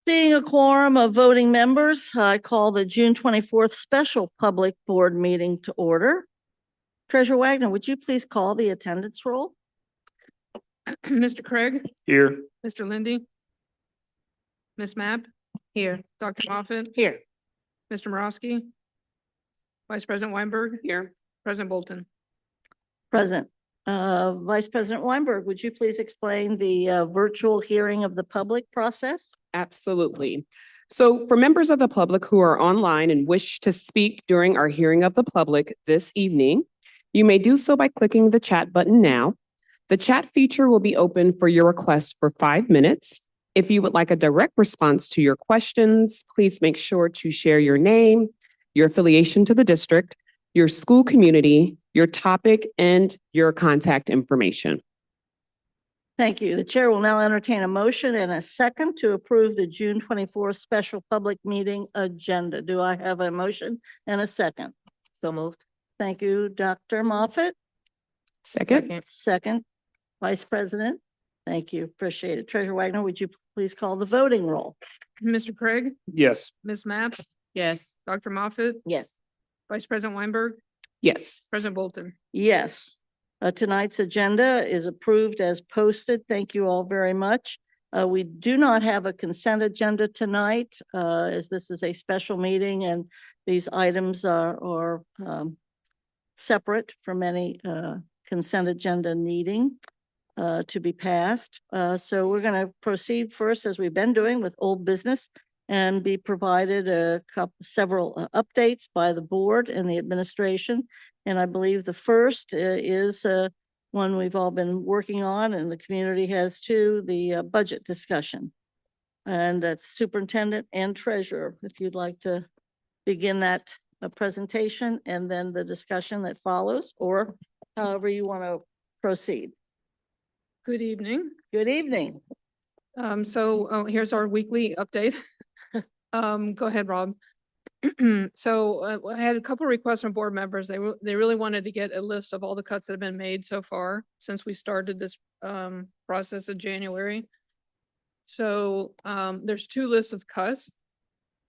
Seeing a quorum of voting members, I call the June 24th special public board meeting to order. Treasurer Wagner, would you please call the attendance roll? Mr. Craig, Here. Mr. Lindy, Ms. Mapp, Here. Dr. Moffat, Here. Mr. Morosky, Vice President Weinberg, Here. President Bolton. Present. Vice President Weinberg, would you please explain the virtual hearing of the public process? Absolutely. So for members of the public who are online and wish to speak during our hearing of the public this evening, you may do so by clicking the chat button now. The chat feature will be open for your request for 5 minutes. If you would like a direct response to your questions, please make sure to share your name, your affiliation to the district, your school community, your topic, and your contact information. Thank you. The chair will now entertain a motion and a second to approve the June 24th special public meeting agenda. Do I have a motion and a second? So moved. Thank you, Dr. Moffat. Second. Second, Vice President. Thank you. Appreciate it. Treasurer Wagner, would you please call the voting roll? Mr. Craig, Yes. Ms. Mapp, Yes. Dr. Moffat, Yes. Vice President Weinberg, Yes. President Bolton. Yes. Tonight's agenda is approved as posted. Thank you all very much. We do not have a consent agenda tonight, as this is a special meeting and these items are separate from any consent agenda needing to be passed. So we're going to proceed first, as we've been doing, with old business and be provided several updates by the board and the administration. And I believe the first is one we've all been working on and the community has too, the budget discussion. And that's superintendent and treasurer, if you'd like to begin that presentation and then the discussion that follows, or however you want to proceed. Good evening. Good evening. Here's our weekly update. Go ahead, Rob. So I had a couple requests from board members. They really wanted to get a list of all the cuts that have been made so far since we started this process in January. So there's 2 lists of cuts.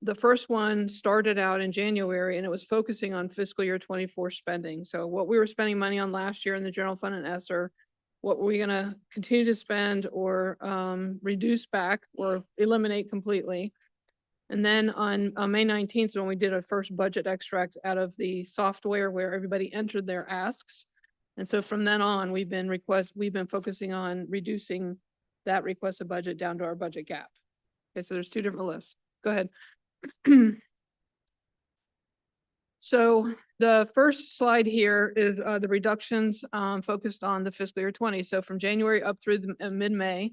The first one started out in January and it was focusing on fiscal year 24 spending. So what we were spending money on last year in the general fund and ESSER, what we're going to continue to spend or reduce back or eliminate completely. And then on May 19th, when we did our first budget extract out of the software where everybody entered their asks. And so from then on, we've been focusing on reducing that requested budget down to our budget gap. Okay, so there's 2 different lists. Go ahead. So the first slide here is the reductions focused on the fiscal year 20. So from January up through the mid-May,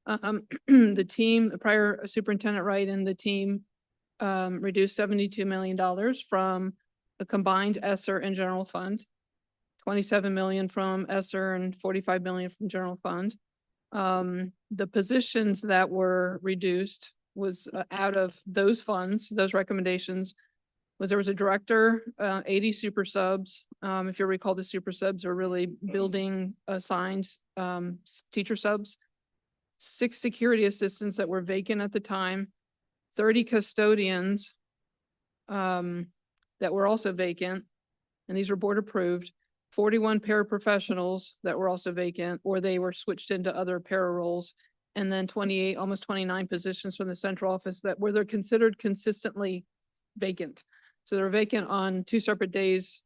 the team, prior Superintendent Wright and the team reduced $72 million from the combined ESSER and general fund, 27 million from ESSER and 45 million from general fund. The positions that were reduced was out of those funds, those recommendations, was there was a director, 80 super subs. If you recall, the super subs are really building assigned teacher subs, 6 security assistants that were vacant at the time, 30 custodians that were also vacant, and these were board approved, 41 paraprofessionals that were also vacant, or they were switched into other para roles, and then 28, almost 29 positions from the central office that were they're considered consistently vacant. So they're vacant on 2 separate days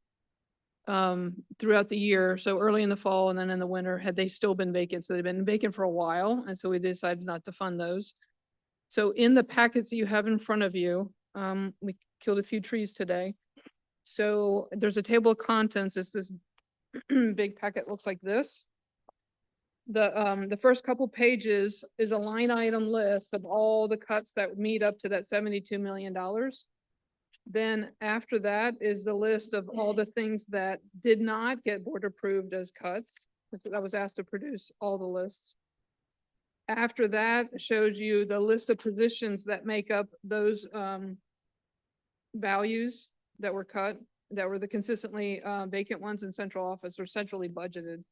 throughout the year. So early in the fall and then in the winter, had they still been vacant. So they've been vacant for a while. And so we decided not to fund those. So in the packets that you have in front of you, we killed a few trees today. So there's a table of contents. It's this big packet, looks like this. The first couple pages is a line item list of all the cuts that meet up to that $72 million. Then after that is the list of all the things that did not get board approved as cuts. I was asked to produce all the lists. After that shows you the list of positions that make up those values that were cut, that were the consistently vacant ones in central office or centrally budgeted.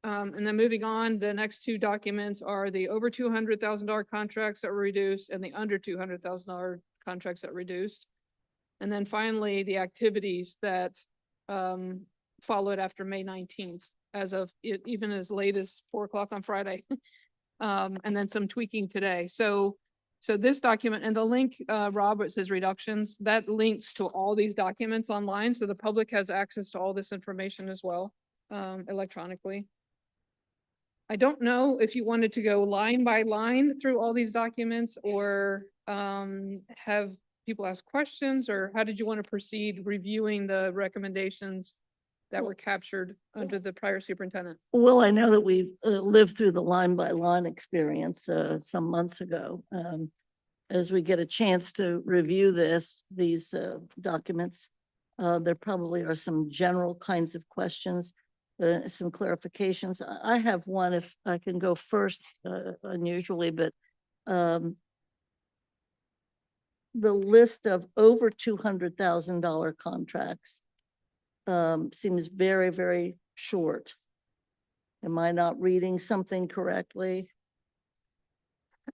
And then moving on, the next two documents are the over $200,000 contracts that were reduced and the under $200,000 contracts that were reduced. And then finally, the activities that followed after May 19th, as of even as late as 4 o'clock on Friday. And then some tweaking today. So this document and the link, Rob, it says reductions, that links to all these documents online. So the public has access to all this information as well, electronically. I don't know if you wanted to go line by line through all these documents or have people ask questions, or how did you want to proceed reviewing the recommendations that were captured under the prior superintendent? Well, I know that we lived through the line by line experience some months ago. As we get a chance to review these documents, there probably are some general kinds of questions, some clarifications. I have one if I can go first, unusually, but the list of over $200,000 contracts seems very, very short. Am I not reading something correctly?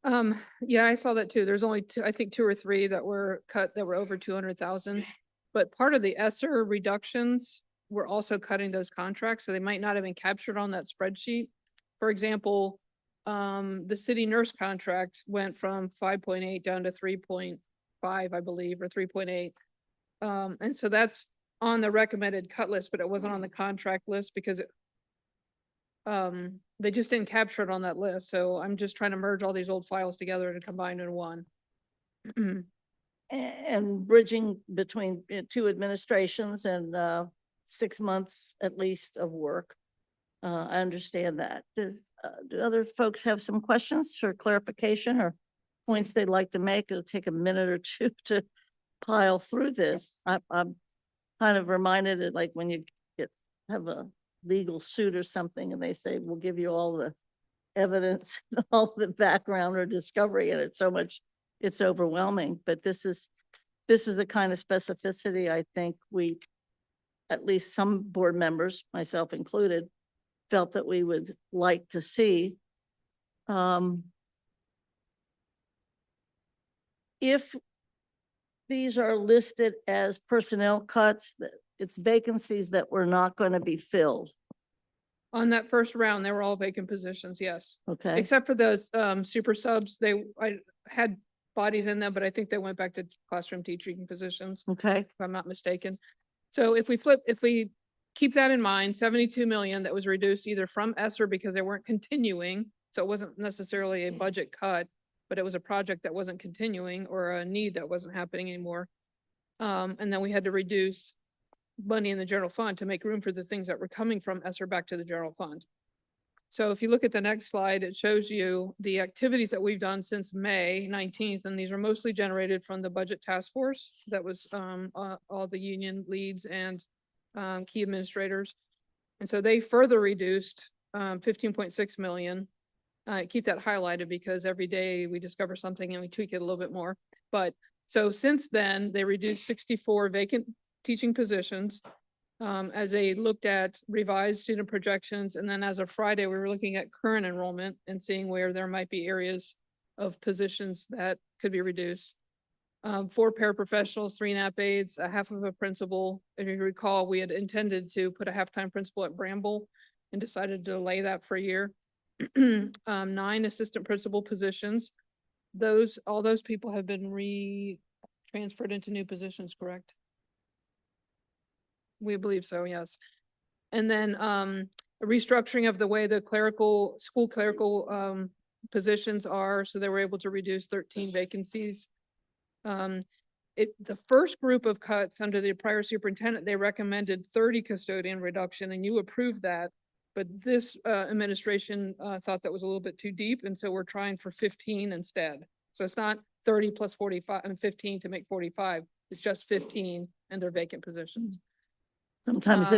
Yeah, I saw that too. There's only two, I think 2 or 3 that were cut that were over 200,000. But part of the ESSER reductions were also cutting those contracts, so they might not have been captured on that spreadsheet. For example, the city nurse contract went from 5.8 down to 3.5, I believe, or 3.8. And so that's on the recommended cut list, but it wasn't on the contract list because they just didn't capture it on that list. So I'm just trying to merge all these old files together to combine into one. And bridging between 2 administrations and 6 months at least of work. I understand that. Do other folks have some questions or clarification or points they'd like to make? It'll take a minute or two to pile through this. I'm kind of reminded of like when you have a legal suit or something and they say, we'll give you all the evidence, all the background or discovery, and it's overwhelming. But this is the kind of specificity I think we, at least some board members, myself included, felt that we would like to see. If these are listed as personnel cuts, it's vacancies that were not going to be filled. On that first round, they were all vacant positions, yes. Okay, Except for those super subs, I had bodies in them, but I think they went back to classroom teaching positions, okay, if I'm not mistaken. So if we keep that in mind, 72 million that was reduced either from ESSER because they weren't continuing, so it wasn't necessarily a budget cut, but it was a project that wasn't continuing or a need that wasn't happening anymore. And then we had to reduce money in the general fund to make room for the things that were coming from ESSER back to the general fund. So if you look at the next slide, it shows you the activities that we've done since May 19th, and these are mostly generated from the budget task force. That was all the union leads and key administrators. And so they further reduced 15.6 million. Keep that highlighted because every day we discover something and we tweak it a little bit more. But so since then, they reduced 64 vacant teaching positions. As they looked at revised student projections. And then as of Friday, we were looking at current enrollment and seeing where there might be areas of positions that could be reduced. 4 paraprofessionals, 3 NAP aides, a half of a principal. If you recall, we had intended to put a half-time principal at Bramble and decided to delay that for a year. 9 assistant principal positions. All those people have been transferred into new positions, correct? We believe so, yes. And then a restructuring of the way the school clerical positions are, so they were able to reduce 13 vacancies. The first group of cuts under the prior superintendent, they recommended 30 custodian reduction and you approved that. But this administration thought that was a little bit too deep, and so we're trying for 15 instead. So it's not 30 plus 45 and 15 to make 45. It's just 15 and they're vacant positions. Sometimes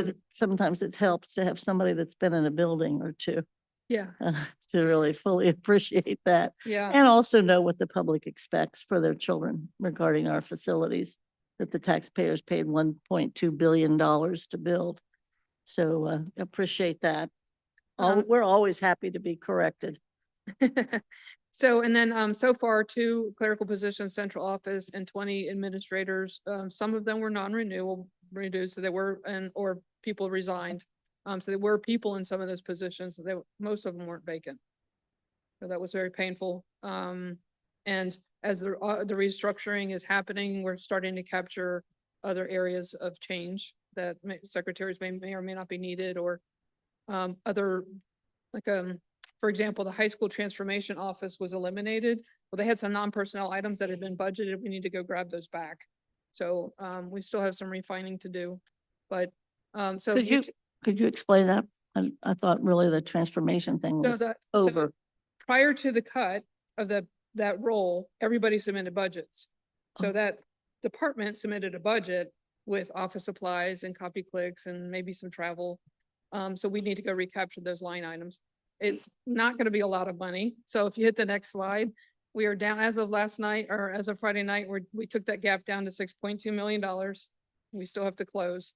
it helps to have somebody that's been in a building or two Yeah, to really fully appreciate that. yeah. And also know what the public expects for their children regarding our facilities that the taxpayers paid $1.2 billion to build. So appreciate that. We're always happy to be corrected. So, and then, so far, 2 clerical positions, central office, and 20 administrators. Some of them were non-renewal, renewed, so they were, or people resigned. So there were people in some of those positions, most of them weren't vacant. So that was very painful. And as the restructuring is happening, we're starting to capture other areas of change that secretaries may or may not be needed, or other, like, for example, the high school transformation office was eliminated. Well, they had some non-personnel items that had been budgeted. We need to go grab those back. So we still have some refining to do, but so Could you explain that? I thought really the transformation thing was over. Prior to the cut of that role, everybody submitted budgets. So that department submitted a budget with office supplies and copy clicks and maybe some travel. So we need to go recapture those line items. It's not going to be a lot of money. So if you hit the next slide, we are down as of last night, or as of Friday night, we took that gap down to $6.2 million. We still have to close.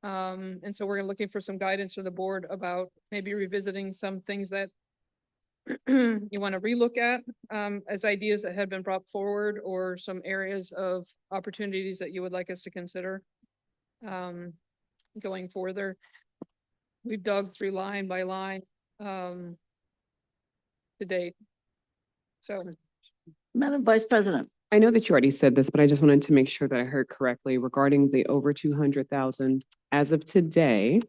And so we're looking for some guidance from the board about maybe revisiting some things that you want to relook at as ideas that have been brought forward, or some areas of opportunities that you would like us to consider going further. We've dug through line by line to date. So, Madam Vice President. I know that you already said this, but I just wanted to make sure that I heard correctly regarding the over 200,000. As of today,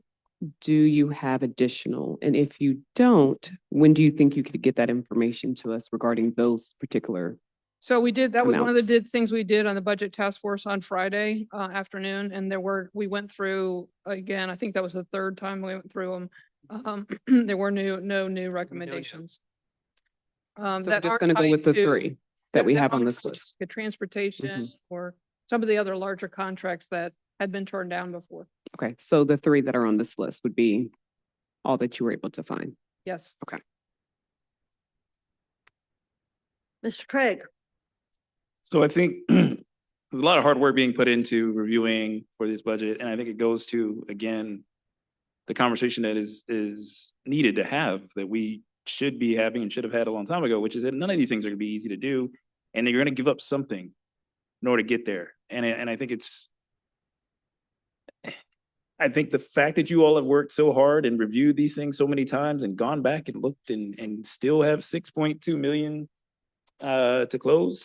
do you have additional? And if you don't, when do you think you could get that information to us regarding those particular? So we did, that was one of amounts? the things we did on the budget task force on Friday afternoon. And we went through, again, I think that was the 3rd time we went through them. There were no new recommendations. So we're just gonna go with the 3 that we have on this list. The transportation or some of the other larger contracts that had been turned down before. Okay, so the 3 that are on this list would be all that you were able to find. Yes. Okay. Mr. Craig. So I think there's a lot of hard work being put into reviewing for this budget. And I think it goes to, again, the conversation that is needed to have, that we should be having and should have had a long time ago, which is that none of these things are gonna be easy to do. And you're gonna give up something in order to get there. And I think I think the fact that you all have worked so hard and reviewed these things so many times and gone back and looked and still have 6.2 million to close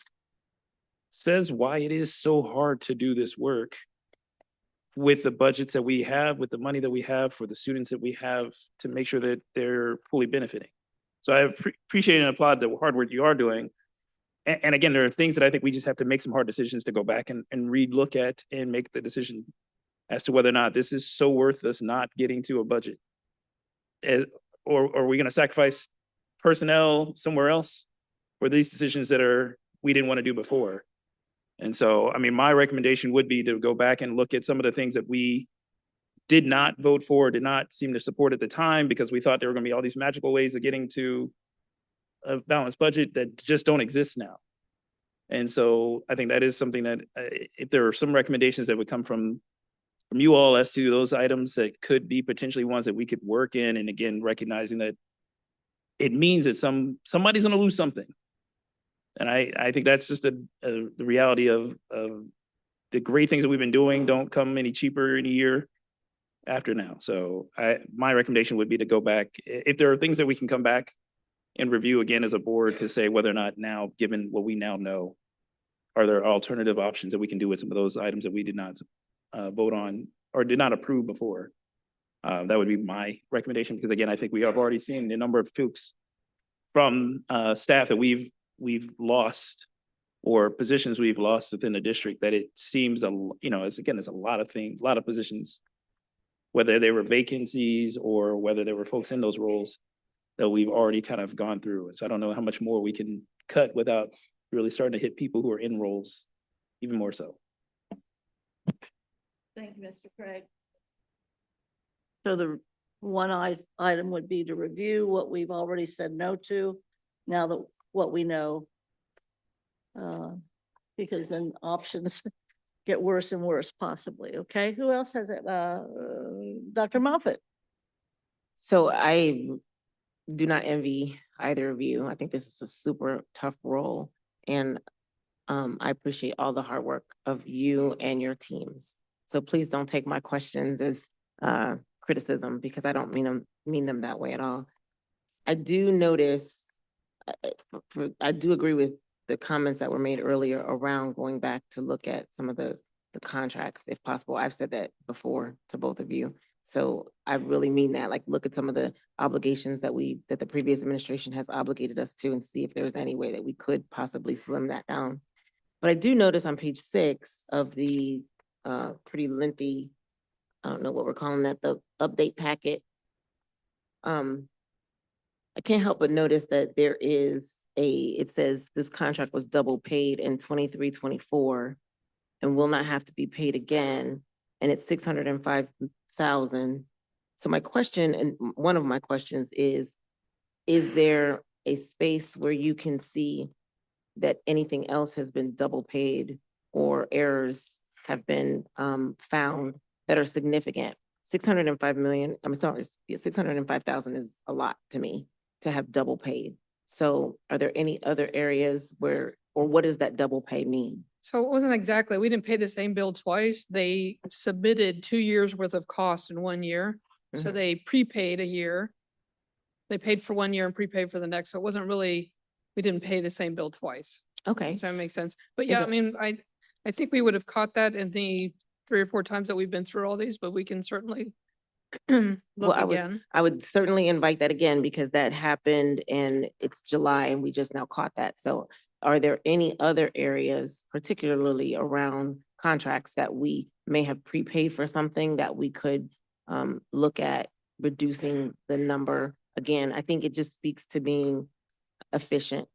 says why it is so hard to do this work with the budgets that we have, with the money that we have, for the students that we have, to make sure that they're fully benefiting. So I appreciate and applaud the hard work you are doing. And again, there are things that I think we just have to make some hard decisions to go back and relook at and make the decision as to whether or not this is so worth us not getting to a budget. Or are we going to sacrifice personnel somewhere else for these decisions that we didn't want to do before? And so, I mean, my recommendation would be to go back and look at some of the things that we did not vote for, did not seem to support at the time, because we thought there were going to be all these magical ways of getting to a balanced budget that just don't exist now. And so I think that is something that if there are some recommendations that would come from you all as to those items that could be potentially ones that we could work in, and again, recognizing that it means that somebody's going to lose something. And I think that's just the reality of the great things that we've been doing don't come any cheaper in a year after now. So my recommendation would be to go back. If there are things that we can come back and review again as a board to say whether or not now, given what we now know, are there alternative options that we can do with some of those items that we did not vote on or did not approve before. That would be my recommendation, because again, I think we have already seen a number of folks from staff that we've lost, or positions we've lost within the district, that it seems it's a lot of things, a lot of positions, whether they were vacancies or whether there were folks in those roles that we've already kind of gone through. And so I don't know how much more we can cut without really starting to hit people who are in roles even more so. Thank you, Mr. Craig. So the one item would be to review what we've already said no to, now that what we know. Because then options get worse and worse possibly. Okay, who else has it? Dr. Moffett. So I do not envy either of you. I think this is a super tough role. And I appreciate all the hard work of you and your teams. So please don't take my questions as criticism, because I don't mean them that way at all. I do notice, I do agree with the comments that were made earlier around going back to look at some of the contracts, if possible. I've said that before to both of you. So I really mean that, like, look at some of the obligations that the previous administration has obligated us to, and see if there's any way that we could possibly slim that down. But I do notice on page 6 of the pretty lengthy, I don't know what we're calling that, the update packet. I can't help but notice that there is it says this contract was double paid in 23-24 and will not have to be paid again. And it's 605,000. So my question, and one of my questions is there a space where you can see that anything else has been double paid or errors have been found that are significant? 605 million, I'm sorry, 605,000 is a lot to me to have double paid. So are there any other areas where, or what does that double pay mean? So it wasn't exactly, we didn't pay the same bill twice. They submitted 2 years worth of costs in 1 year. So Mhm. they prepaid a year. They paid for 1 year and prepaid for the next. So it wasn't really, we didn't pay the same bill twice. Okay, Does that make sense? But It yeah, I does. mean, I think we would have caught that in the 3 or 4 times that we've been through all these, but we can certainly look I again. would certainly invite that again, because that happened and it's July and we just now caught that. So are there any other areas, particularly around contracts, that we may have prepaid for something that we could look at reducing the number? Again, I think it just speaks to being efficient.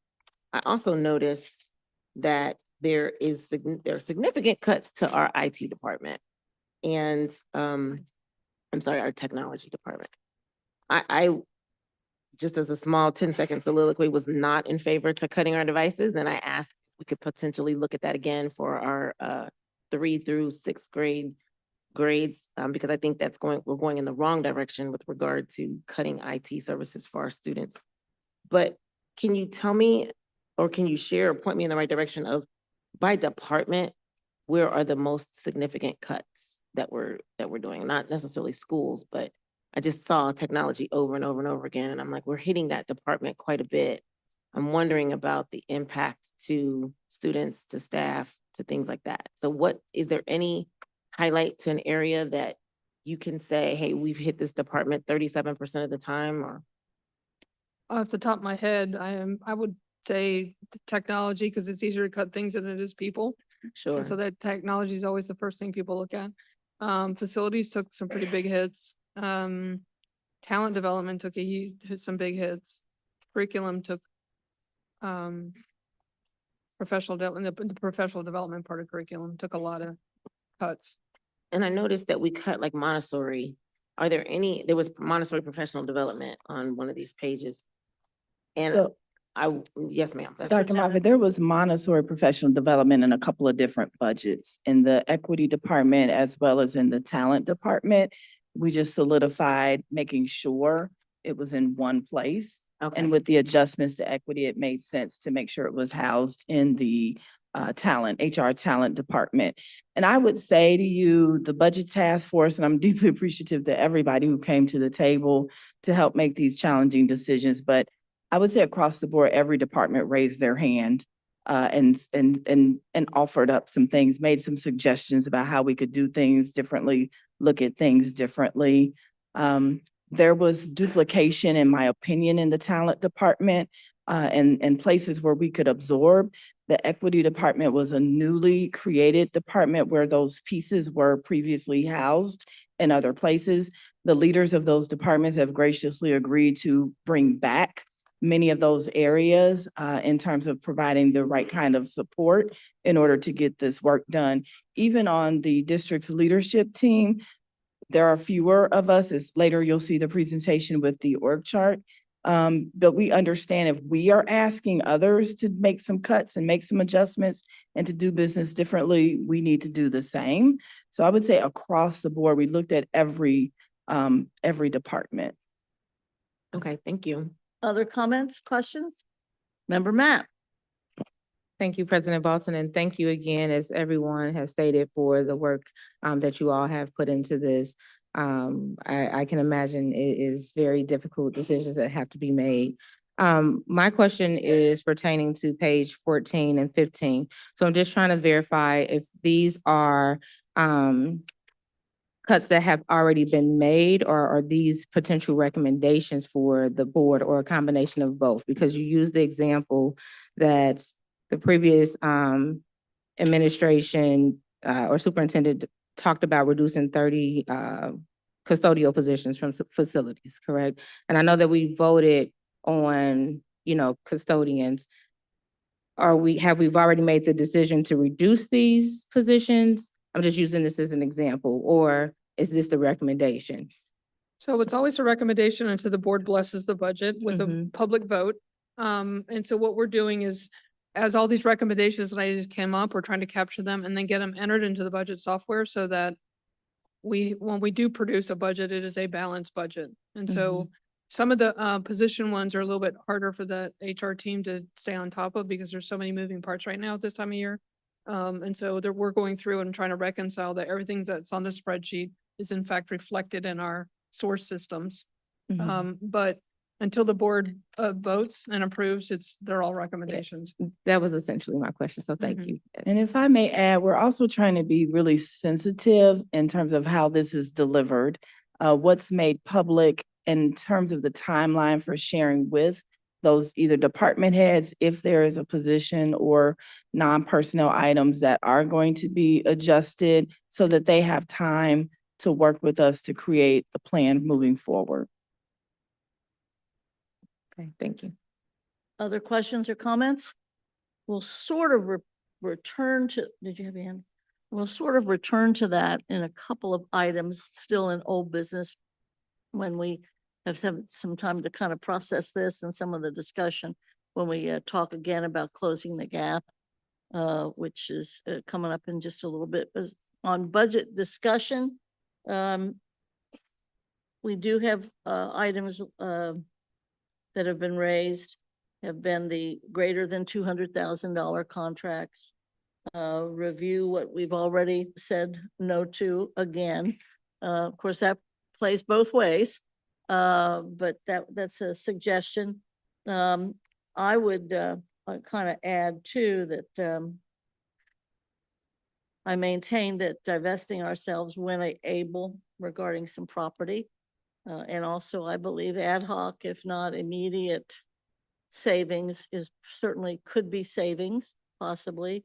I also notice that there are significant cuts to our IT department and I'm sorry, our technology department. I just as a small 10-second soliloquy, was not in favor to cutting our devices, and I asked if we could potentially look at that again for our 3 through 6th grade grades, because I think we're going in the wrong direction with regard to cutting IT services for our students. But can you tell me, or can you share or point me in the right direction of, by department, where are the most significant cuts that we're doing? Not necessarily schools, but I just saw technology over and over and over again, and I'm like, we're hitting that department quite a bit. I'm wondering about the impact to students, to staff, to things like that. So is there any highlight to an area that you can say, hey, we've hit this department 37% of the time? Or Off the top of my head, I would say technology, because it's easier to cut things than it is people. sure. And so that technology is always the first thing people look at. Facilities took some pretty big hits. Talent development took some big hits. Curriculum took, professional development, the professional development part of curriculum took a lot of cuts. And I noticed that we cut like Montessori. There was Montessori professional development on one of these pages. And So, yes, ma'am. that's Dr. right. Moffitt, there was Montessori professional development in a couple of different budgets, in the equity department as well as in the talent department. We just solidified making sure it was in one place. Okay, And with the adjustments to equity, it made sense to make sure it was housed in the HR talent department. And I would say to you, the budget task force, and I'm deeply appreciative to everybody who came to the table to help make these challenging decisions, but I would say across the board, every department raised their hand and offered up some things, made some suggestions about how we could do things differently, look at things differently. There was duplication, in my opinion, in the talent department and places where we could absorb. The equity department was a newly created department where those pieces were previously housed in other places. The leaders of those departments have graciously agreed to bring back many of those areas in terms of providing the right kind of support in order to get this work done. Even on the district's leadership team, there are fewer of us. As later you'll see the presentation with the org chart. But we understand if we are asking others to make some cuts and make some adjustments and to do business differently, we need to do the same. So I would say across the board, we looked at every department. Okay, thank you. Other comments, questions? Member Matt? Thank you, President Bolton, and thank you again, as everyone has stated, for the work that you all have put into this. I can imagine it is very difficult decisions that have to be made. My question is pertaining to page 14 and 15. So I'm just trying to verify if these are cuts that have already been made, or are these potential recommendations for the board, or a combination of both? Because you used the example that the previous administration or superintendent talked about reducing 30 custodial positions from facilities, correct? And I know that we voted on, custodians. Have we already made the decision to reduce these positions? I'm just using this as an example, or is this the recommendation? So it's always a recommendation until the board blesses the budget with a Mhm. public vote. And so what we're doing is, as all these recommendations that I just came up, we're trying to capture them and then get them entered into the budget software so that when we do produce a budget, it is a balanced budget. And so some of the position ones are a little bit harder for the HR team to stay on top of because there's so many moving parts right now at this time of year. And so we're going through and trying to reconcile that everything that's on the spreadsheet is in fact reflected in our source systems. But until the board votes and approves, they're all recommendations. That was essentially my question, so thank Mhm. you. And if I may add, we're also trying to be really sensitive in terms of how this is delivered, what's made public in terms of the timeline for sharing with those either department heads, if there is a position or non-personnel items that are going to be adjusted so that they have time to work with us to create the plan moving forward. Okay, thank you. Other questions or comments? We'll sort of return to, did you have your hand? We'll sort of return to that in a couple of items still in old business when we have some time to kind of process this and some of the discussion when we talk again about closing the gap, which is coming up in just a little bit. On budget discussion, we do have items that have been raised, have been the greater than $200,000 contracts. Review what we've already said no to again. Of course, that plays both ways, but that's a suggestion. I would kind of add too that I maintain that divesting ourselves when able regarding some property. And also, I believe ad hoc, if not immediate savings, is certainly could be savings possibly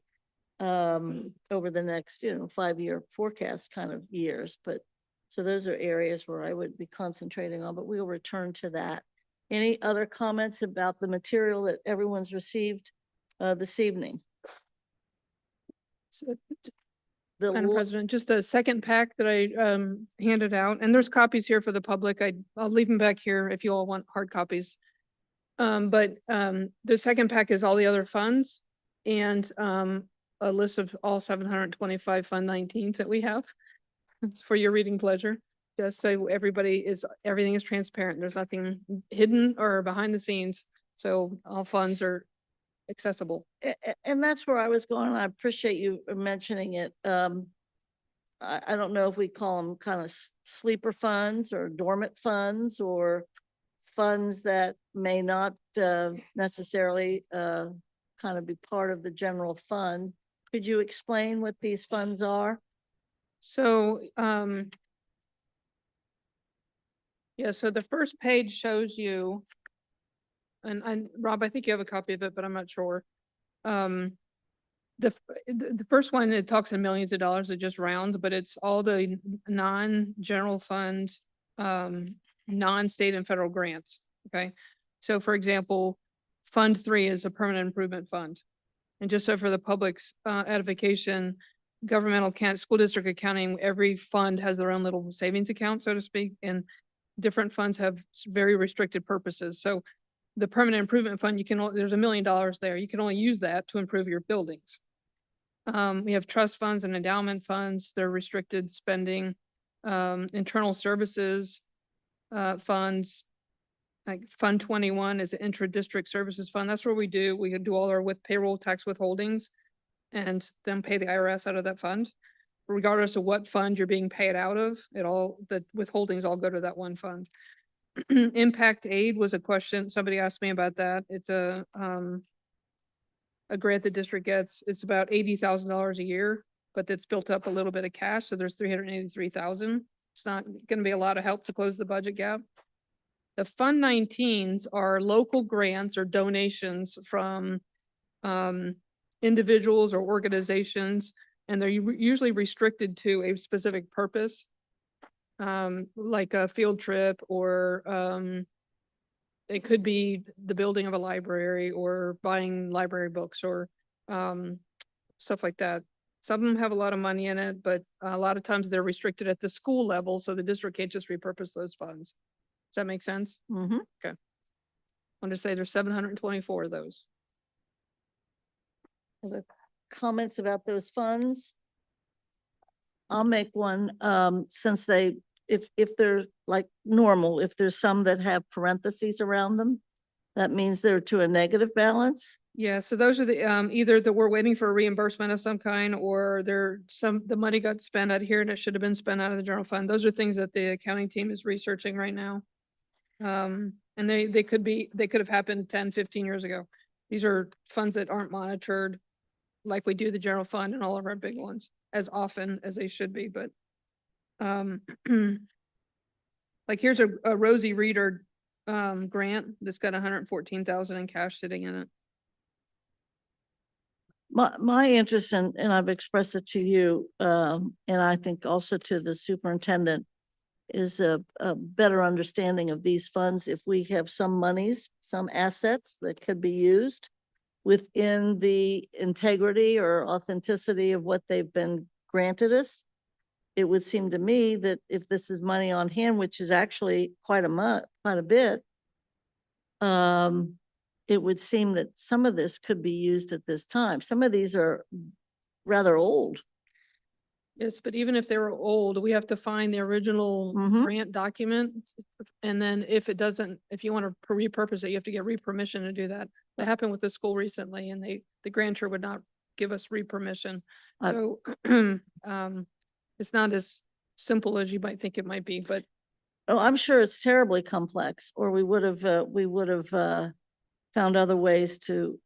over the next, 5-year forecast kind of years. But so those are areas where I would be concentrating on, but we'll return to that. Any other comments about the material that everyone's received this evening? So, The Madam President, just the second pack that I handed out, and there's copies here for the public. I'll leave them back here if you all want hard copies. But the second pack is all the other funds and a list of all 725 Fund 19s that we have. It's for your reading pleasure. Just so everything is transparent. There's nothing hidden or behind the scenes. So all funds are accessible. And that's where I was going. I appreciate you mentioning it. I don't know if we call them kind of sleeper funds or dormant funds or funds that may not necessarily kind of be part of the general fund. Could you explain what these funds are? So, yeah, so the first page shows you, and Rob, I think you have a copy of it, but I'm not sure. The first one, it talks in millions of dollars, it just round, but it's all the non-general fund, non-state and federal grants, okay? So for example, Fund 3 is a permanent improvement fund. And just so for the public's edification, school district accounting, every fund has their own little savings account, so to speak, and different funds have very restricted purposes. So the permanent improvement fund, there's $1 million there. You can only use that to improve your buildings. We have trust funds and endowment funds. They're restricted spending, internal services funds, like Fund 21 is an intra-district services fund. That's where we do all our with payroll tax withholdings and then pay the IRS out of that fund. Regardless of what fund you're being paid out of, the withholdings all go to that one fund. Impact aid was a question. Somebody asked me about that. It's a grant the district gets. It's about $80,000 a year, but it's built up a little bit of cash. So there's 383,000. It's not going to be a lot of help to close the budget gap. The Fund 19s are local grants or donations from individuals or organizations, and they're usually restricted to a specific purpose, like a field trip, or it could be the building of a library or buying library books or stuff like that. Some of them have a lot of money in it, but a lot of times they're restricted at the school level, so the district can't just repurpose those funds. Does that make sense? Mm-hmm. I want to say there's 724 of those. Other comments about those funds? I'll make one, since if they're like normal, if there's some that have parentheses around them, that means they're to a negative balance. Yeah, so those are the, either that we're waiting for a reimbursement of some kind, or the money got spent out here and it should have been spent out of the general fund. Those are things that the accounting team is researching right now. And they could have happened 10, 15 years ago. These are funds that aren't monitored like we do the general fund and all of our big ones as often as they should be, but like here's a Rosie Reader grant that's got 114,000 in cash sitting in it. My interest in, and I've expressed it to you, and I think also to the superintendent, is a better understanding of these funds. If we have some monies, some assets that could be used within the integrity or authenticity of what they've been granted us, it would seem to me that if this is money on hand, which is actually quite a bit, it would seem that some of this could be used at this time. Some of these are rather old. Yes, but even if they were old, we have to find the original Mhm. grant document. And then if you want to repurpose it, you have to get re-permission to do that. That happened with the school recently, and the grantor would not give us re-permission. I- So it's not as simple as you might think it might be, but Oh, I'm sure it's terribly complex, or we would have found other ways to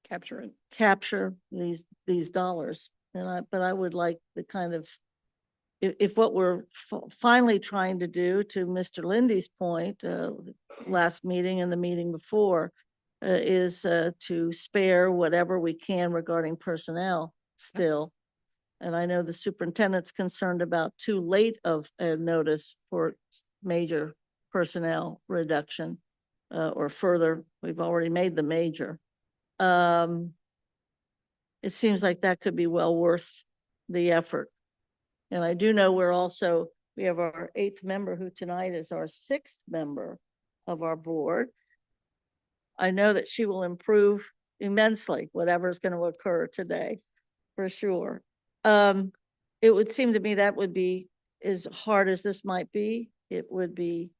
capture it. capture these dollars. But I would like the kind of, if what we're finally trying to do, to Mr. Lindy's point, last meeting and the meeting before, is to spare whatever we can regarding personnel still. And I know the superintendent's concerned about too late of a notice for major personnel reduction, or further. We've already made the major. It seems like that could be well worth the effort. And I do know we have our 8th member, who tonight is our 6th member of our board. I know that she will improve immensely, whatever is going to occur today, for sure. It would seem to me that would be, as hard as this might be, it would be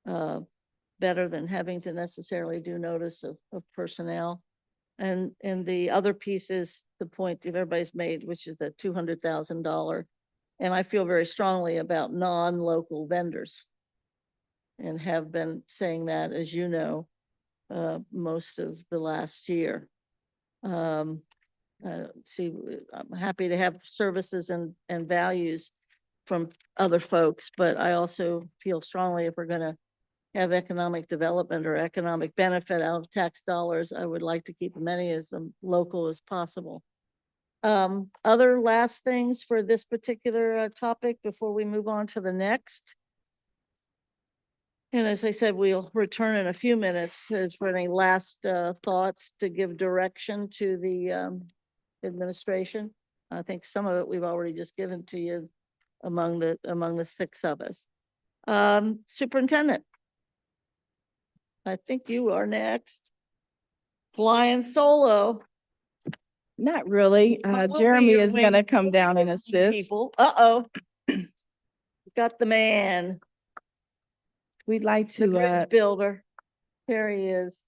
better than having to necessarily do notice of personnel. And the other piece is the point that everybody's made, which is the $200,000. And I feel very strongly about non-local vendors, and have been saying that, as you know, most of the last year. I'm happy to have services and values from other folks, but I also feel strongly if we're going to have economic development or economic benefit out of tax dollars, I would like to keep as many as local as possible. Other last things for this particular topic before we move on to the next. And as I said, we'll return in a few minutes for any last thoughts to give direction to the administration. I think some of it we've already just given to you among the 6 of us. Superintendent, I think you are next. Flying solo. Not really. But we'll be Jeremy your is wing- gonna come down and assist. People, uh-oh. Got the man. We'd like the to, bridge builder. There he is.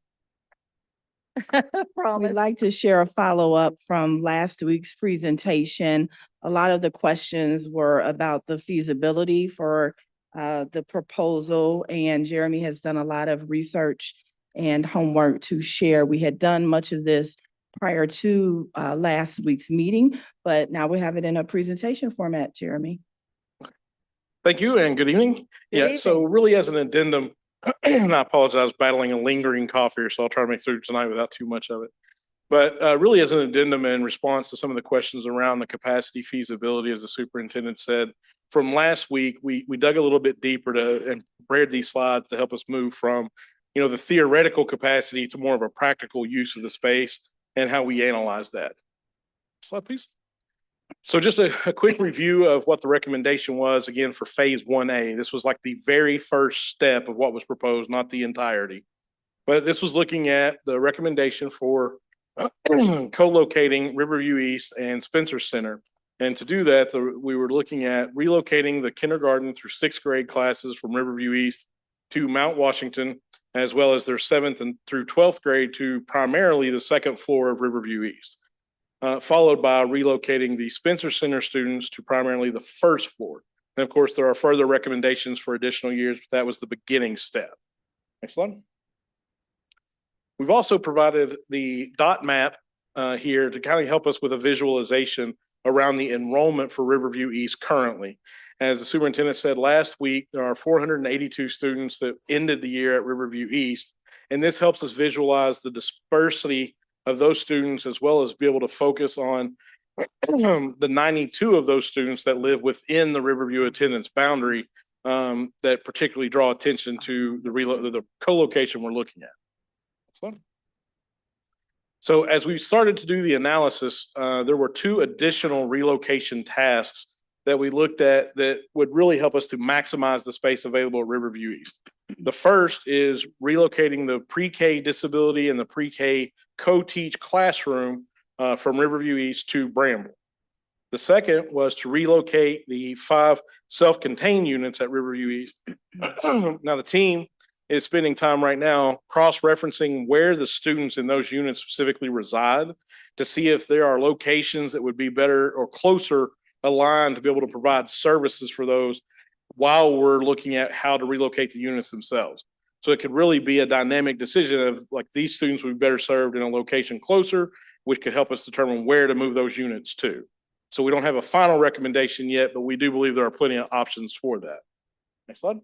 we'd Promise. like to share a follow-up from last week's presentation. A lot of the questions were about the feasibility for the proposal, and Jeremy has done a lot of research and homework to share. We had done much of this prior to last week's meeting, but now we have it in a presentation format, Jeremy. Thank you and good evening. Good Yeah, so evening. really as an addendum, and I apologize, battling a lingering cough here, so I'll try to make through tonight without too much of it. But really as an addendum in response to some of the questions around the capacity feasibility, as the superintendent said, from last week, we dug a little bit deeper and prepared these slides to help us move from, the theoretical capacity to more of a practical use of the space and how we analyze that. Slide, please. So just a quick review of what the recommendation was, again, for phase 1A. This was like the very first step of what was proposed, not the entirety. But this was looking at the recommendation for co-locating Riverview East and Spencer Center. And to do that, we were looking at relocating the kindergarten through 6th grade classes from Riverview East to Mount Washington, as well as their 7th and through 12th grade to primarily the 2nd floor of Riverview East. Followed by relocating the Spencer Center students to primarily the 1st floor. And of course, there are further recommendations for additional years, but that was the beginning step. Next slide. We've also provided the dot map here to kind of help us with a visualization around the enrollment for Riverview East currently. As the superintendent said last week, there are 482 students that ended the year at Riverview East. And this helps us visualize the dispersity of those students, as well as be able to focus on the 92 of those students that live within the Riverview attendance boundary that particularly draw attention to the co-location we're looking at. So as we started to do the analysis, there were 2 additional relocation tasks that we looked at that would really help us to maximize the space available at Riverview East. The first is relocating the pre-K disability and the pre-K co-teach classroom from Riverview East to Bramble. The second was to relocate the 5 self-contained units at Riverview East. Now the team is spending time right now cross-referencing where the students in those units specifically reside to see if there are locations that would be better or closer aligned to be able to provide services for those while we're looking at how to relocate the units themselves. So it could really be a dynamic decision of like these students would be better served in a location closer, which could help us determine where to move those units to. So we don't have a final recommendation yet, but we do believe there are plenty of options for that. Next slide.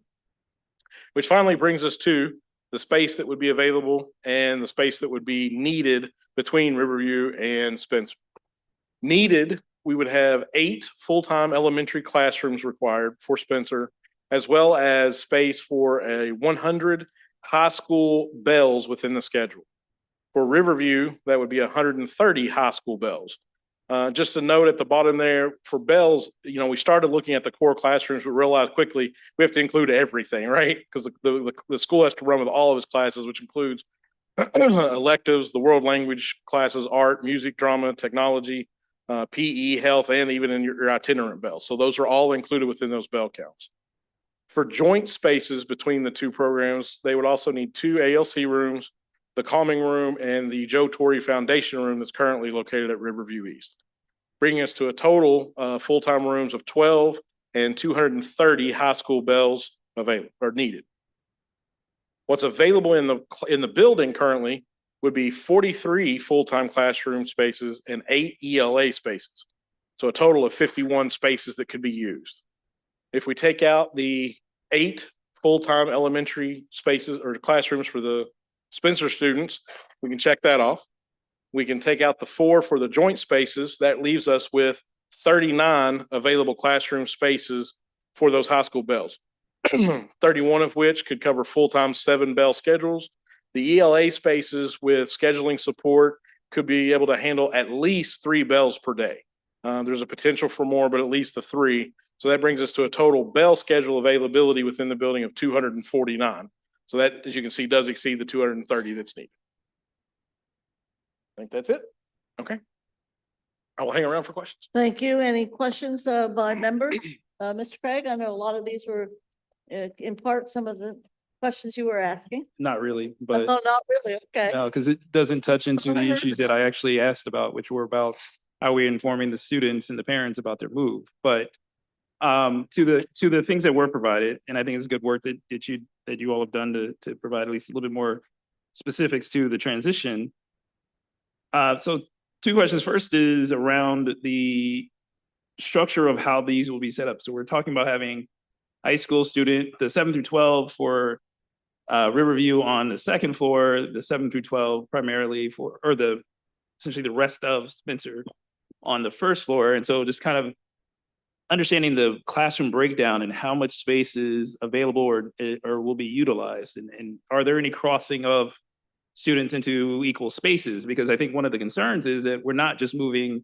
Which finally brings us to the space that would be available and the space that would be needed between Riverview and Spencer. Needed, we would have 8 full-time elementary classrooms required for Spencer, as well as space for a 100 high school bells within the schedule. For Riverview, that would be 130 high school bells. Just a note at the bottom there, for bells, we started looking at the core classrooms, but realized quickly we have to include everything, right? Because the school has to run with all of its classes, which includes electives, the world language classes, art, music, drama, technology, PE, health, and even in your itinerant bells. So those are all included within those bell counts. For joint spaces between the 2 programs, they would also need 2 ALC rooms, the calming room, and the Joe Torrey Foundation room that's currently located at Riverview East, bringing us to a total full-time rooms of 12 and 230 high school bells available or needed. What's available in the building currently would be 43 full-time classroom spaces and 8 ELA spaces. So a total of 51 spaces that could be used. If we take out the 8 full-time elementary spaces or classrooms for the Spencer students, we can check that off. We can take out the 4 for the joint spaces. That leaves us with 39 available classroom spaces for those high school bells, 31 of which could cover full-time 7 bell schedules. The ELA spaces with scheduling support could be able to handle at least 3 bells per day. There's a potential for more, but at least the 3. So that brings us to a total bell schedule availability within the building of 249. So that, as you can see, does exceed the 230 that's needed. I think that's it. Okay. I will hang around for questions. Thank you. Any questions by members? Mr. Craig, I know a lot of these were in part some of the questions you were asking? Not really, Oh, but not really, okay. no, because it doesn't touch into the issues that I actually asked about, which were about how we're informing the students and the parents about their move. But to the things that were provided, and I think it's good work that you all have done to provide at least a little bit more specifics to the transition. So two questions. First is around the structure of how these will be set up. So we're talking about having high school student, the 7 through 12 for Riverview on the second floor, the 7 through 12 primarily for, or essentially the rest of Spencer on the first floor. And so just kind of understanding the classroom breakdown and how much space is available or will be utilized. And are there any crossing of students into equal spaces? Because I think one of the concerns is that we're not just moving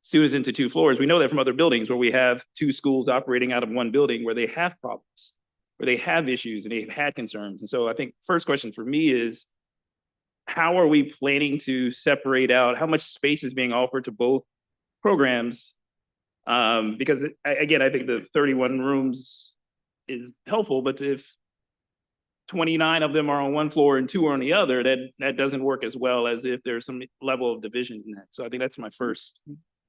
students into two floors. We know that from other buildings where we have two schools operating out of one building where they have problems, where they have issues and they've had concerns. And so I think first question for me is, how are we planning to separate out how much space is being offered to both programs? Because again, I think the 31 rooms is helpful, but if 29 of them are on one floor and 2 are on the other, that doesn't work as well as if there's some level of division in that. So I think that's my first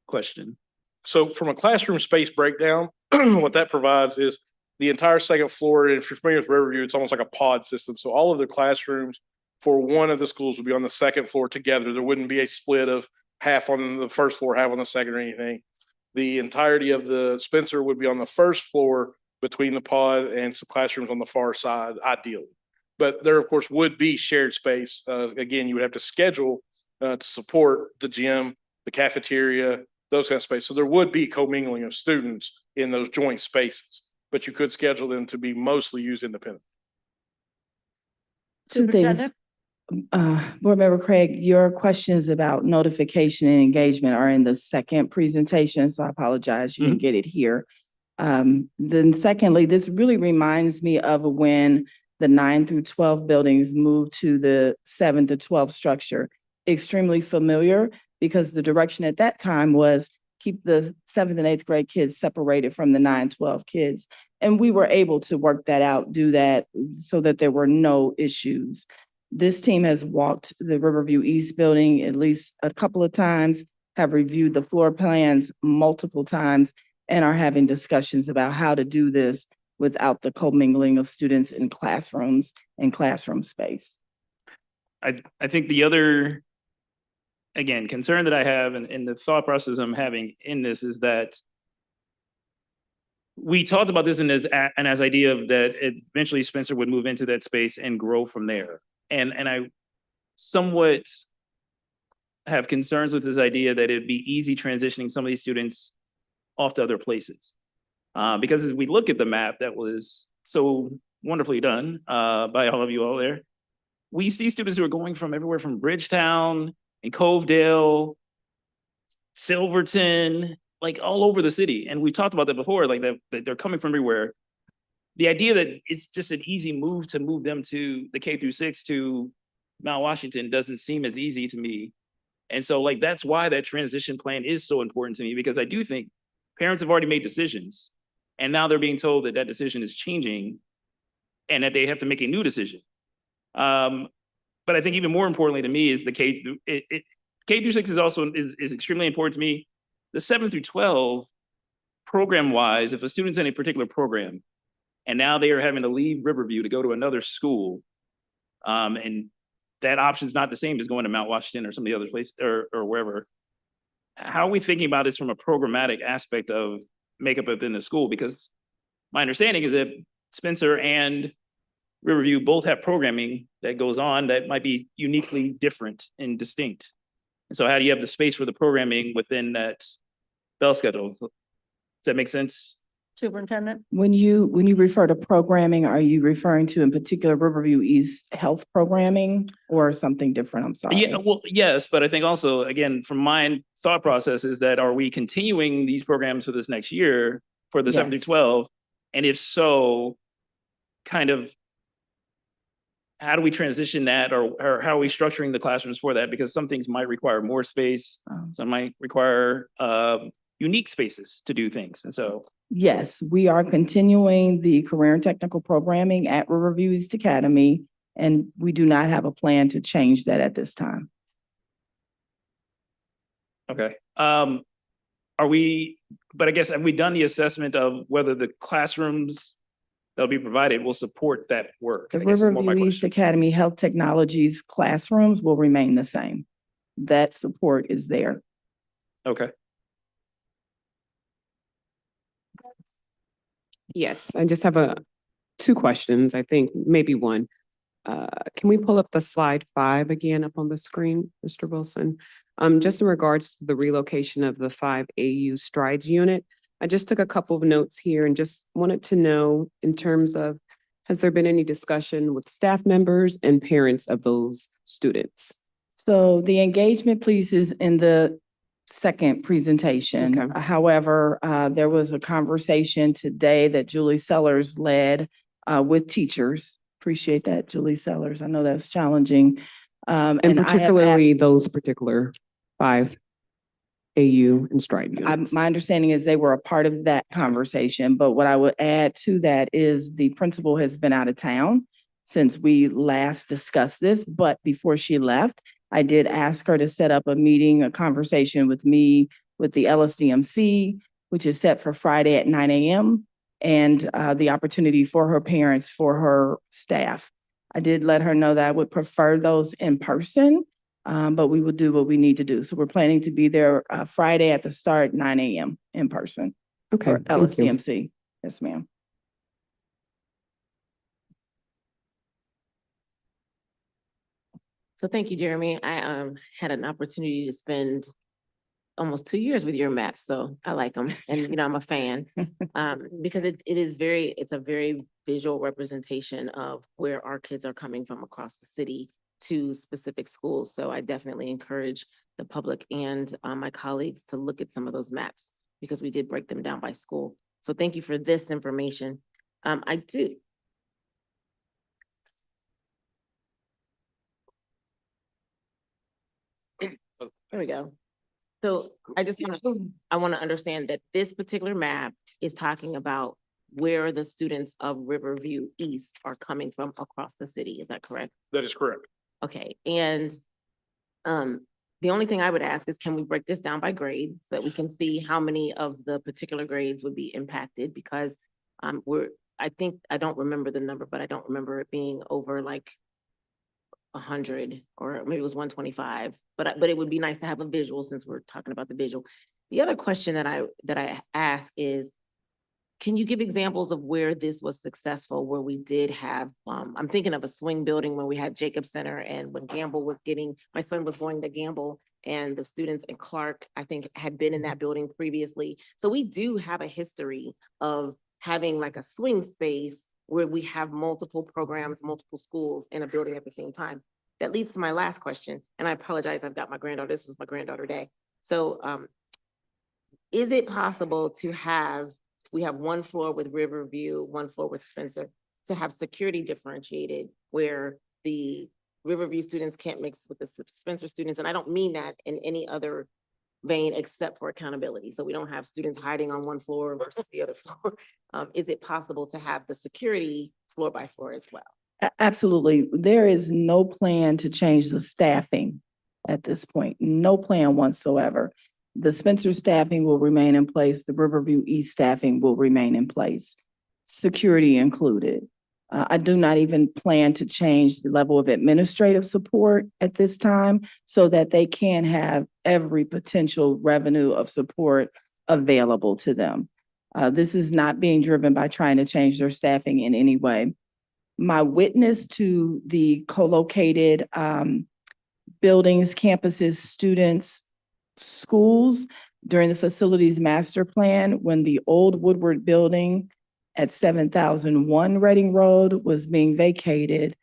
question. So from a classroom space breakdown, what that provides is the entire second floor. And if you're familiar with Riverview, it's almost like a pod system. So all of the classrooms for one of the schools would be on the second floor together. There wouldn't be a split of half on the first floor, half on the second or anything. The entirety of the Spencer would be on the first floor between the pod and some classrooms on the far side, ideally. But there, of course, would be shared space. Again, you would have to schedule to support the gym, the cafeteria, those kind of space. So there would be commingling of students in those joint spaces, but you could schedule them to be mostly used independently. Two things. Superintendent? Board Member Craig, your questions about notification and engagement are in the second presentation, so I apologize you didn't get it here. Then secondly, this really reminds me of when the 9 through 12 buildings moved to the 7 to 12 structure. Extremely familiar because the direction at that time was keep the 7th and 8th grade kids separated from the 9-12 kids. And we were able to work that out, do that so that there were no issues. This team has walked the Riverview East building at least a couple of times, have reviewed the floor plans multiple times, and are having discussions about how to do this without the commingling of students in classrooms and classroom space. I think the other, again, concern that I have and the thought process I'm having in this is that we talked about this in this as idea of that eventually Spencer would move into that space and grow from there. And I somewhat have concerns with this idea that it'd be easy transitioning some of these students off to other places. Because as we look at the map that was so wonderfully done by all of you all there, we see students who are going from everywhere from Bridgetown and Covedale, Silverton, like all over the city. And we talked about that before, like that they're coming from everywhere. The idea that it's just an easy move to move them to the K through 6 to Mount Washington doesn't seem as easy to me. And so like, that's why that transition plan is so important to me, because I do think parents have already made decisions and now they're being told that that decision is changing and that they have to make a new decision. But I think even more importantly to me is the K through 6 is also is extremely important to me. The 7 through 12 program wise, if a student's in a particular program and now they are having to leave Riverview to go to another school, and that option is not the same as going to Mount Washington or some of the other places or wherever. How are we thinking about this from a programmatic aspect of makeup within the school? Because my understanding is that Spencer and Riverview both have programming that goes on that might be uniquely different and distinct. And so how do you have the space for the programming within that bell schedule? Does that make sense? Superintendent? When you refer to programming, are you referring to in particular Riverview East health programming or something different? I'm sorry. Yeah, well, yes, but I think also, again, from my thought process is that are we continuing these programs for this next year for the 7 to Yes. 12? And if so, kind of how do we transition that or how are we structuring the classrooms for that? Because some things might require more space, some might require unique spaces to do things. And so, Yes, we are continuing the career and technical programming at Riverview East Academy, and we do not have a plan to change that at this time. okay. But I guess, have we done the assessment of whether the classrooms that'll be provided will support that work? The I guess is more my Riverview East question. Academy Health Technologies classrooms will remain the same. That support is there. Okay. Yes, I just have two questions, I think, maybe one. Can we pull up the slide 5 again up on the screen, Mr. Wilson? Just in regards to the relocation of the 5 AU Strides unit, I just took a couple of notes here and just wanted to know in terms of, has there been any discussion with staff members and parents of those students? So the engagement piece is in the second presentation. Okay. However, there was a conversation today that Julie Sellers led with teachers. Appreciate that, Julie Sellers. I know that's challenging. And I have particularly those particular 5 AU and Stride units. my understanding is they were a part of that conversation, but what I would add to that is the principal has been out of town since we last discussed this, but before she left, I did ask her to set up a meeting, a conversation with me, with the LSDMC, which is set for Friday at 9 a.m., and the opportunity for her parents, for her staff. I did let her know that I would prefer those in person, but we will do what we need to do. So we're planning to be there Friday at the start, 9 a.m. in person Okay, for thank you. LSDMC. Yes, ma'am. So thank you, Jeremy. I had an opportunity to spend almost 2 years with your maps, so I like them. And, you know, I'm a fan. Because it's a very visual representation of where our kids are coming from across the city to specific schools. So I definitely encourage the public and my colleagues to look at some of those maps because we did break them down by school. So thank you for this information. There we go. So I want to understand that this particular map is talking about where the students of Riverview East are coming from across the city. Is that correct? That is correct. Okay, and the only thing I would ask is, can we break this down by grade so that we can see how many of the particular grades would be impacted? Because I don't remember the number, but I don't remember it being over like 100 or maybe it was 125, but it would be nice to have a visual since we're talking about the visual. The other question that I ask is, can you give examples of where this was successful, where we did have, I'm thinking of a swing building when we had Jacob Center and when my son was going to Gamble and the students in Clark, I think had been in that building previously. So we do have a history of having like a swing space where we have multiple programs, multiple schools in a building at the same time. That leads to my last question, and I apologize, I've got my granddaughter, this was my granddaughter day. So is it possible to we have one floor with Riverview, one floor with Spencer, to have security differentiated where the Riverview students can't mix with the Spencer students? And I don't mean that in any other vein except for accountability. So we don't have students hiding on one floor versus the other floor. Is it possible to have the security floor by floor as well? Absolutely. There is no plan to change the staffing at this point. No plan whatsoever. The Spencer staffing will remain in place. The Riverview East staffing will remain in place, security included. I do not even plan to change the level of administrative support at this time so that they can have every potential revenue of support available to them. This is not being driven by trying to change their staffing in any way. My witness to the co-located buildings, campuses, students, schools during the facilities master plan, when the old Woodward building at 7001 Reading Road was being vacated,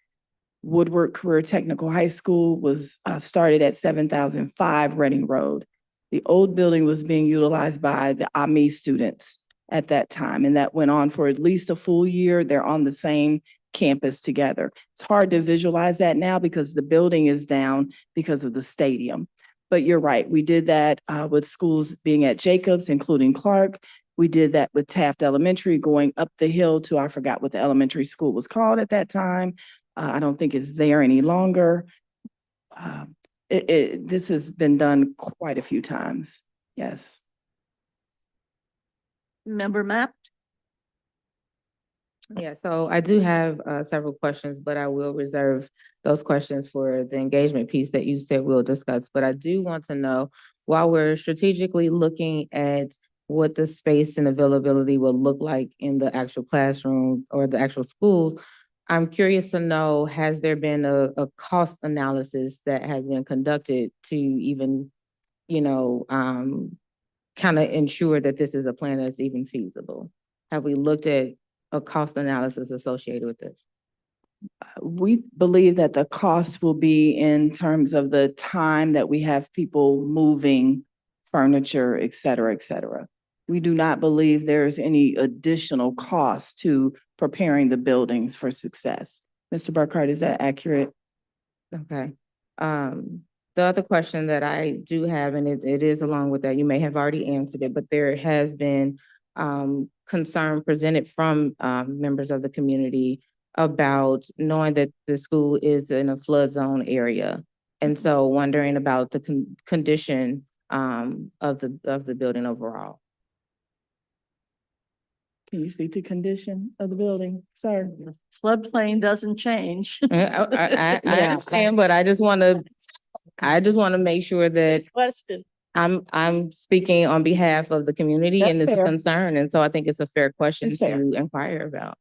Woodward Career Technical High School was started at 7005 Reading Road. The old building was being utilized by the AMI students at that time, and that went on for at least a full year. They're on the same campus together. It's hard to visualize that now because the building is down because of the stadium. But you're right, we did that with schools being at Jacobs, including Clark. We did that with Taft Elementary going up the hill to, I forgot what the elementary school was called at that time. I don't think it's there any longer. This has been done quite a few times. Yes. Member Mapp? Yeah, so I do have several questions, but I will reserve those questions for the engagement piece that you said we'll discuss. But I do want to know, while we're strategically looking at what the space and availability will look like in the actual classroom or the actual school, I'm curious to know, has there been a cost analysis that has been conducted to even, kind of ensure that this is a plan that's even feasible? Have we looked at a cost analysis associated with this? We believe that the cost will be in terms of the time that we have people moving furniture, et cetera, et cetera. We do not believe there's any additional cost to preparing the buildings for success. Mr. Burkhart, is that accurate? Okay. The other question that I do have, and it is along with that, you may have already answered it, but there has been concern presented from members of the community about knowing that the school is in a flood zone area. And so wondering about the condition of the building overall. Can you speak to condition of the building, sir? Floodplain doesn't change. I Yeah. understand, but I just want to make sure that Question. I'm speaking on behalf of the community and That's it's a fair. concern. And so I think it's a fair question It's fair. to inquire about.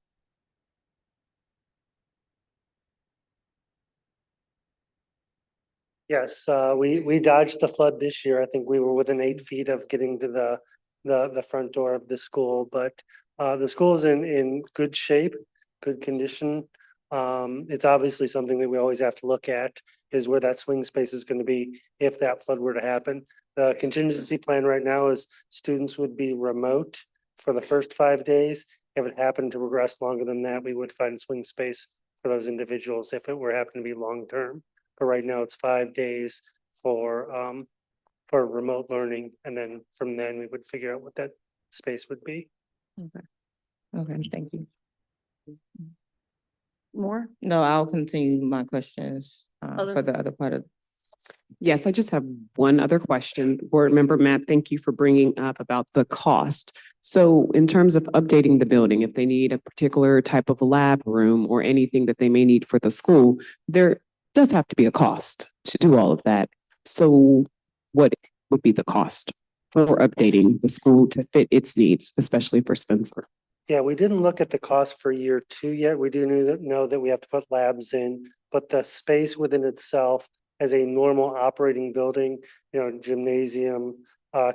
Yes, we dodged the flood this year. I think we were within 8 feet of getting to the front door of the school, but the school is in good shape, good condition. It's obviously something that we always have to look at, is where that swing space is going to be if that flood were to happen. The contingency plan right now is students would be remote for the first 5 days. If it happened to progress longer than that, we would find swing space for those individuals if it were happen to be long term. But right now it's 5 days for remote learning, and then from then we would figure out what that space would be. Okay, thank you. More? No, I'll continue my questions Other- for the other part of. Yes, I just have one other question. Board Member Matt, thank you for bringing up about the cost. So in terms of updating the building, if they need a particular type of lab room or anything that they may need for the school, there does have to be a cost to do all of that. So what would be the cost for updating the school to fit its needs, especially for Spencer? Yeah, we didn't look at the cost for year 2 yet. We do know that we have to put labs in, but the space within itself as a normal operating building, gymnasium,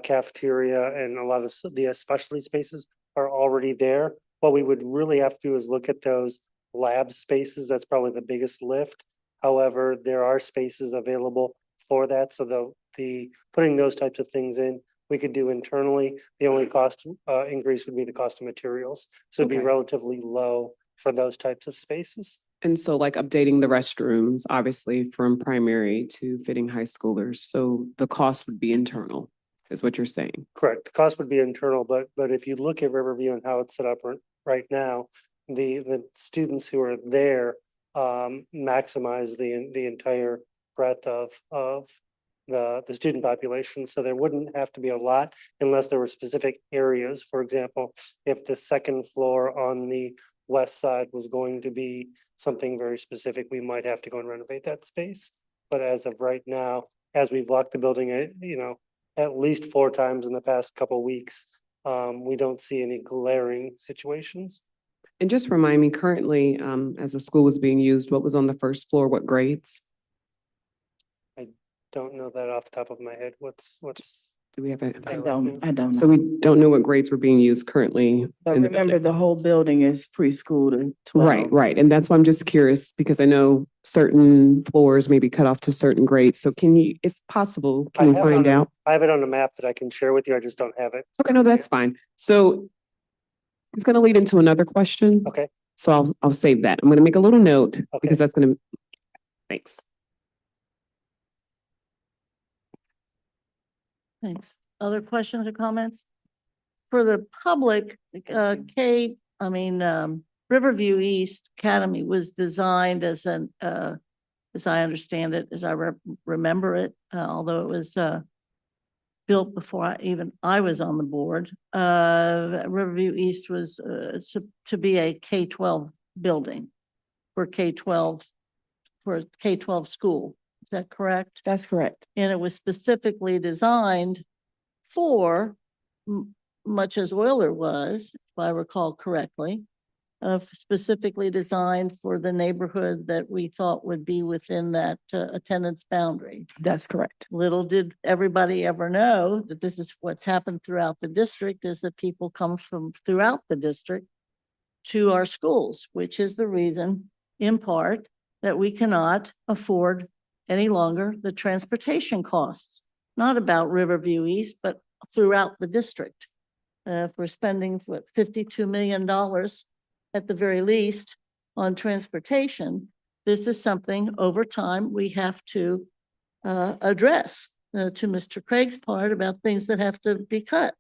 cafeteria, and a lot of the specialty spaces are already there. What we would really have to do is look at those lab spaces. That's probably the biggest lift. However, there are spaces available for that. So the putting those types of things in, we could do internally. The only cost increase would be the cost of materials. So it'd be Okay. relatively low for those types of spaces. And so like updating the restrooms, obviously from primary to fitting high schoolers. So the cost would be internal, is what you're saying. Correct. The cost would be internal, but if you look at Riverview and how it's set up right now, the students who are there maximize the entire breadth of the student population. So there wouldn't have to be a lot unless there were specific areas. For example, if the second floor on the west side was going to be something very specific, we might have to go and renovate that space. But as of right now, as we've walked the building, at least 4 times in the past couple of weeks, we don't see any glaring situations. And just remind me currently, as the school was being used, what was on the first floor, what grades? Don't know that off the top of my head. What's Do we have a? I don't So know. we don't know what grades were being used currently. But in the remember, building. the whole building is preschool to 12. Right, right. And that's why I'm just curious because I know certain floors may be cut off to certain grades. So can you, if possible, I can we have it find on a- out? I have it on a map that I can share with you. I just don't have it. Okay, no, that's fine. So it's going to lead into another question. Okay. So I'll save that. I'm going to make a little note because that's going to, thanks. Thanks. Other questions or comments? For the public, Riverview East Academy was designed as as I understand it, as I remember it, although it was, built before I was on the board. Riverview East was, to be a K-12 building for K-12, for a K-12 school. Is that correct? That's correct. And it was specifically designed for, much as Euler was, if I recall correctly, specifically designed for the neighborhood that we thought would be within that attendance boundary. That's correct. Little did everybody ever know that this is what's happened throughout the district, is that people come from throughout the district to our schools, which is the reason, in part, that we cannot afford any longer the transportation costs. Not about Riverview East, but throughout the district. We're spending, what, $52 million at the very least on transportation. This is something over time we have to address, to Mr. Craig's part about things that have to be cut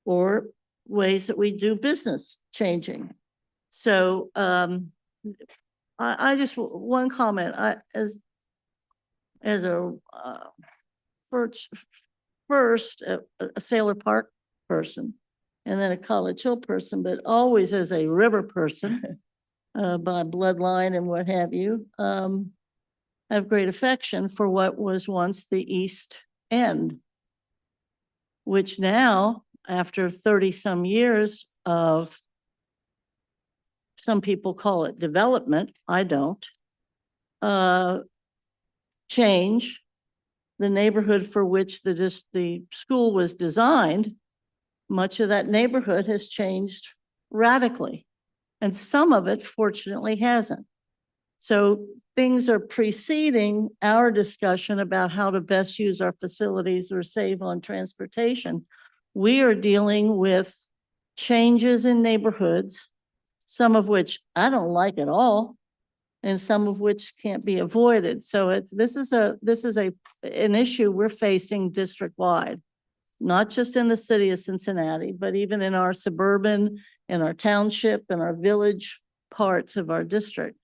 or ways that we do business changing. So I just, one comment, as a first a Sailor Park person, and then a College Hill person, but always as a river person, by bloodline and what have you, I have great affection for what was once the East End, which now, after 30-some years of, some people call it development, I don't, change, the neighborhood for which the school was designed, much of that neighborhood has changed radically. And some of it, fortunately, hasn't. So things are preceding our discussion about how to best use our facilities or save on transportation. We are dealing with changes in neighborhoods, some of which I don't like at all, and some of which can't be avoided. So this is an issue we're facing district-wide, not just in the city of Cincinnati, but even in our suburban, in our township, and our village parts of our district.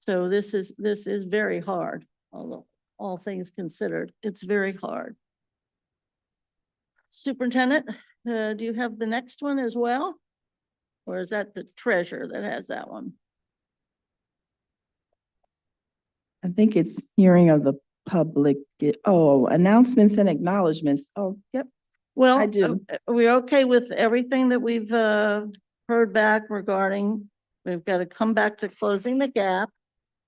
So this is very hard, although all things considered, it's very hard. Superintendent, do you have the next one as well? Or is that the treasurer that has that one? I think it's hearing of the public. Announcements and acknowledgements. Oh, yep. Well, I do. We're okay with everything that we've heard back regarding, we've got to come back to closing the gap.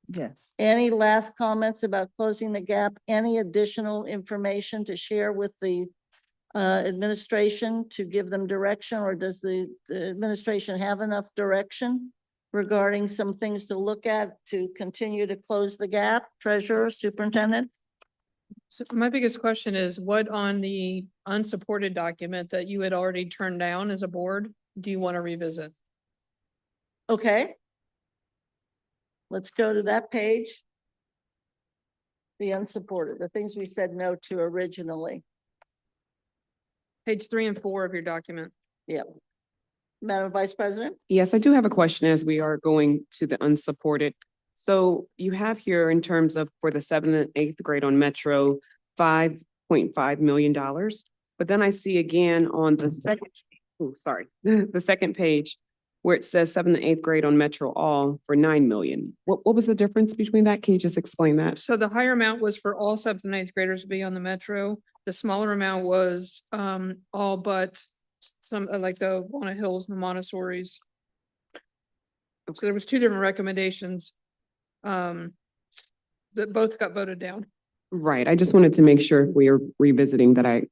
Yes. Any last comments about closing the gap? Any additional information to share with the administration to give them direction, or does the administration have enough direction regarding some things to look at to continue to close the gap? Treasurer, superintendent? So my biggest question is, what on the unsupported document that you had already turned down as a board, do you want to revisit? Okay. Let's go to that page. The unsupported, the things we said no to originally. Page 3 and 4 of your document. Yep. Madam Vice President? Yes, I do have a question as we are going to the unsupported. So you have here in terms of for the 7th and 8th grade on Metro, $5.5 million. But then I see again on the second, the second page where it says 7th and 8th grade on Metro all for $9 million. What was the difference between that? Can you just explain that? So the higher amount was for all 7th and 8th graders to be on the Metro. The smaller amount was all but some like the Walnut Hills and the Montessori's. So there was 2 different recommendations that both got voted down. Right. I just wanted to make sure if we are revisiting that I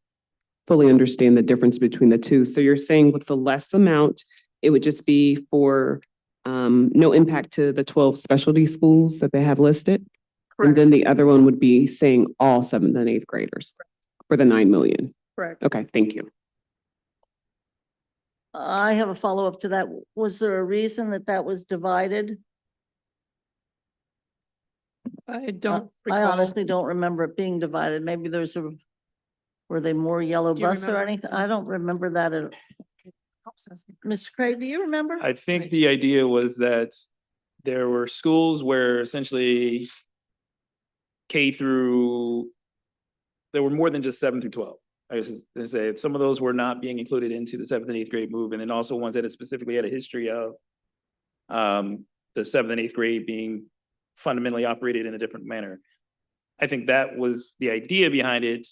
fully understand the difference between the two. So you're saying with the less amount, it would just be for no impact to the 12 specialty schools that they have listed? Correct. And then the other one would be saying all 7th and 8th graders for the $9 million. Correct. Okay, thank you. I have a follow-up to that. Was there a reason that was divided? I don't I recall. honestly don't remember it being divided. Maybe there's Were they more yellow Do you bus or remember? anything? I don't remember that at. Mr. Craig, do you remember? I think the idea was that there were schools where essentially K through, there were more than just 7 through 12. I was gonna say, some of those were not being included into the 7th and 8th grade move, and then also ones that had specifically had a history of the 7th and 8th grade being fundamentally operated in a different manner. I think that was the idea behind it.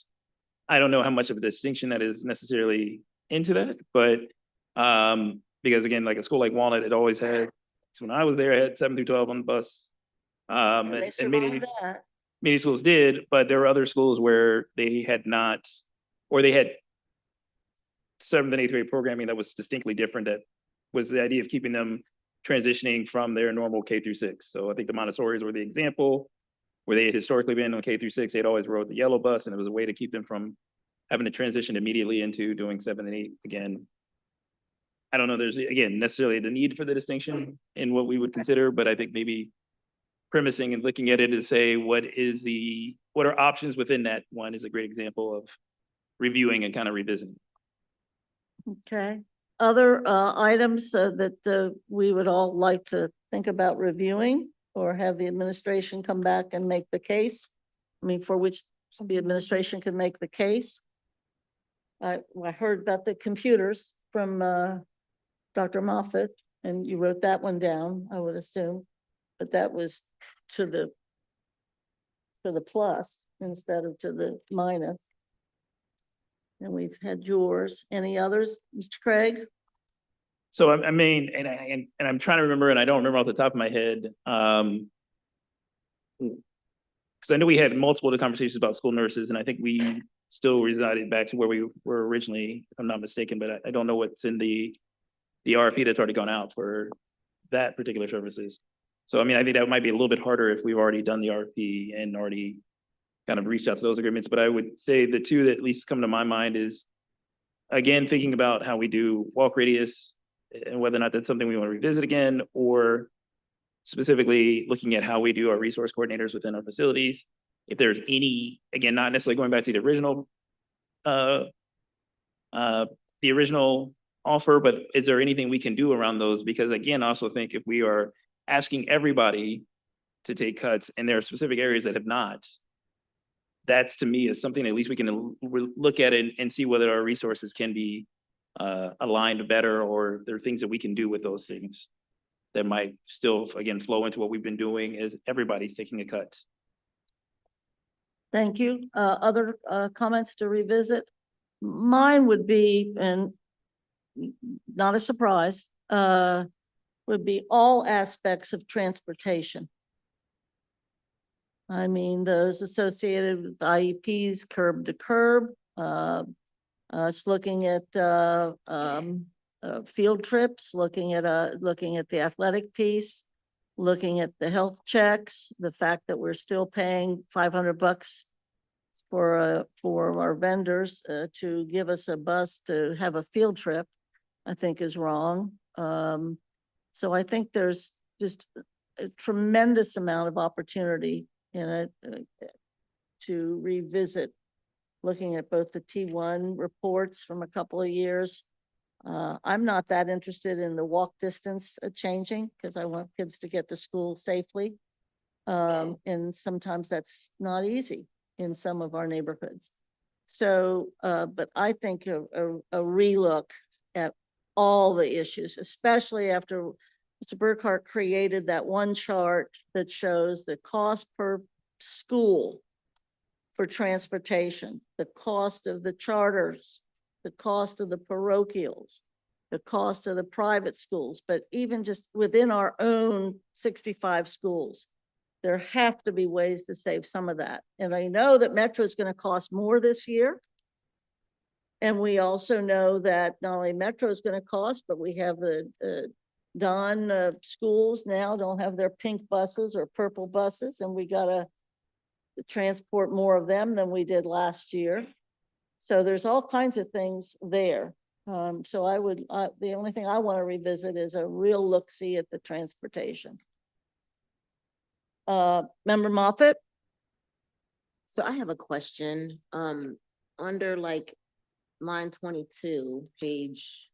I don't know how much of a distinction that is necessarily into that, but because again, like a school like Walnut, it always had, so when I was there, I had 7 through 12 on the bus. And they And many, survived that. many schools did, but there were other schools where they had not, or they had 7th and 8th grade programming that was distinctly different. That was the idea of keeping them transitioning from their normal K through 6. So I think the Montessori's were the example where they had historically been on K through 6. They'd always rode the yellow bus, and it was a way to keep them from having to transition immediately into doing 7 and 8 again. I don't know, there's again necessarily the need for the distinction in what we would consider, but I think maybe premising and looking at it to say what are options within that one is a great example of reviewing and kind of revisiting. Okay. Other items that we would all like to think about reviewing or have the administration come back and make the case? I mean, for which the administration can make the case. I heard about the computers from Dr. Moffett, and you wrote that one down, I would assume. But that was to the plus instead of to the minus. And we've had yours. Any others, Mr. Craig? So I mean, and I'm trying to remember, and I don't remember off the top of my head. Because I know we had multiple conversations about school nurses, and I think we still resided back to where we were originally, if I'm not mistaken, but I don't know what's in the RFP that's already gone out for that particular services. So I mean, I think that might be a little bit harder if we've already done the RFP and already kind of reached out to those agreements. But I would say the two that at least come to my mind is, again, thinking about how we do walk radius and whether or not that's something we want to revisit again, or specifically looking at how we do our resource coordinators within our facilities. If there's any, again, not necessarily going back to the original offer, but is there anything we can do around those? Because again, I also think if we are asking everybody to take cuts and there are specific areas that have not, that's to me is something at least we can look at it and see whether our resources can be aligned better, or there are things that we can do with those things that might still, again, flow into what we've been doing is everybody's taking a cut. Thank you. Other comments to revisit? Mine would be, and not a surprise, would be all aspects of transportation. I mean, those associated with IEPs, curb to curb, us looking at field trips, looking at the athletic piece, looking at the health checks, the fact that we're still paying $500 for our vendors to give us a bus to have a field trip, I think is wrong. So I think there's just a tremendous amount of opportunity in it to revisit, looking at both the T1 reports from a couple of years. I'm not that interested in the walk distance changing because I want kids to get to school safely. And sometimes that's not easy in some of our neighborhoods. So, but I think a relook at all the issues, especially after Mr. Burkhart created that one chart that shows the cost per school for transportation, the cost of the charters, the cost of the parochials, the cost of the private schools, but even just within our own 65 schools, there have to be ways to save some of that. And I know that Metro is going to cost more this year. And we also know that not only Metro is going to cost, but we have the Don schools now don't have their pink buses or purple buses, and we got to transport more of them than we did last year. So there's all kinds of things there. So I would, the only thing I want to revisit is a real look-see at the transportation. Member Moffett? So I have a question. under like line 22, page,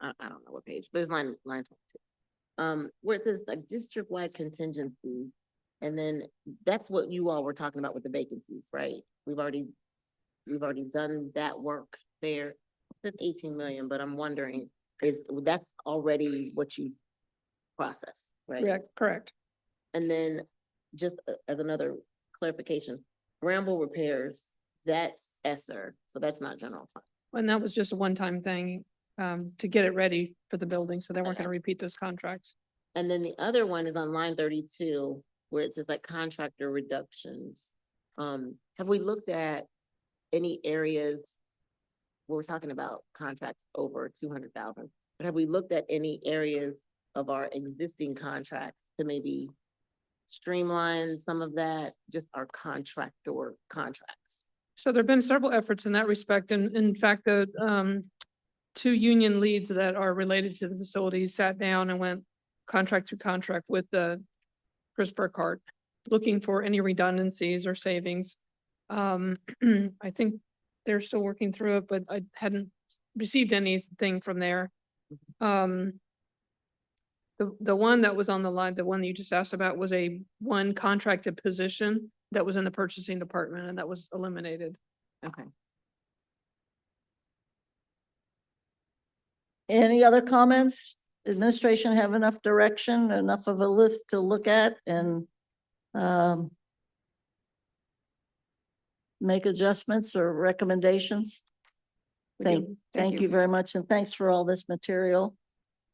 I don't know what page, but it's line 22. Where it says like district-wide contingency. And then that's what you all were talking about with the vacancies, right? We've already done that work there. It's 18 million, but I'm wondering, that's already what you processed, right? Correct. And then just as another clarification, Bramble repairs, that's ESSER, so that's not general fund. And that was just a one-time thing, to get it ready for the building, so they weren't Okay. gonna repeat those contracts. And then the other one is on line 32, where it says like contractor reductions. Have we looked at any areas? We're talking about contracts over 200,000, but have we looked at any areas of our existing contracts to maybe streamline some of that, just our contractor contracts? So there've been several efforts in that respect, and in fact, the, two union leads that are related to the facility sat down and went contract through contract with the Chris Burkhardt, looking for any redundancies or savings. I think they're still working through it, but I hadn't received anything from there. The one that was on the line, the one that you just asked about, was one contracted position that was in the purchasing department, and that was eliminated. Okay. Any other comments? Administration have enough direction, enough of a list to look at and make adjustments or recommendations? Thank you very much, and thanks for all this material.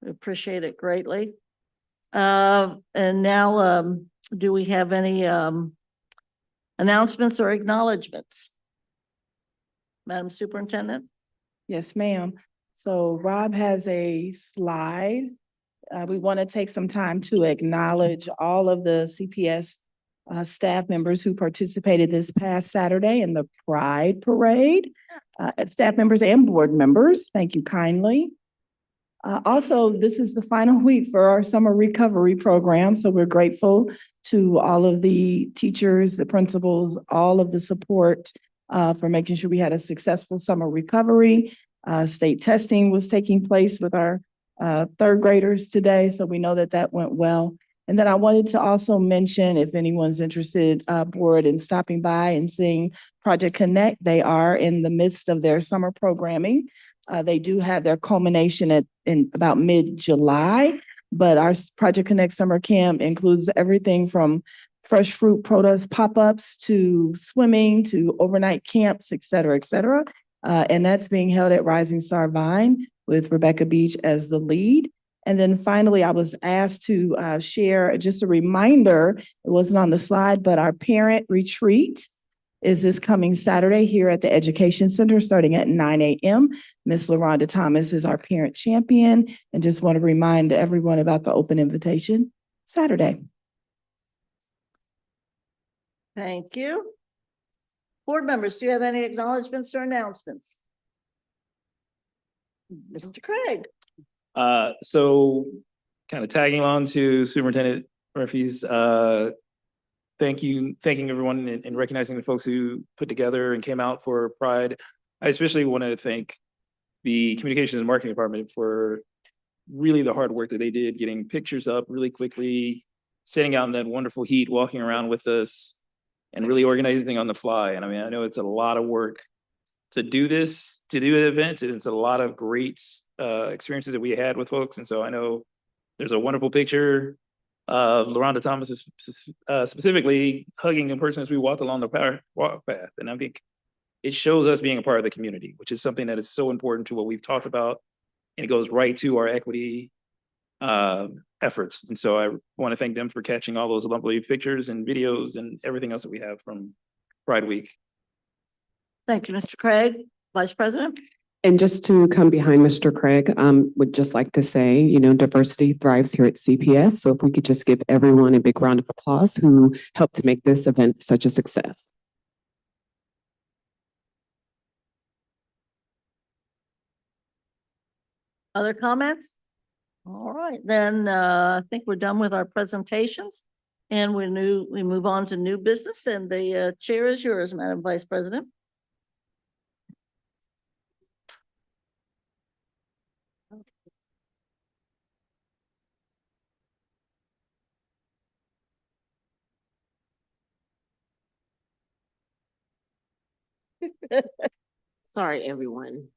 We appreciate it greatly. And now, do we have any announcements or acknowledgements? Madam Superintendent? Yes, ma'am. So Rob has a slide. We want to take some time to acknowledge all of the CPS staff members who participated this past Saturday in the Pride Parade. Staff members and board members, thank you kindly. Also, this is the final week for our summer recovery program, so we're grateful to all of the teachers, the principals, all of the support for making sure we had a successful summer recovery. State testing was taking place with our third graders today, so we know that that went well. And then I wanted to also mention, if anyone's interested, board, in stopping by and seeing Project Connect, they are in the midst of their summer programming. They do have their culmination in about mid-July, but our Project Connect summer camp includes everything from fresh fruit produce pop-ups to swimming to overnight camps, et cetera, et cetera. And that's being held at Rising Star Vine with Rebecca Beach as the lead. And then finally, I was asked to share just a reminder, it wasn't on the slide, but our parent retreat is this coming Saturday here at the Education Center starting at 9 a.m. Miss LaRonda Thomas is our parent champion, and just want to remind everyone about the open invitation Saturday. Thank you. Board members, do you have any acknowledgements or announcements? Mr. Craig? So kind of tagging along to Superintendent Murphy's, thanking everyone and recognizing the folks who put together and came out for Pride. I especially want to thank the Communications and Marketing Department for really the hard work that they did, getting pictures up really quickly, sitting out in that wonderful heat, walking around with us, and really organizing on the fly. And I mean, I know it's a lot of work to do this, to do the event. It's a lot of great experiences that we had with folks. And so I know there's a wonderful picture of LaRonda Thomas specifically hugging in person as we walked along the walk path. And I think it shows us being a part of the community, which is something that is so important to what we've talked about. And it goes right to our equity efforts. And so I want to thank them for catching all those lovely pictures and videos and everything else that we have from Pride Week. Thank you, Mr. Craig. Vice President? And just to come behind Mr. Craig, would just like to say, you know, diversity thrives here at CPS. So if we could just give everyone a big round of applause who helped to make this event such a success. Other comments? All right, then I think we're done with our presentations. And we move on to new business, and the chair is yours, Madam Vice President. Sorry, everyone,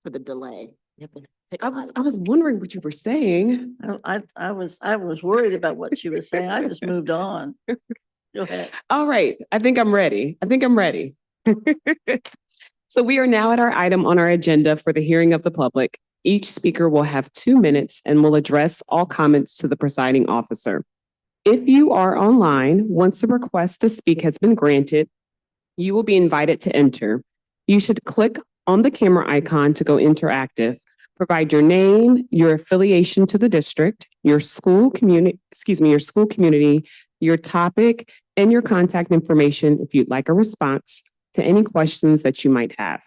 for the delay. You have to take a I lot was, of- I was wondering what you were saying. I was worried about what she was saying. I just moved on. Go ahead. All right, I think I'm ready. So we are now at our item on our agenda for the hearing of the public. Each speaker will have 2 minutes and will address all comments to the presiding officer. If you are online, once a request to speak has been granted, you will be invited to enter. You should click on the camera icon to go interactive. Provide your name, your affiliation to the district, your school community, your topic, and your contact information if you'd like a response to any questions that you might have.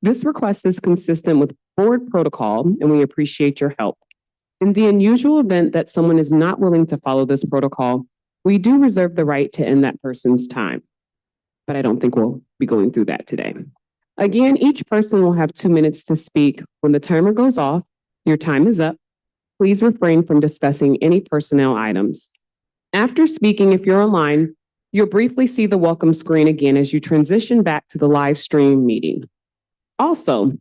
This request is consistent with board protocol, and we appreciate your help. In the unusual event that someone is not willing to follow this protocol, we do reserve the right to end that person's time. But I don't think we'll be going through that today. Again, each person will have 2 minutes to speak. When the timer goes off, your time is up. Please refrain from discussing any personnel items. After speaking, if you're online, you'll briefly see the welcome screen again as you transition back to the live stream meeting. Also,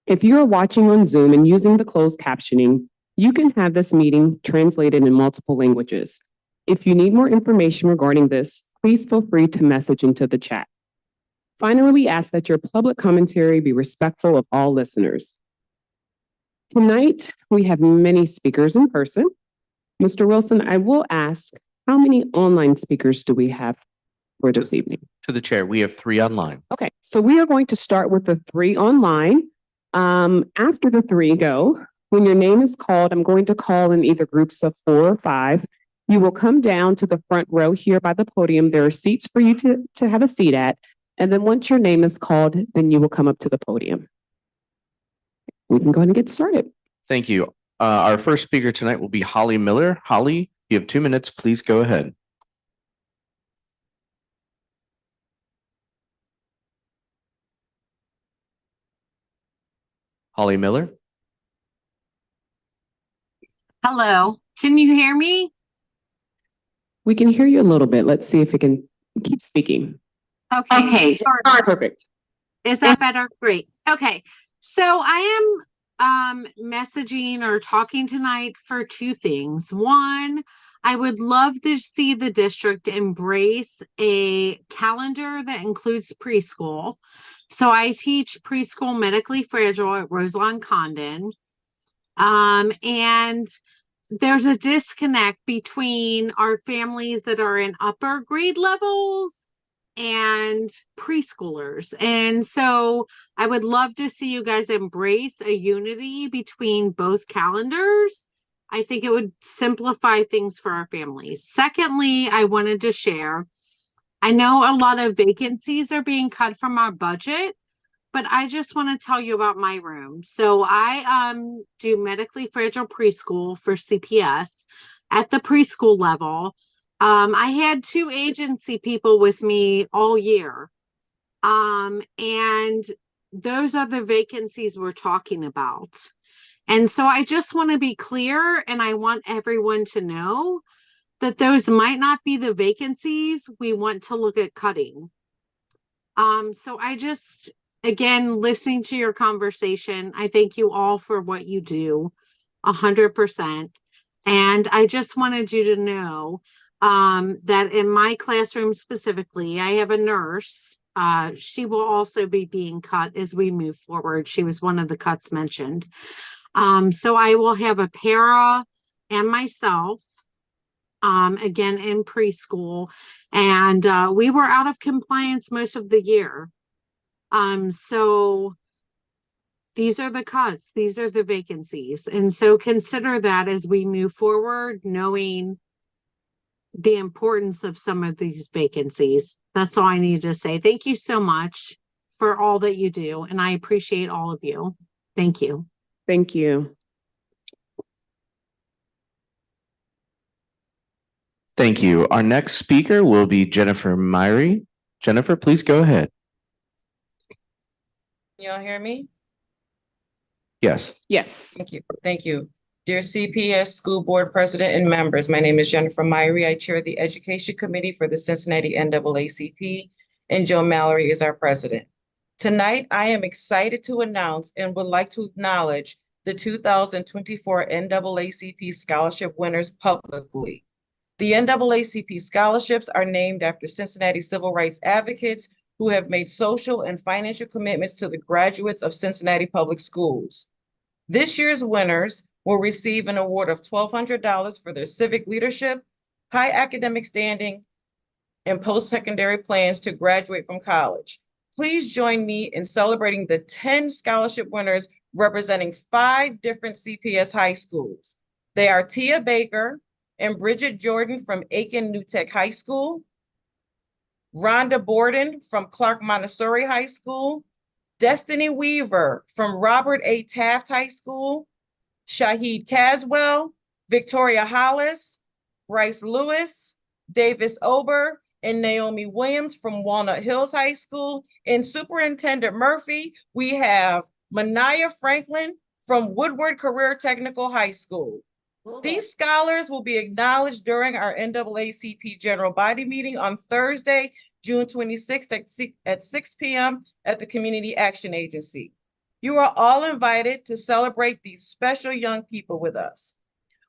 if you are watching on Zoom and using the closed captioning, you can have this meeting translated in multiple languages. If you need more information regarding this, please feel free to message into the chat. Finally, we ask that your public commentary be respectful of all listeners. Tonight, we have many speakers in person. Mr. Wilson, I will ask, how many online speakers do we have for this evening? To the chair, we have 3 online. Okay, so we are going to start with the 3 online. After the 3 go, when your name is called, I'm going to call in either groups of 4 or 5. You will come down to the front row here by the podium. There are seats for you to have a seat at. And then once your name is called, then you will come up to the podium. We can go ahead and get started. Thank you. Our first speaker tonight will be Holly Miller. Holly, you have 2 minutes. Please go ahead. Holly Miller. Hello, can you hear me? We can hear you a little bit. Let's see if it can keep speaking. Okay, sorry. Perfect. Is that better? Great. Okay, so I am messaging or talking tonight for 2 things. One, I would love to see the district embrace a calendar that includes preschool. So I teach preschool medically fragile at Roselawn Condon. And there's a disconnect between our families that are in upper grade levels and preschoolers. And so I would love to see you guys embrace a unity between both calendars. I think it would simplify things for our families. Secondly, I wanted to share, I know a lot of vacancies are being cut from our budget, but I just want to tell you about my room. So I do medically fragile preschool for CPS at the preschool level. I had 2 agency people with me all year. And those are the vacancies we're talking about. And so I just want to be clear, and I want everyone to know that those might not be the vacancies we want to look at cutting. So I just, again, listening to your conversation, I thank you all for what you do, 100%. And I just wanted you to know that in my classroom specifically, I have a nurse. She will also be being cut as we move forward. She was one of the cuts mentioned. So I will have a para and myself, again, in preschool. And we were out of compliance most of the year. So these are the cuts, these are the vacancies. And so consider that as we move forward, knowing the importance of some of these vacancies. That's all I need to say. Thank you so much for all that you do. And I appreciate all of you. Thank you. Thank you. Thank you. Our next speaker will be Jennifer Myrie. Jennifer, please go ahead. Y'all hear me? Yes. Yes. Thank you. Thank you. Dear CPS School Board President and members, my name is Jennifer Myrie. I chair the Education Committee for the Cincinnati NAACP, and Joe Mallory is our president. Tonight, I am excited to announce and would like to acknowledge the 2024 NAACP scholarship winners publicly. The NAACP scholarships are named after Cincinnati civil rights advocates who have made social and financial commitments to the graduates of Cincinnati Public Schools. This year's winners will receive an award of $1,200 for their civic leadership, high academic standing, and post-secondary plans to graduate from college. Please join me in celebrating the 10 scholarship winners representing 5 different CPS high schools. They are Tia Baker and Bridget Jordan from Aiken New Tech High School, Rhonda Borden from Clark Montessori High School, Destiny Weaver from Robert A. Taft High School, Shahid Caswell, Victoria Hollis, Bryce Lewis, Davis Ober, and Naomi Williams from Walnut Hills High School. And Superintendent Murphy, we have Manaya Franklin from Woodward Career Technical High School. These scholars will be acknowledged during our NAACP General Body Meeting on Thursday, June 26th at 6 p.m. at the Community Action Agency. You are all invited to celebrate these special young people with us.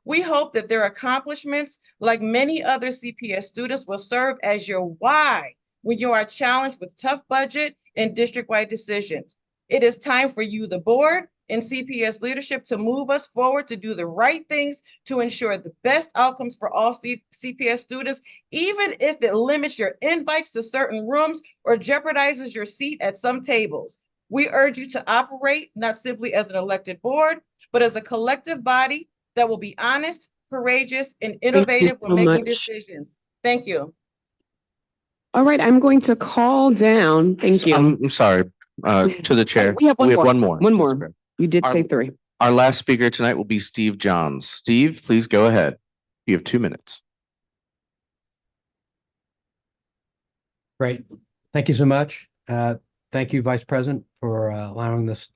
We hope that their accomplishments, like many other CPS students, will serve as your why when you are challenged with tough budget and district-wide decisions. It is time for you, the board, and CPS leadership to move us forward to do the right things to ensure the best outcomes for all CPS students, even if it limits your invites to certain rooms or jeopardizes your seat at some tables. We urge you to operate not simply as an elected board, but as a collective body that will be honest, courageous, and innovative when making decisions. Thank you. All right, I'm going to call down, thank you. I'm sorry, to the chair. We have one more. one more. One That's more. correct. You did say Our- 3. Our last speaker tonight will be Steve Johns. Steve, please go ahead. You have 2 minutes. Great. Thank you so much. Thank you, Vice President, for allowing this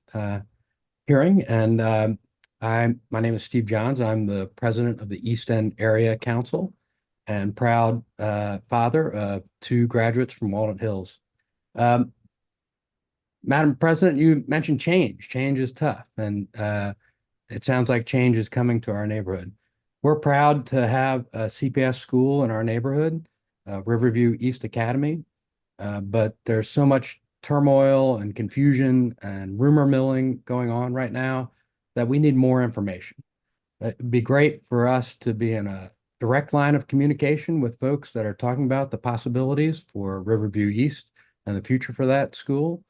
hearing. And my name is Steve Johns. I'm the president of the East End Area Council and proud father of 2 graduates from Walnut Hills. Madam President, you mentioned change. Change is tough, and it sounds like change is coming to our neighborhood. We're proud to have a CPS school in our neighborhood, Riverview East Academy, but there's so much turmoil and confusion and rumor milling going on right now that we need more information. It'd be great for us to be in a direct line of communication with folks that are talking about the possibilities for Riverview East and the future for that school.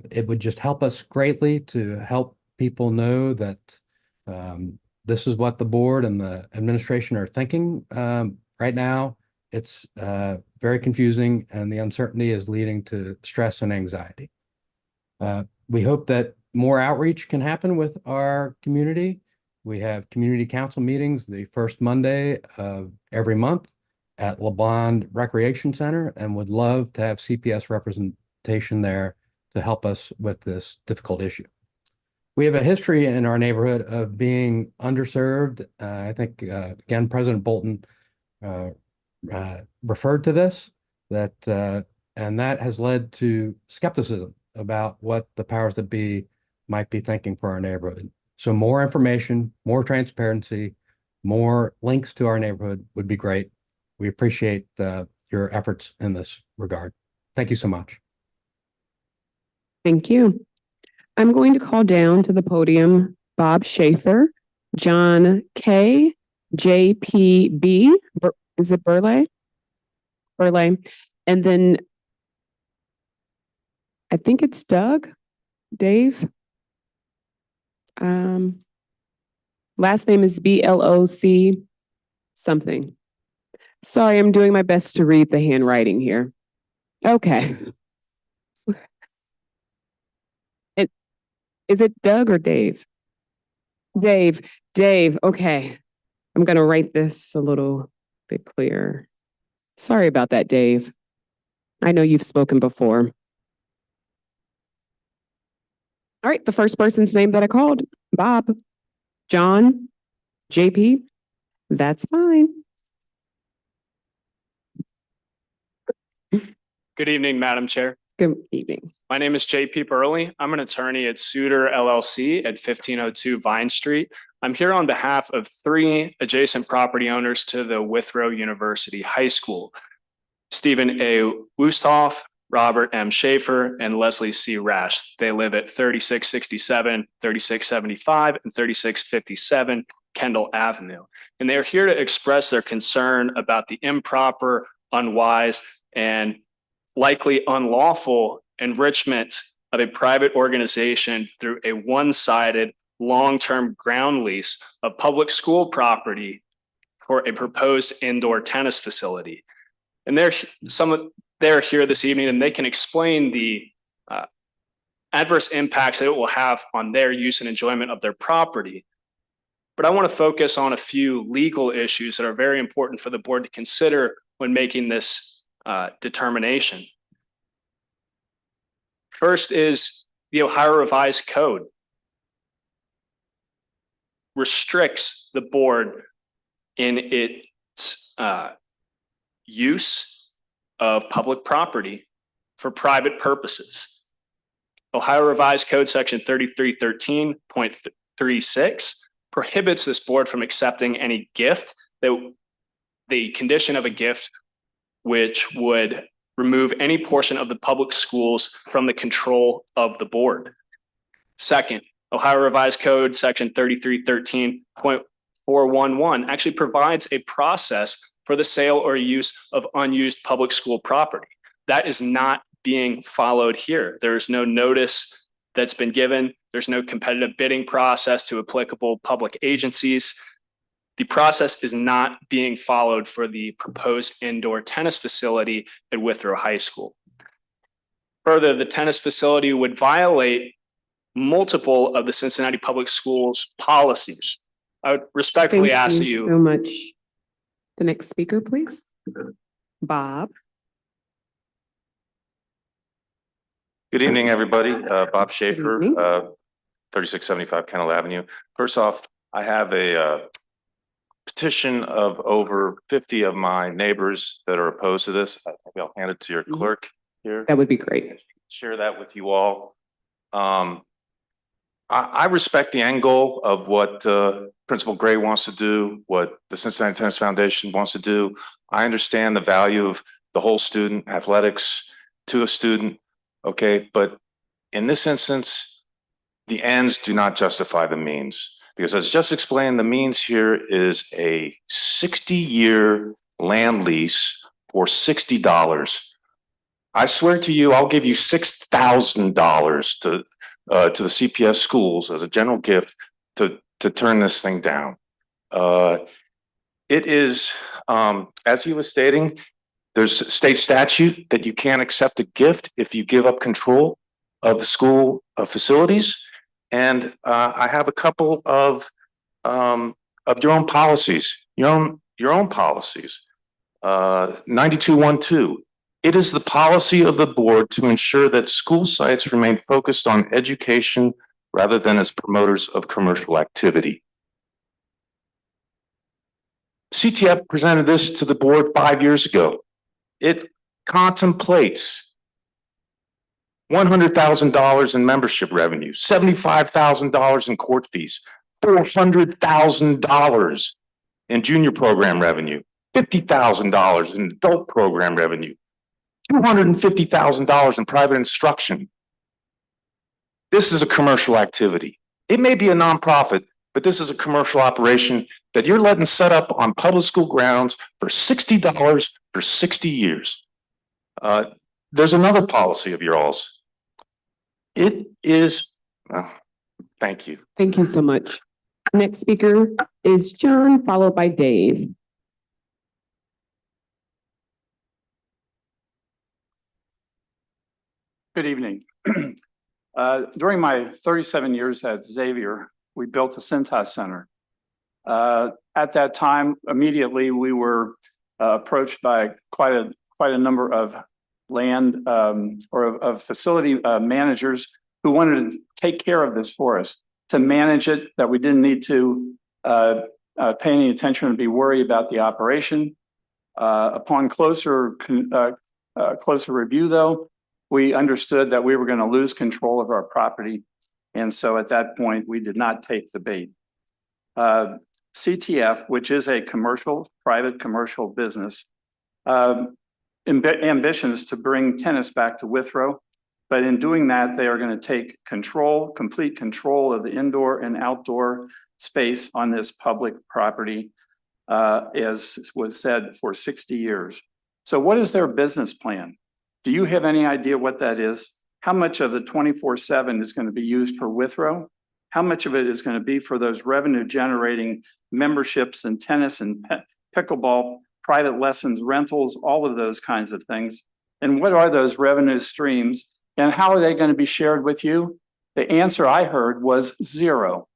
It would just help us greatly to help people know that this is what the board and the administration are thinking. Right now, it's very confusing, and the uncertainty is leading to stress and anxiety. We hope that more outreach can happen with our community. We have community council meetings the first Monday of every month at LeBlond Recreation Center, and would love to have CPS representation there to help us with this difficult issue. We have a history in our neighborhood of being underserved. I think, again, President Bolton referred to this, and that has led to skepticism about what the powers that be might be thinking for our neighborhood. So more information, more transparency, more links to our neighborhood would be great. We appreciate your efforts in this regard. Thank you so much. Thank you. I'm going to call down to the podium Bob Schaefer, John K, JPB, is it Burley? Burley. And then I think it's Doug, Dave. Last name is BLOC something. Sorry, I'm doing my best to read the handwriting here. Okay. Is it Doug or Dave? Dave, okay. I'm gonna write this a little bit clearer. Sorry about that, Dave. I know you've spoken before. All right, the first person's name that I called, Bob, John, JP, that's fine. Good evening, Madam Chair. Good evening. My name is JP Burley. I'm an attorney at Suter LLC at 1502 Vine Street. I'm here on behalf of 3 adjacent property owners to the Withrow University High School: Stephen A. Wusthoff, Robert M. Schaefer, and Leslie C. Rash. They live at 3667, 3675, and 3657 Kendall Avenue. And they are here to express their concern about the improper, unwise, and likely unlawful enrichment of a private organization through a one-sided long-term ground lease of public school property for a proposed indoor tennis facility. And they're here this evening, and they can explain the adverse impacts that it will have on their use and enjoyment of their property. But I want to focus on a few legal issues that are very important for the board to consider when making this determination. First is the Ohio Revised Code restricts the board in its use of public property for private purposes. Ohio Revised Code section 3313.36 prohibits this board from accepting any gift that the condition of a gift which would remove any portion of the public schools from the control of the board. Second, Ohio Revised Code section 3313.411 actually provides a process for the sale or use of unused public school property. That is not being followed here. There is no notice that's been given. There's no competitive bidding process to applicable public agencies. The process is not being followed for the proposed indoor tennis facility at Withrow High School. Further, the tennis facility would violate multiple of the Cincinnati Public Schools policies. I would respectfully ask that So much. The next speaker, please. Bob. Good evening, everybody. Bob Schaefer, evening. 3675 Kendall Avenue. First off, I have a petition of over 50 of my neighbors that are opposed to this. Maybe I'll hand it to your clerk here. That would be great. Share that with you all. I respect the end goal of what Principal Gray wants to do, what the Cincinnati Tennis Foundation wants to do. I understand the value of the whole student, athletics to a student, okay? But in this instance, the ends do not justify the means. Because as just explained, the means here is a 60-year land lease for $60. I swear to you, I'll give you $6,000 to the CPS schools as a general gift to turn this thing down. It is, as he was stating, there's a state statute that you can't accept a gift if you give up control of the school facilities. And I have a couple of your own policies, your own policies. 9212. It is the policy of the board to ensure that school sites remain focused on education rather than as promoters of commercial activity. CTF presented this to the board 5 years ago. It contemplates $100,000 in membership revenue, $75,000 in court fees, $400,000 in junior program revenue, $50,000 in adult program revenue, $250,000 in private instruction. This is a commercial activity. It may be a nonprofit, but this is a commercial operation that you're letting set up on public school grounds for $60 for 60 years. There's another policy of yours. It is, thank you. Thank you so much. Next speaker is John, followed by Dave. Good evening. During my 37 years at Xavier, we built a Cintas Center. At that time, immediately we were approached by quite a number of land or of facility managers who wanted to take care of this for us, to manage it, that we didn't need to pay any attention and be worried about the operation. Upon closer review, though, we understood that we were going to lose control of our property. And so at that point, we did not take the bait. CTF, which is a private commercial business, ambitions to bring tennis back to Withrow. But in doing that, they are going to take complete control of the indoor and outdoor space on this public property, as was said, for 60 years. So what is their business plan? Do you have any idea what that is? How much of the 24/7 is going to be used for Withrow? How much of it is going to be for those revenue generating memberships and tennis and pickleball, private lessons, rentals, all of those kinds of things? And what are those revenue streams? And how are they going to be shared with you? The answer I heard was zero.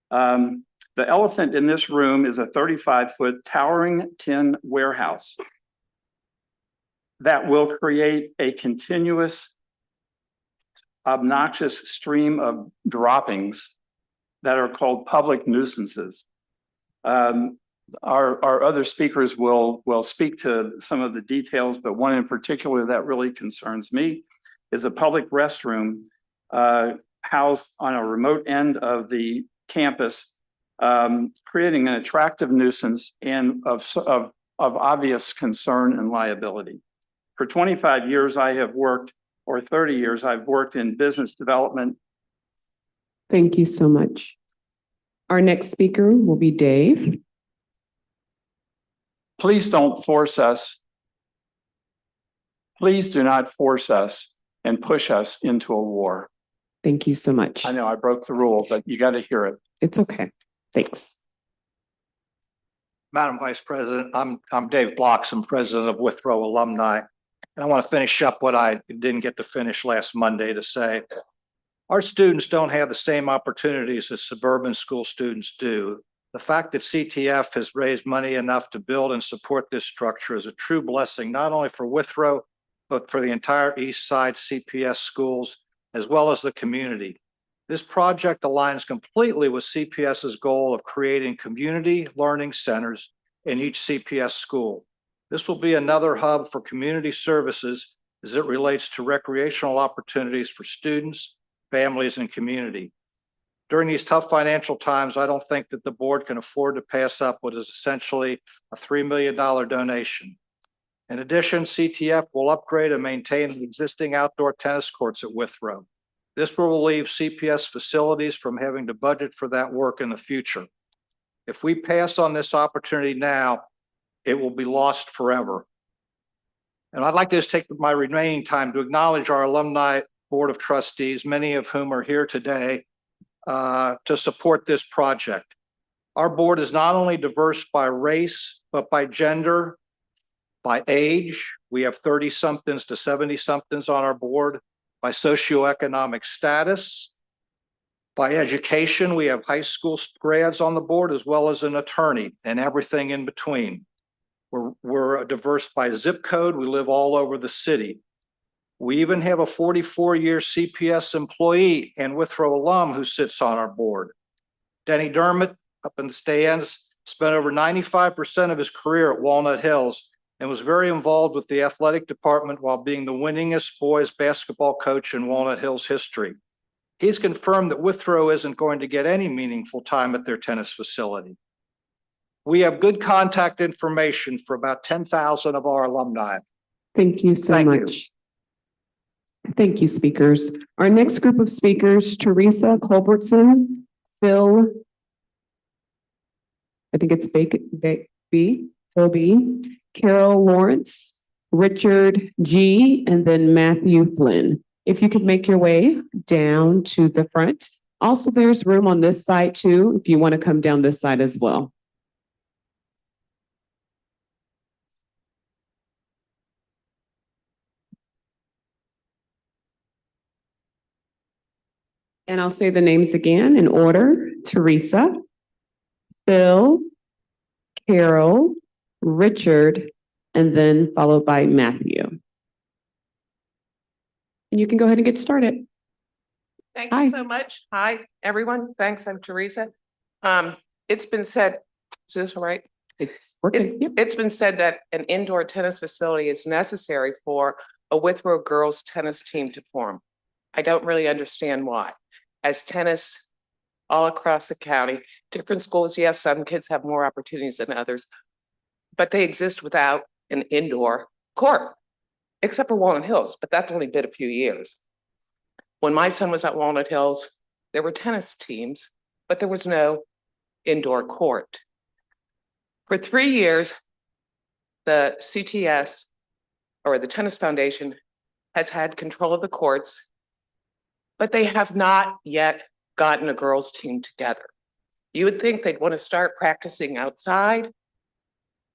The elephant in this room is a 35-foot towering tin warehouse that will create a continuous, obnoxious stream of droppings that are called public nuisances. Our other speakers will speak to some of the details, but one in particular that really concerns me is a public restroom housed on a remote end of the campus, creating an attractive nuisance and of obvious concern and liability. For 25 years, I have worked, or 30 years, I've worked in business development. Thank you so much. Our next speaker will be Dave. Please don't force us. Please do not force us and push us into a war. Thank you so much. I know I broke the rule, but you got to hear it. It's okay. Thanks. Madam Vice President, I'm Dave Blocks. I'm president of Withrow Alumni. And I want to finish up what I didn't get to finish last Monday to say. Our students don't have the same opportunities as suburban school students do. The fact that CTF has raised money enough to build and support this structure is a true blessing, not only for Withrow, but for the entire East Side CPS schools, as well as the community. This project aligns completely with CPS's goal of creating community learning centers in each CPS school. This will be another hub for community services as it relates to recreational opportunities for students, families, and community. During these tough financial times, I don't think that the board can afford to pass up what is essentially a $3 million donation. In addition, CTF will upgrade and maintain the existing outdoor tennis courts at Withrow. This will relieve CPS facilities from having to budget for that work in the future. If we pass on this opportunity now, it will be lost forever. And I'd like to just take my remaining time to acknowledge our alumni board of trustees, many of whom are here today to support this project. Our board is not only diverse by race, but by gender, by age. We have 30-somethings to 70-somethings on our board. By socioeconomic status, by education. We have high school grads on the board as well as an attorney and everything in between. We're diverse by zip code. We live all over the city. We even have a 44-year CPS employee and Withrow alum who sits on our board. Denny Dermott, up in the stands, spent over 95% of his career at Walnut Hills and was very involved with the athletic department while being the winningest boys basketball coach in Walnut Hills history. He's confirmed that Withrow isn't going to get any meaningful time at their tennis facility. We have good contact information for about 10,000 of our alumni. Thank you so much. Thank you, speakers. Our next group of speakers, Teresa Culbertson, Phil, I think it's Phil B, Carol Lawrence, Richard G, and then Matthew Flynn. If you could make your way down to the front. Also, there's room on this side too, if you want to come down this side as well. And I'll say the names again in order. Teresa, Phil, Carol, Richard, and then followed by Matthew. And you can go ahead and get started. Thank Hi. you so much. Hi, everyone. Thanks. I'm Teresa. It's been said, is this right? It's working. Yep. It's been said that an indoor tennis facility is necessary for a Withrow girls tennis team to form. I don't really understand why. As tennis all across the county, different schools, yes, some kids have more opportunities than others, but they exist without an indoor court, except for Walnut Hills, but that's only been a few years. When my son was at Walnut Hills, there were tennis teams, but there was no indoor court. For 3 years, the CTS, or the Tennis Foundation, has had control of the courts, but they have not yet gotten a girls' team together. You would think they'd want to start practicing outside,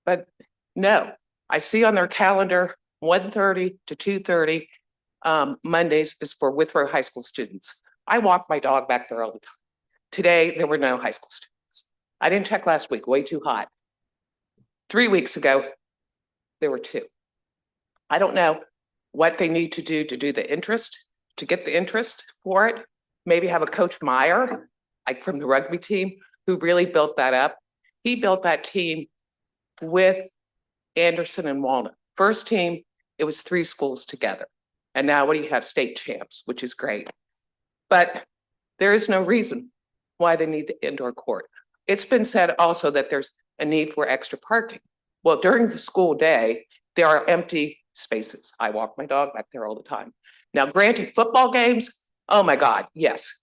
but no. I see on their calendar 1:30 to 2:30 Mondays is for Withrow High School students. I walk my dog back there all the time. Today, there were no high school students. I didn't check last week, way too hot. 3 weeks ago, there were 2. I don't know what they need to do the interest, to get the interest for it. Maybe have a Coach Meyer, like from the rugby team, who really built that up. He built that team with Anderson and Walnut. First team, it was 3 schools together. And now what do you have? State champs, which is great. But there is no reason why they need the indoor court. It's been said also that there's a need for extra parking. Well, during the school day, there are empty spaces. I walk my dog back there all the time. Now, granted, football games, oh my God, yes,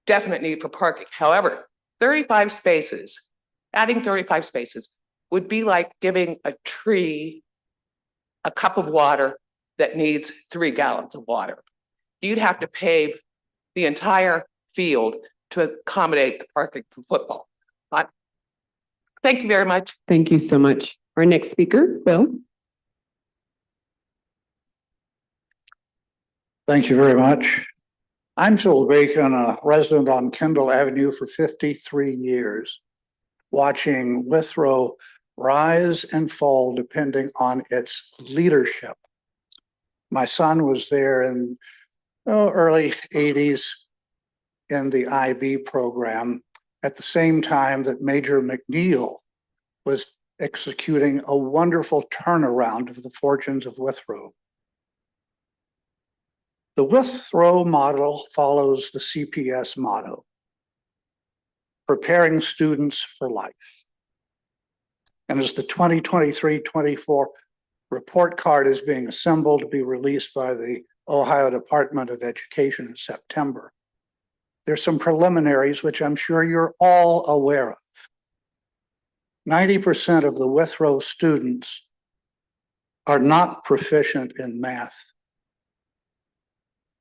definite need for parking. However, 35 spaces, adding 35 spaces would be like giving a tree a cup of water that needs 3 gallons of water. You'd have to pave the entire field to accommodate the parking for football. Thank you very much. Thank you so much. Our next speaker, Bill. Thank you very much. I'm Phil Bacon, a resident on Kendall Avenue for 53 years, watching Withrow rise and fall depending on its leadership. My son was there in early 80s in the IB program at the same time that Major McNeil was executing a wonderful turnaround of the fortunes of Withrow. The Withrow model follows the CPS motto, preparing students for life. And as the 2023-24 report card is being assembled to be released by the Ohio Department of Education in September, there's some preliminaries which I'm sure you're all aware of. 90% of the Withrow students are not proficient in math.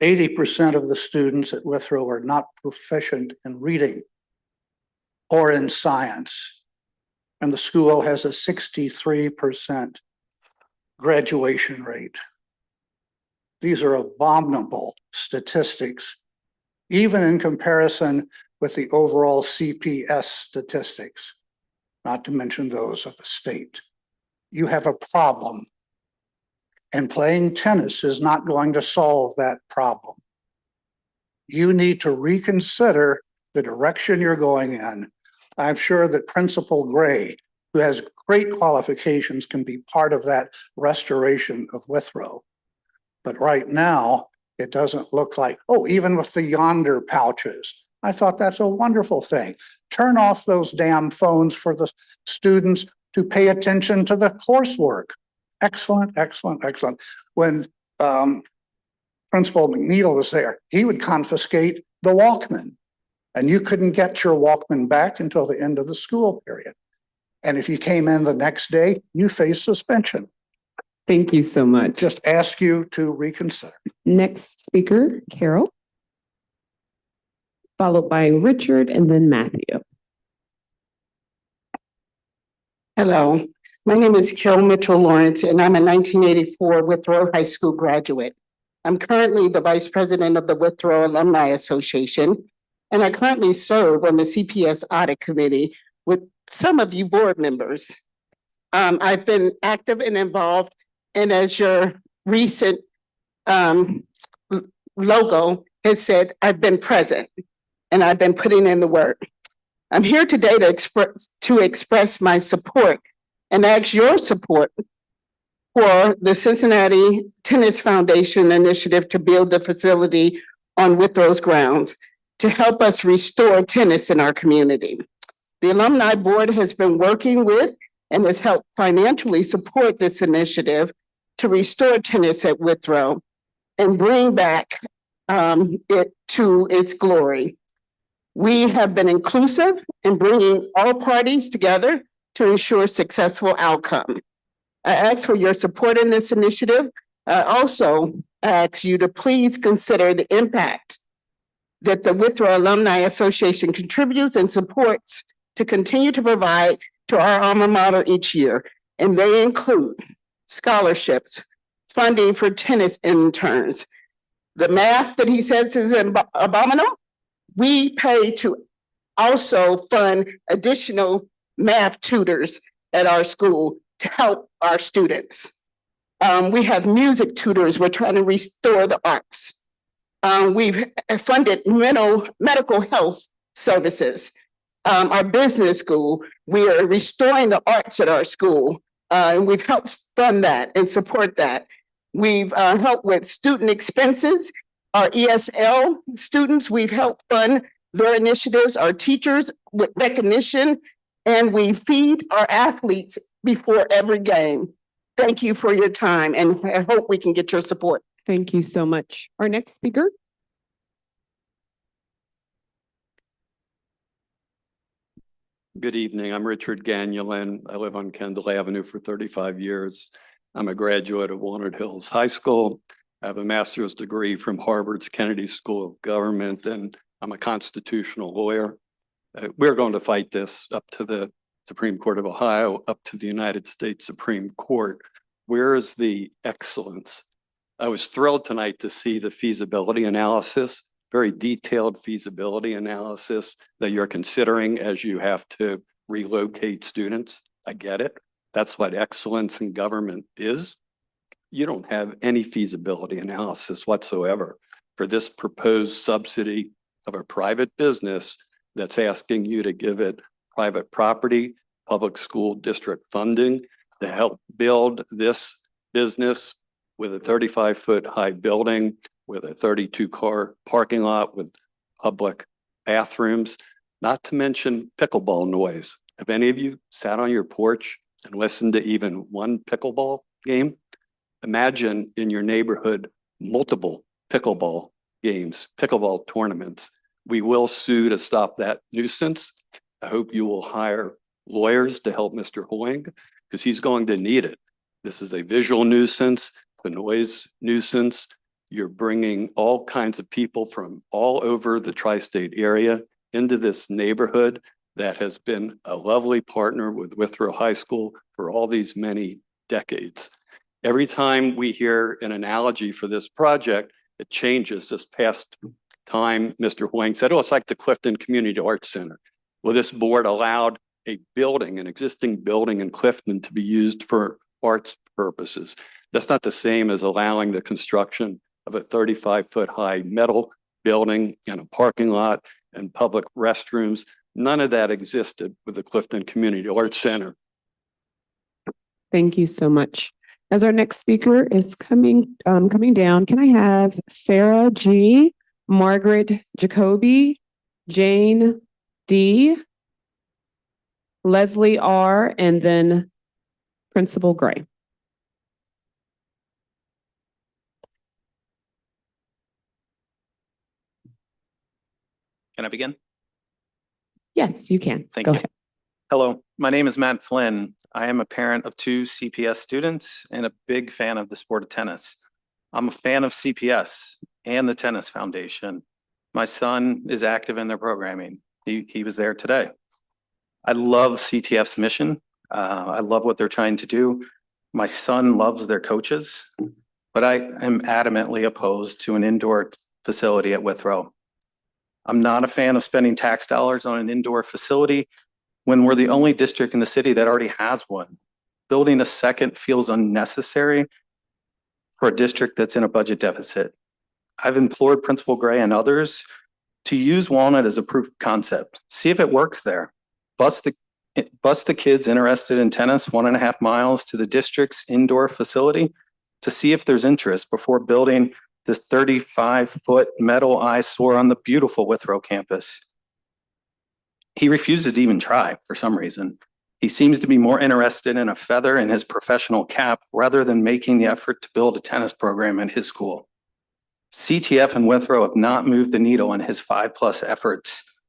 80% of the students at Withrow are not proficient in reading or in science. And the school has a 63% graduation rate. These are abominable statistics, even in comparison with the overall CPS statistics, not to mention those of the state. You have a problem. And playing tennis is not going to solve that problem. You need to reconsider the direction you're going in. I'm sure that Principal Gray, who has great qualifications, can be part of that restoration of Withrow. But right now, it doesn't look like, oh, even with the yonder pouches, I thought that's a wonderful thing. Turn off those damn phones for the students to pay attention to the coursework. Excellent, excellent, excellent. When Principal McNeil was there, he would confiscate the Walkman, and you couldn't get your Walkman back until the end of the school period. And if you came in the next day, you faced suspension. Thank you so much. Just ask you to reconsider. Next speaker, Carol, followed by Richard and then Matthew. Hello, my name is Carol Mitchell Lawrence, and I'm a 1984 Withrow High School graduate. I'm currently the Vice President of the Withrow Alumni Association, and I currently serve on the CPS Audit Committee with some of you board members. I've been active and involved, and as your recent logo has said, I've been present, and I've been putting in the work. I'm here today to express my support and ask your support for the Cincinnati Tennis Foundation initiative to build the facility on Withrow's grounds to help us restore tennis in our community. The Alumni Board has been working with and has helped financially support this initiative to restore tennis at Withrow and bring back it to its glory. We have been inclusive in bringing all parties together to ensure successful outcome. I ask for your support in this initiative. I also ask you to please consider the impact that the Withrow Alumni Association contributes and supports to continue to provide to our alma mater each year. And they include scholarships, funding for tennis interns. The math that he says is abominable, we pay to also fund additional math tutors at our school to help our students. We have music tutors. We're trying to restore the arts. We've funded medical health services. Our business school, we are restoring the arts at our school. And we've helped fund that and support that. We've helped with student expenses. Our ESL students, we've helped fund their initiatives, our teachers with recognition, and we feed our athletes before every game. Thank you for your time, and I hope we can get your support. Thank you so much. Our next speaker. Good evening. I'm Richard Gagnon. I live on Kendall Avenue for 35 years. I'm a graduate of Walnut Hills High School. I have a master's degree from Harvard's Kennedy School of Government, and I'm a constitutional lawyer. We're going to fight this up to the Supreme Court of Ohio, up to the United States Supreme Court. Where is the excellence? I was thrilled tonight to see the feasibility analysis, very detailed feasibility analysis that you're considering as you have to relocate students. I get it. That's what excellence in government is. You don't have any feasibility analysis whatsoever for this proposed subsidy of a private business that's asking you to give it private property, public school district funding to help build this business with a 35-foot high building, with a 32-car parking lot, with public bathrooms, not to mention pickleball noise. Have any of you sat on your porch and listened to even one pickleball game? Imagine in your neighborhood, multiple pickleball games, pickleball tournaments. We will sue to stop that nuisance. I hope you will hire lawyers to help Mr. Hoying because he's going to need it. This is a visual nuisance, the noise nuisance. You're bringing all kinds of people from all over the tri-state area into this neighborhood that has been a lovely partner with Withrow High School for all these many decades. Every time we hear an analogy for this project, it changes. This past time, Mr. Hoying said, oh, it's like the Clifton Community Arts Center. Well, this board allowed a building, an existing building in Clifton to be used for arts purposes. That's not the same as allowing the construction of a 35-foot high metal building and a parking lot and public restrooms. None of that existed with the Clifton Community Arts Center. Thank you so much. As our next speaker is coming down, can I have Sarah G., Margaret Jacoby, Jane D., Leslie R., and then Principal Gray. Can I begin? Yes, you can. Thank Go you. ahead. Hello, my name is Matt Flynn. I am a parent of 2 CPS students and a big fan of the sport of tennis. I'm a fan of CPS and the Tennis Foundation. My son is active in their programming. He was there today. I love CTF's mission. I love what they're trying to do. My son loves their coaches, but I am adamantly opposed to an indoor facility at Withrow. I'm not a fan of spending tax dollars on an indoor facility when we're the only district in the city that already has one. Building a second feels unnecessary for a district that's in a budget deficit. I've implored Principal Gray and others to use Walnut as a proof of concept. See if it works there. Bust the bus the kids interested in tennis 1.5 miles to the district's indoor facility to see if there's interest before building this 35-foot metal eyesore on the beautiful Withrow campus. He refuses to even try for some reason. He seems to be more interested in a feather in his professional cap rather than making the effort to build a tennis program at his school. CTF and Withrow have not moved the needle in his 5+ efforts.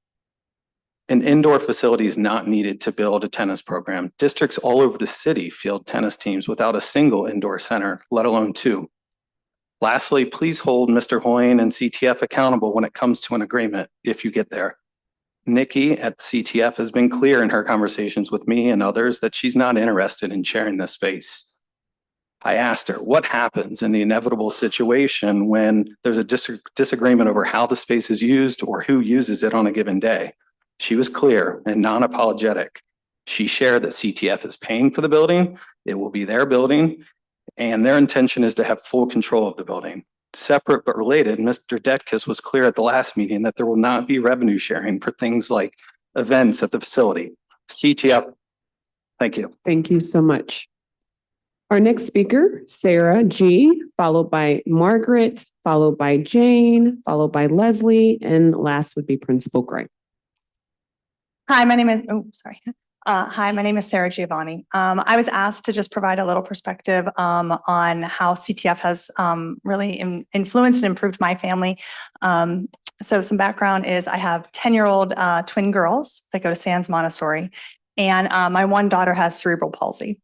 An indoor facility is not needed to build a tennis program. Districts all over the city field tennis teams without a single indoor center, let alone 2. Lastly, please hold Mr. Hoyne and CTF accountable when it comes to an agreement, if you get there. Nikki at CTF has been clear in her conversations with me and others that she's not interested in sharing this space. I asked her, what happens in the inevitable situation when there's a disagreement over how the space is used or who uses it on a given day? She was clear and non-apologetic. She shared that CTF is paying for the building, it will be their building, and their intention is to have full control of the building. Separate but related, Mr. Detkis was clear at the last meeting that there will not be revenue sharing for things like events at the facility. CTF, thank you. Thank you so much. Our next speaker, Sarah G., followed by Margaret, followed by Jane, followed by Leslie, and last would be Principal Gray. Hi, my name is, hi, my name is Sarah Giovanni. I was asked to just provide a little perspective on how CTF has really influenced and improved my family. So some background is I have 10-year-old twin girls that go to Sands Montessori, and my one daughter has cerebral palsy.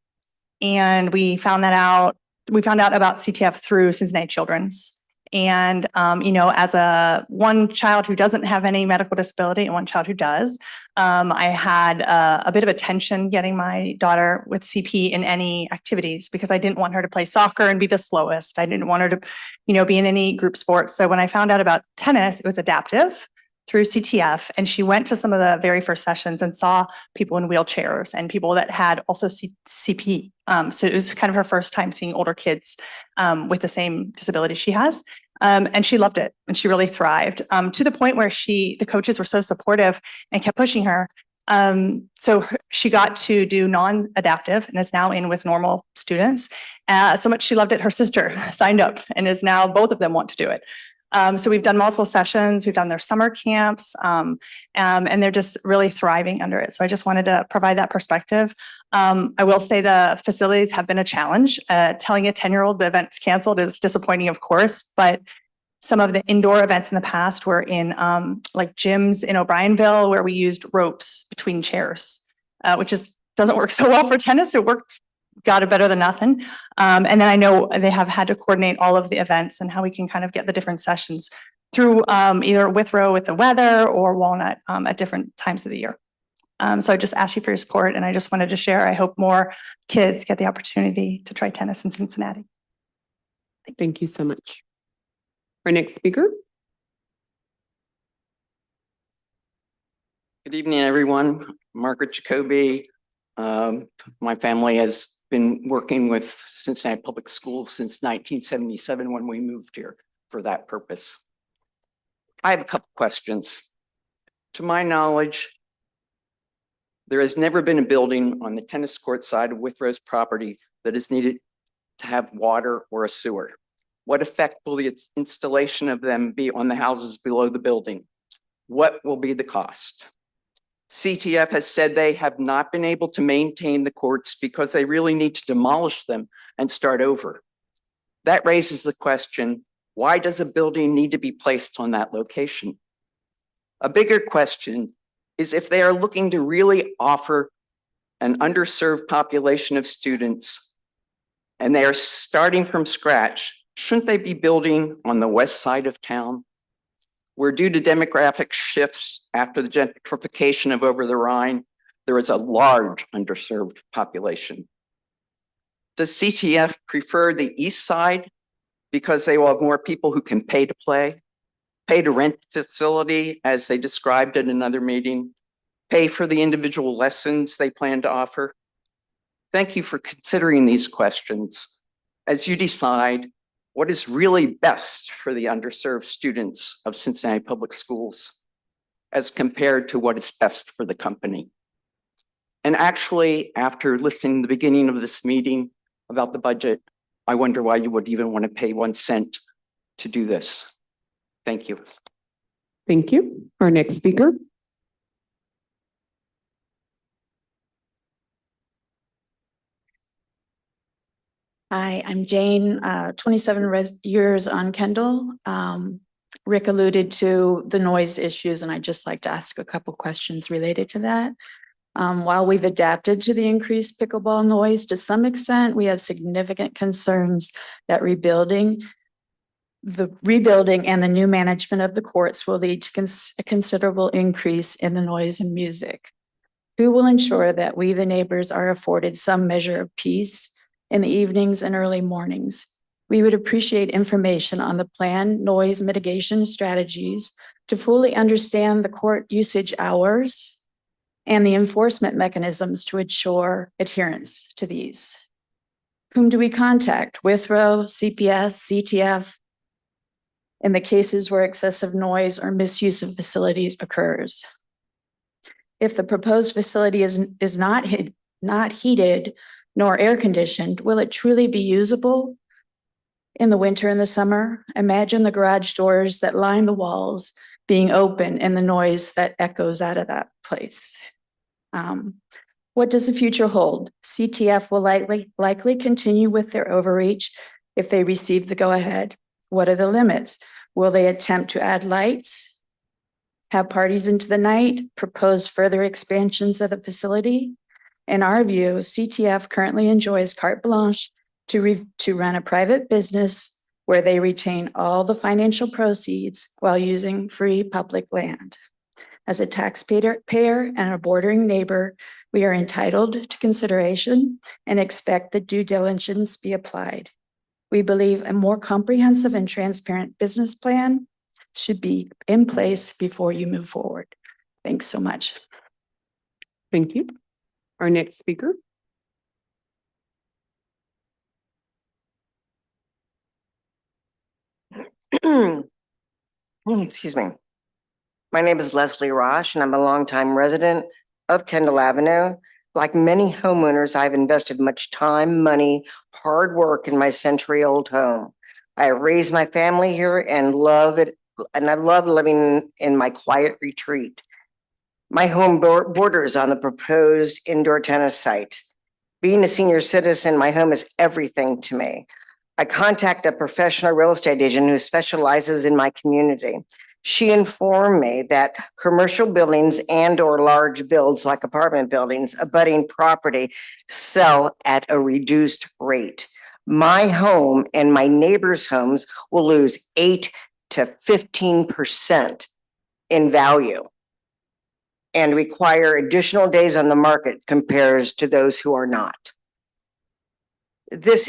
And we found out about CTF through Cincinnati Children's. And, as one child who doesn't have any medical disability and one child who does, I had a bit of a tension getting my daughter with CP in any activities because I didn't want her to play soccer and be the slowest. I didn't want her to, be in any group sports. So when I found out about tennis, it was adaptive through CTF. And she went to some of the very first sessions and saw people in wheelchairs and people that had also CP. So it was kind of her first time seeing older kids with the same disability she has. And she loved it and she really thrived to the point where the coaches were so supportive and kept pushing her. So she got to do non-adaptive and is now in with normal students. So much she loved it. Her sister signed up and is now both of them want to do it. So we've done multiple sessions, we've done their summer camps, and they're just really thriving under it. So I just wanted to provide that perspective. I will say the facilities have been a challenge. Telling a 10-year-old the event's canceled is disappointing, of course, but some of the indoor events in the past were in like gyms in O'Brienville where we used ropes between chairs, which doesn't work so well for tennis. It got it better than nothing. And then I know they have had to coordinate all of the events and how we can kind of get the different sessions through either Withrow with the weather or Walnut at different times of the year. So I just asked you for your support and I just wanted to share. I hope more kids get the opportunity to try tennis in Cincinnati. Thank you so much. Our next speaker. Good evening, everyone. Margaret Jacoby. My family has been working with Cincinnati Public Schools since 1977 when we moved here for that purpose. I have a couple questions. To my knowledge, there has never been a building on the tennis court side of Withrow's property that is needed to have water or a sewer. What effect will the installation of them be on the houses below the building? What will be the cost? CTF has said they have not been able to maintain the courts because they really need to demolish them and start over. That raises the question, why does a building need to be placed on that location? A bigger question is if they are looking to really offer an underserved population of students and they are starting from scratch, shouldn't they be building on the west side of town? Where due to demographic shifts after the gentrification of over the Rhine, there is a large underserved population. Does CTF prefer the east side because they will have more people who can pay to play, pay to rent the facility as they described in another meeting, pay for the individual lessons they plan to offer? Thank you for considering these questions as you decide what is really best for the underserved students of Cincinnati Public Schools as compared to what is best for the company. And actually, after listening to the beginning of this meeting about the budget, I wonder why you would even want to pay 1 cent to do this. Thank you. Thank you. Our next speaker. Hi, I'm Jane, 27 years on Kendall. Rick alluded to the noise issues, and I'd just like to ask a couple questions related to that. While we've adapted to the increased pickleball noise to some extent, we have significant concerns that rebuilding and the new management of the courts will lead to a considerable increase in the noise and music. Who will ensure that we, the neighbors, are afforded some measure of peace in the evenings and early mornings? We would appreciate information on the planned noise mitigation strategies to fully understand the court usage hours and the enforcement mechanisms to ensure adherence to these. Whom do we contact? Withrow, CPS, CTF, in the cases where excessive noise or misuse of facilities occurs? If the proposed facility is not heated nor air conditioned, will it truly be usable in the winter and the summer? Imagine the garage doors that line the walls being open and the noise that echoes out of that place. What does the future hold? CTF will likely continue with their overreach if they receive the go-ahead. What are the limits? Will they attempt to add lights, have parties into the night, propose further expansions of the facility? In our view, CTF currently enjoys carte blanche to run a private business where they retain all the financial proceeds while using free public land. As a taxpayer and a bordering neighbor, we are entitled to consideration and expect that due diligence be applied. We believe a more comprehensive and transparent business plan should be in place before you move forward. Thanks so much. Thank you. Our next speaker. Excuse me. My name is Leslie Rosh, and I'm a longtime resident of Kendall Avenue. Like many homeowners, I've invested much time, money, hard work in my century-old home. I raised my family here and love it, and I love living in my quiet retreat. My home borders on the proposed indoor tennis site. Being a senior citizen, my home is everything to me. I contact a professional real estate agent who specializes in my community. She informed me that commercial buildings and/or large builds like apartment buildings abutting property sell at a reduced rate. My home and my neighbors' homes will lose 8 to 15% in value and require additional days on the market compares to those who are not. Those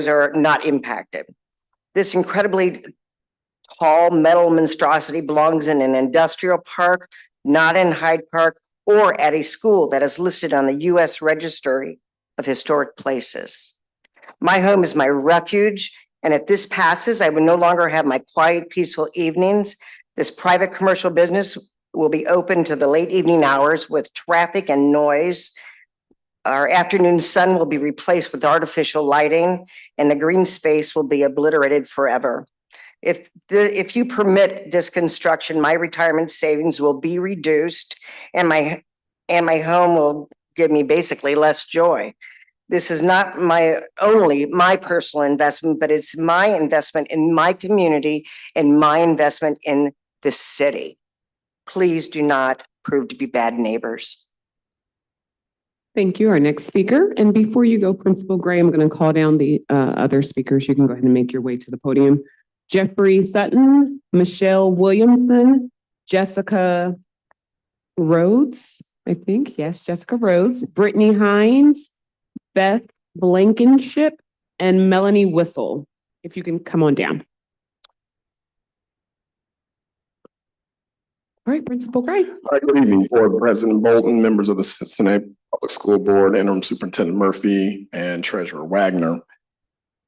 are not impacted. This incredibly tall metal monstrosity belongs in an industrial park, not in Hyde Park or at a school that is listed on the U.S. Registry of Historic Places. My home is my refuge, and if this passes, I will no longer have my quiet, peaceful evenings. This private commercial business will be open to the late evening hours with traffic and noise. Our afternoon sun will be replaced with artificial lighting, and the green space will be obliterated forever. If you permit this construction, my retirement savings will be reduced, and my home will give me basically less joy. This is not only my personal investment, but it's my investment in my community and my investment in the city. Please do not prove to be bad neighbors. Thank you. Our next speaker. And before you go, Principal Gray, I'm going to call down the other speakers. You can go ahead and make your way to the podium. Jeffrey Sutton, Michelle Williamson, Jessica Rhodes, I think. Yes, Jessica Rhodes, Brittany Hines, Beth Blankenship, and Melanie Whistle. If you can come on down. All right, Principal Gray. Good evening, Board President Bolton, members of the Cincinnati Public School Board, Interim Superintendent Murphy, and Treasurer Wagner.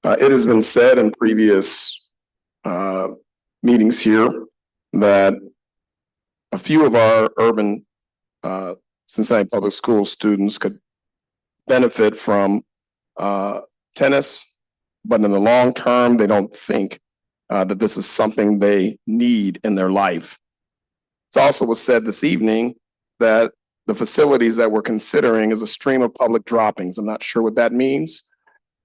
It has been said in previous meetings here that a few of our urban Cincinnati Public School students could benefit from tennis, but in the long term, they don't think that this is something they need in their life. It also was said this evening that the facilities that we're considering is a stream of public droppings. I'm not sure what that means,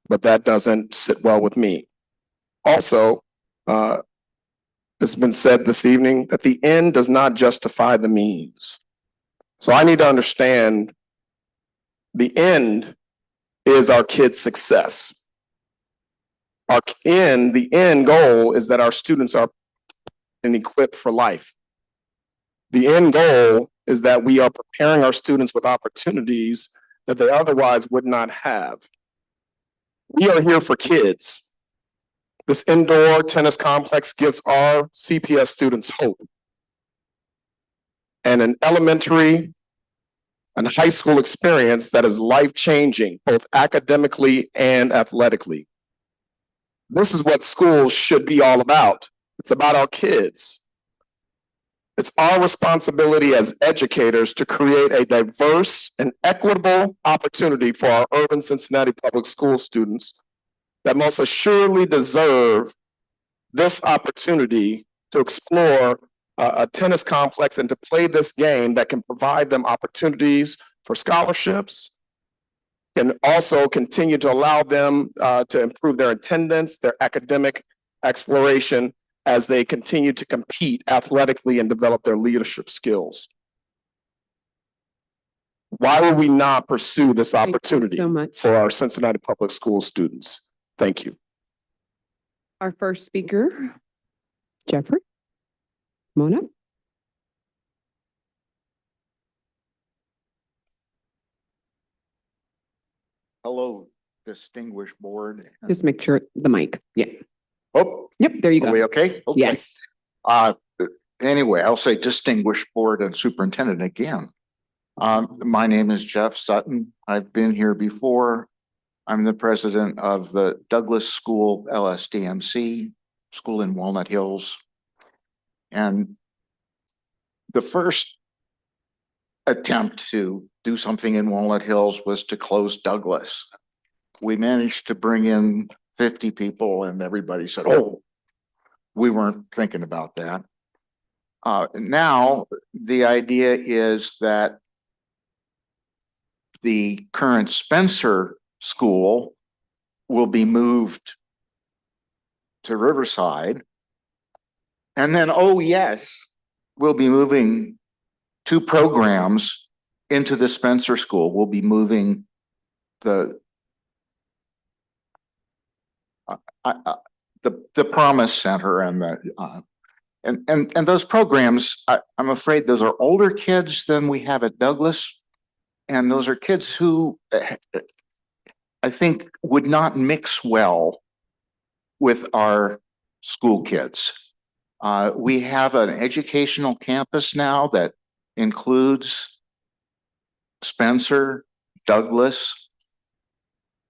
but that doesn't sit well with me. Also, it's been said this evening that the end does not justify the means. So I need to understand the end is our kids' success. The end goal is that our students are equipped for life. The end goal is that we are preparing our students with opportunities that they otherwise would not have. We are here for kids. This indoor tennis complex gives our CPS students hope. And an elementary and high school experience that is life-changing, both academically and athletically. This is what schools should be all about. It's about our kids. It's our responsibility as educators to create a diverse and equitable opportunity for our urban Cincinnati public school students that most assuredly deserve this opportunity to explore a tennis complex and to play this game that can provide them opportunities for scholarships, can also continue to allow them to improve their attendance, their academic exploration, as they continue to compete athletically and develop their leadership skills. Why would we not pursue this opportunity for our Cincinnati public school students? Thank you. Our first speaker, Jeffrey. Come on up. Hello, distinguished board. Just make sure the mic. Yeah. Oh, yep. There you go. Are we okay? Okay. Yes. Anyway, I'll say distinguished board and superintendent again. My name is Jeff Sutton. I've been here before. I'm the president of the Douglas School LSDMC school in Walnut Hills. And the first attempt to do something in Walnut Hills was to close Douglas. We managed to bring in 50 people and everybody said, oh, we weren't thinking about that. Now, the idea is that the current Spencer School will be moved to Riverside. And then, oh yes, we'll be moving 2 programs into the Spencer School. We'll be moving the Promise Center and the and those programs. I'm afraid those are older kids than we have at Douglas, and those are kids who I think would not mix well with our school kids. We have an educational campus now that includes Spencer, Douglas,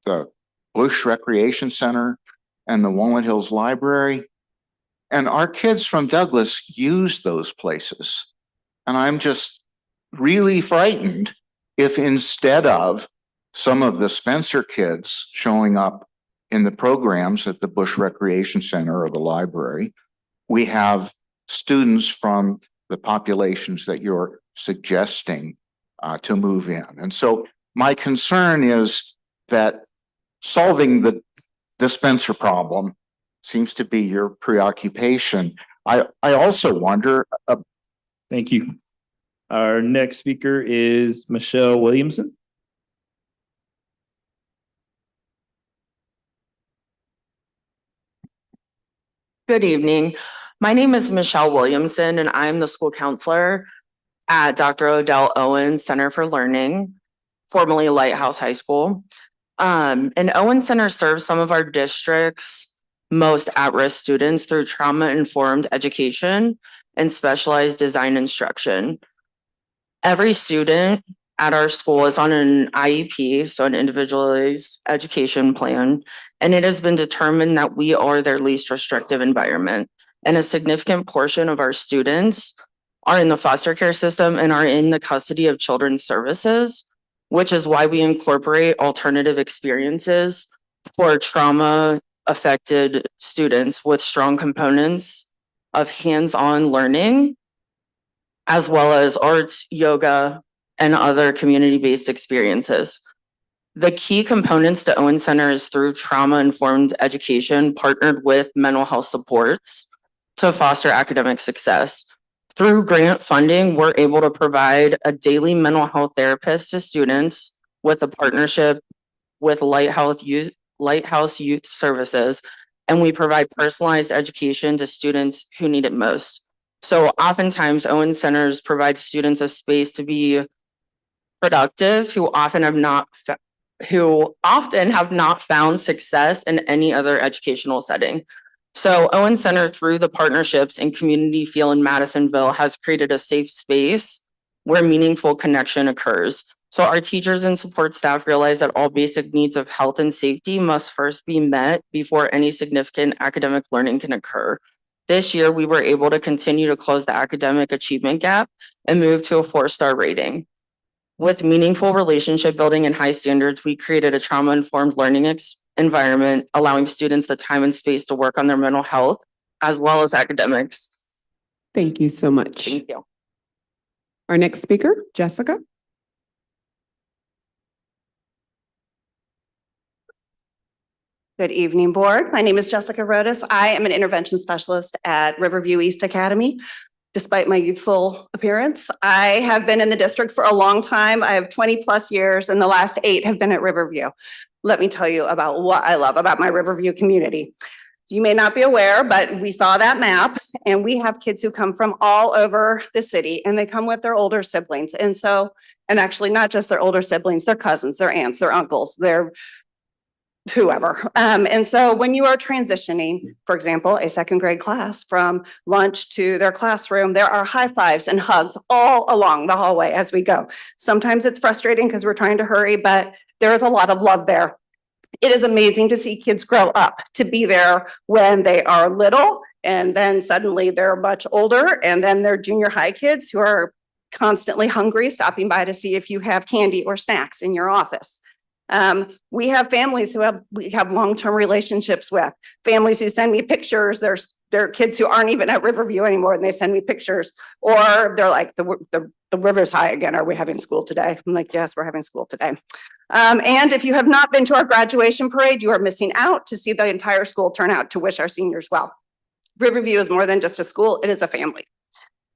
the Bush Recreation Center, and the Walnut Hills Library. And our kids from Douglas use those places. And I'm just really frightened if instead of some of the Spencer kids showing up in the programs at the Bush Recreation Center or the library, we have students from the populations that you're suggesting to move in. And so my concern is that solving the Spencer problem seems to be your preoccupation. I also wonder. Thank you. Our next speaker is Michelle Williamson. Good evening. My name is Michelle Williamson, and I'm the school counselor at Dr. Odell Owens Center for Learning, formerly Lighthouse High School. And Owens Center serves some of our district's most at-risk students through trauma-informed education and specialized design instruction. Every student at our school is on an IEP, so an individualized education plan, and it has been determined that we are their least restrictive environment. And a significant portion of our students are in the foster care system and are in the custody of children's services, which is why we incorporate alternative experiences for trauma affected students with strong components of hands-on learning, as well as arts, yoga, and other community-based experiences. The key components to Owen Center is through trauma-informed education partnered with mental health supports to foster academic success. Through grant funding, we're able to provide a daily mental health therapist to students with a partnership with Lighthouse Youth Services, and we provide personalized education to students who need it most. So oftentimes, Owen Centers provide students a space to be productive who often have not found success in any other educational setting. So Owen Center, through the partnerships and community feel in Madisonville, has created a safe space where meaningful connection occurs. So our teachers and support staff realize that all basic needs of health and safety must first be met before any significant academic learning can occur. This year, we were able to continue to close the academic achievement gap and move to a 4-star rating. With meaningful relationship building and high standards, we created a trauma-informed learning environment, allowing students the time and space to work on their mental health as well as academics. Thank you so much. Thank you. Our next speaker, Jessica. Good evening, board. My name is Jessica Rodas. I am an intervention specialist at Riverview East Academy. Despite my youthful appearance, I have been in the district for a long time. I have 20 plus years and the last 8 have been at Riverview. Let me tell you about what I love about my Riverview community. You may not be aware, but we saw that map and we have kids who come from all over the city and they come with their older siblings. And actually not just their older siblings, their cousins, their aunts, their uncles, their whoever. And so when you are transitioning, for example, a 2nd grade class from lunch to their classroom, there are high fives and hugs all along the hallway as we go. Sometimes it's frustrating because we're trying to hurry, but there is a lot of love there. It is amazing to see kids grow up to be there when they are little, and then suddenly they're much older, and then they're junior high kids who are constantly hungry, stopping by to see if you have candy or snacks in your office. We have families we have long-term relationships with, families who send me pictures. There are kids who aren't even at Riverview anymore and they send me pictures, or they're like, the river's high again. Are we having school today? I'm like, yes, we're having school today. And if you have not been to our graduation parade, you are missing out to see the entire school turn out to wish our seniors well. Riverview is more than just a school, it is a family.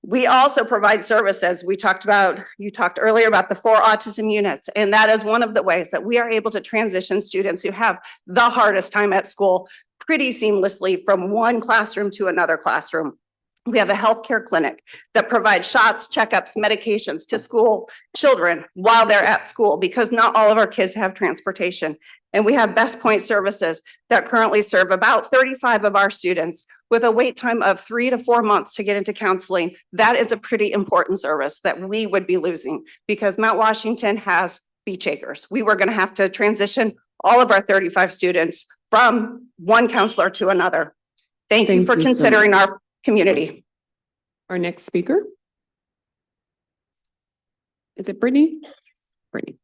We also provide services. You talked earlier about the 4 autism units, and that is one of the ways that we are able to transition students who have the hardest time at school pretty seamlessly from one classroom to another classroom. We have a healthcare clinic that provides shots, checkups, medications to school children while they're at school, because not all of our kids have transportation. And we have Best Point services that currently serve about 35 of our students with a wait time of 3 to 4 months to get into counseling. That is a pretty important service that we would be losing because Mount Washington has beach acres. We were going to have to transition all of our 35 students from one counselor to another. Thank you for considering our community. Our next speaker. Is it Brittany? Brittany.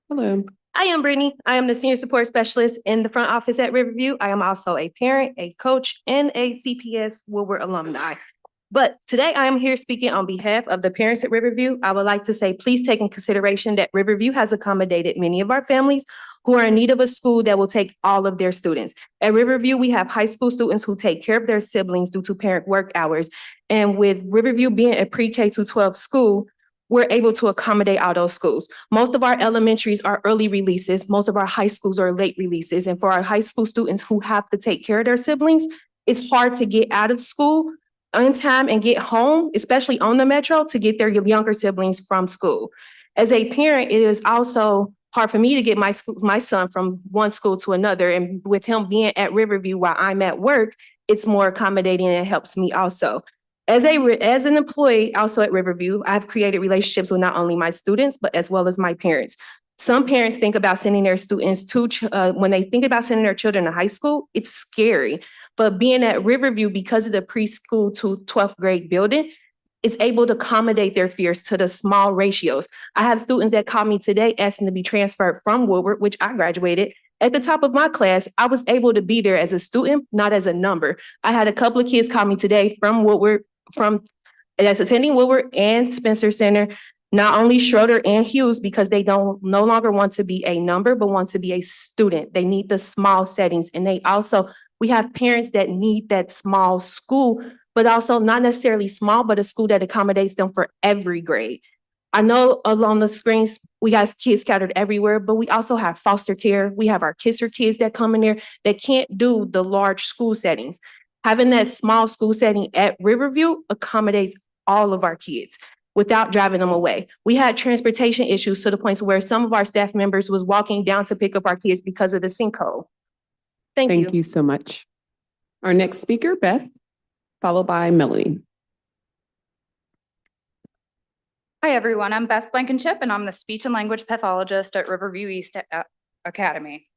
Hello. I am Brittany. I am the senior support specialist in the front office at Riverview. I am also a parent, a coach, and a CPS Woodward alumni. But today I am here speaking on behalf of the parents at Riverview. I would like to say, please take in consideration that Riverview has accommodated many of our families who are in need of a school that will take all of their students. At Riverview, we have high school students who take care of their siblings due to parent work hours. And with Riverview being a pre-K to 12 school, we're able to accommodate all those schools. Most of our elementaries are early releases. Most of our high schools are late releases. And for our high school students who have to take care of their siblings, it's hard to get out of school on time and get home, especially on the metro, to get their younger siblings from school. As a parent, it is also hard for me to get my son from one school to another. And with him being at Riverview while I'm at work, it's more accommodating and it helps me also. As an employee also at Riverview, I've created relationships with not only my students, but as well as my parents. Some parents think about sending their students to, when they think about sending their children to high school, it's scary. But being at Riverview, because of the preschool to 12th grade building, is able to accommodate their fears to the small ratios. I have students that call me today asking to be transferred from Woodward, which I graduated. At the top of my class, I was able to be there as a student, not as a number. I had a couple of kids call me today from Woodward, that's attending Woodward and Spencer Center, not only Schroeder and Hughes, because they no longer want to be a number, but want to be a student. They need the small settings. And we have parents that need that small school, but also not necessarily small, but a school that accommodates them for every grade. I know along the screens, we got kids scattered everywhere, but we also have foster care. We have our Kisser kids that come in there that can't do the large school settings. Having that small school setting at Riverview accommodates all of our kids without driving them away. We had transportation issues to the point where some of our staff members was walking down to pick up our kids because of the sinkhole. Thank you. Thank you so much. Our next speaker, Beth, followed by Melanie. Hi, everyone. I'm Beth Blankenship, and I'm the speech and language pathologist at Riverview East Academy.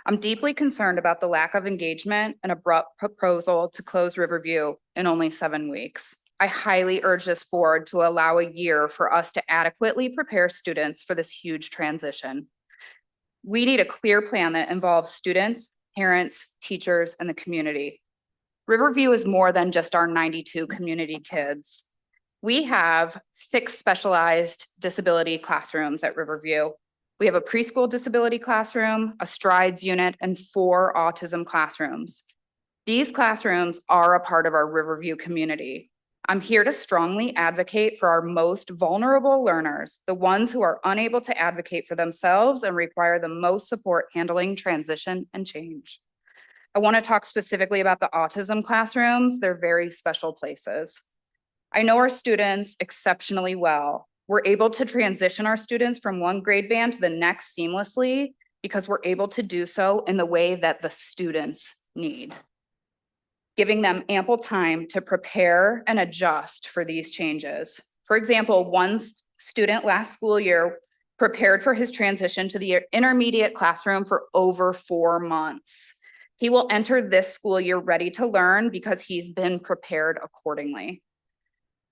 I'm deeply concerned about the lack of engagement and abrupt proposal to close Riverview in only 7 weeks. I highly urge this board to allow a year for us to adequately prepare students for this huge transition. We need a clear plan that involves students, parents, teachers, and the community. Riverview is more than just our 92 community kids. We have 6 specialized disability classrooms at Riverview. We have a preschool disability classroom, a strides unit, and 4 autism classrooms. These classrooms are a part of our Riverview community. I'm here to strongly advocate for our most vulnerable learners, the ones who are unable to advocate for themselves and require the most support handling transition and change. I want to talk specifically about the autism classrooms. They're very special places. I know our students exceptionally well. We're able to transition our students from one grade band to the next seamlessly because we're able to do so in the way that the students need, giving them ample time to prepare and adjust for these changes. For example, one student last school year prepared for his transition to the intermediate classroom for over 4 months. He will enter this school year ready to learn because he's been prepared accordingly.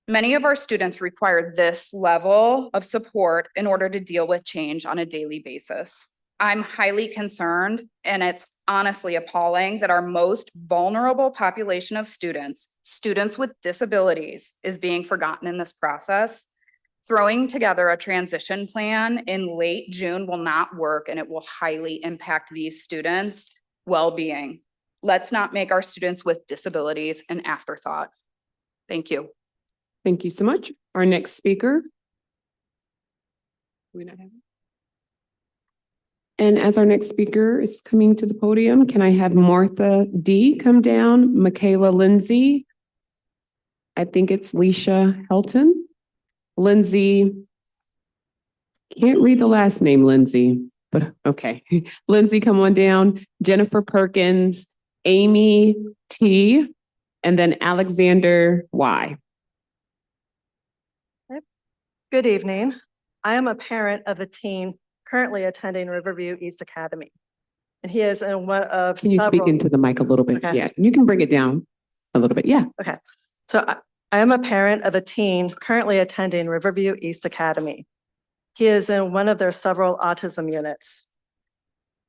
Many of our students require this level of support in order to deal with change on a daily basis. I'm highly concerned, and it's honestly appalling that our most vulnerable population of students with disabilities, is being forgotten in this process. Throwing together a transition plan in late June will not work, and it will highly impact these students' well-being. Let's not make our students with disabilities an afterthought. Thank you. Thank you so much. Our next speaker. Do we not have it? And as our next speaker is coming to the podium, can I have Martha D come down, Michaela Lindsay, I think it's Leisha Helton, Lindsay, can't read the last name, Lindsay, but okay. Lindsay, come on down, Jennifer Perkins, Amy T, and then Alexander Y. Good evening. I am a parent of a teen currently attending Riverview East Academy. And he is in one of Can you speak into the mic a little bit? Okay. Yeah, you can bring it down a little bit. Yeah. Okay. So I am a parent of a teen currently attending Riverview East Academy. He is in one of their several autism units.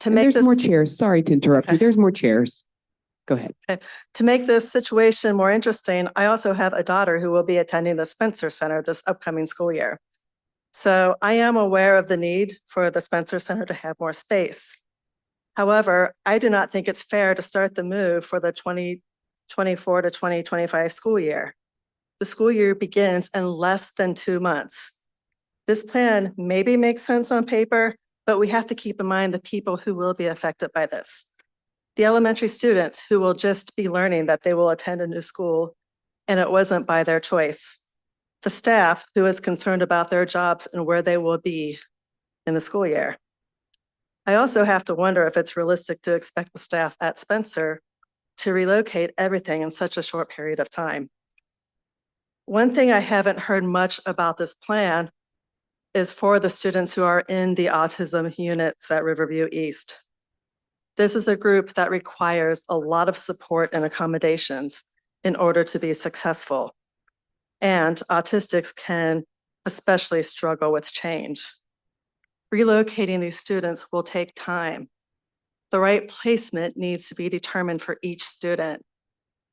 There's more chairs. Sorry to interrupt you. There's more chairs. Go ahead. Okay. To make this situation more interesting, I also have a daughter who will be attending the Spencer Center this upcoming school year. So I am aware of the need for the Spencer Center to have more space. However, I do not think it's fair to start the move for the 2024 to 2025 school year. The school year begins in less than 2 months. This plan maybe makes sense on paper, but we have to keep in mind the people who will be affected by this. The elementary students who will just be learning that they will attend a new school and it wasn't by their choice. The staff who is concerned about their jobs and where they will be in the school year. I also have to wonder if it's realistic to expect the staff at Spencer to relocate everything in such a short period of time. One thing I haven't heard much about this plan is for the students who are in the autism units at Riverview East. This is a group that requires a lot of support and accommodations in order to be successful. And autistics can especially struggle with change. Relocating these students will take time. The right placement needs to be determined for each student,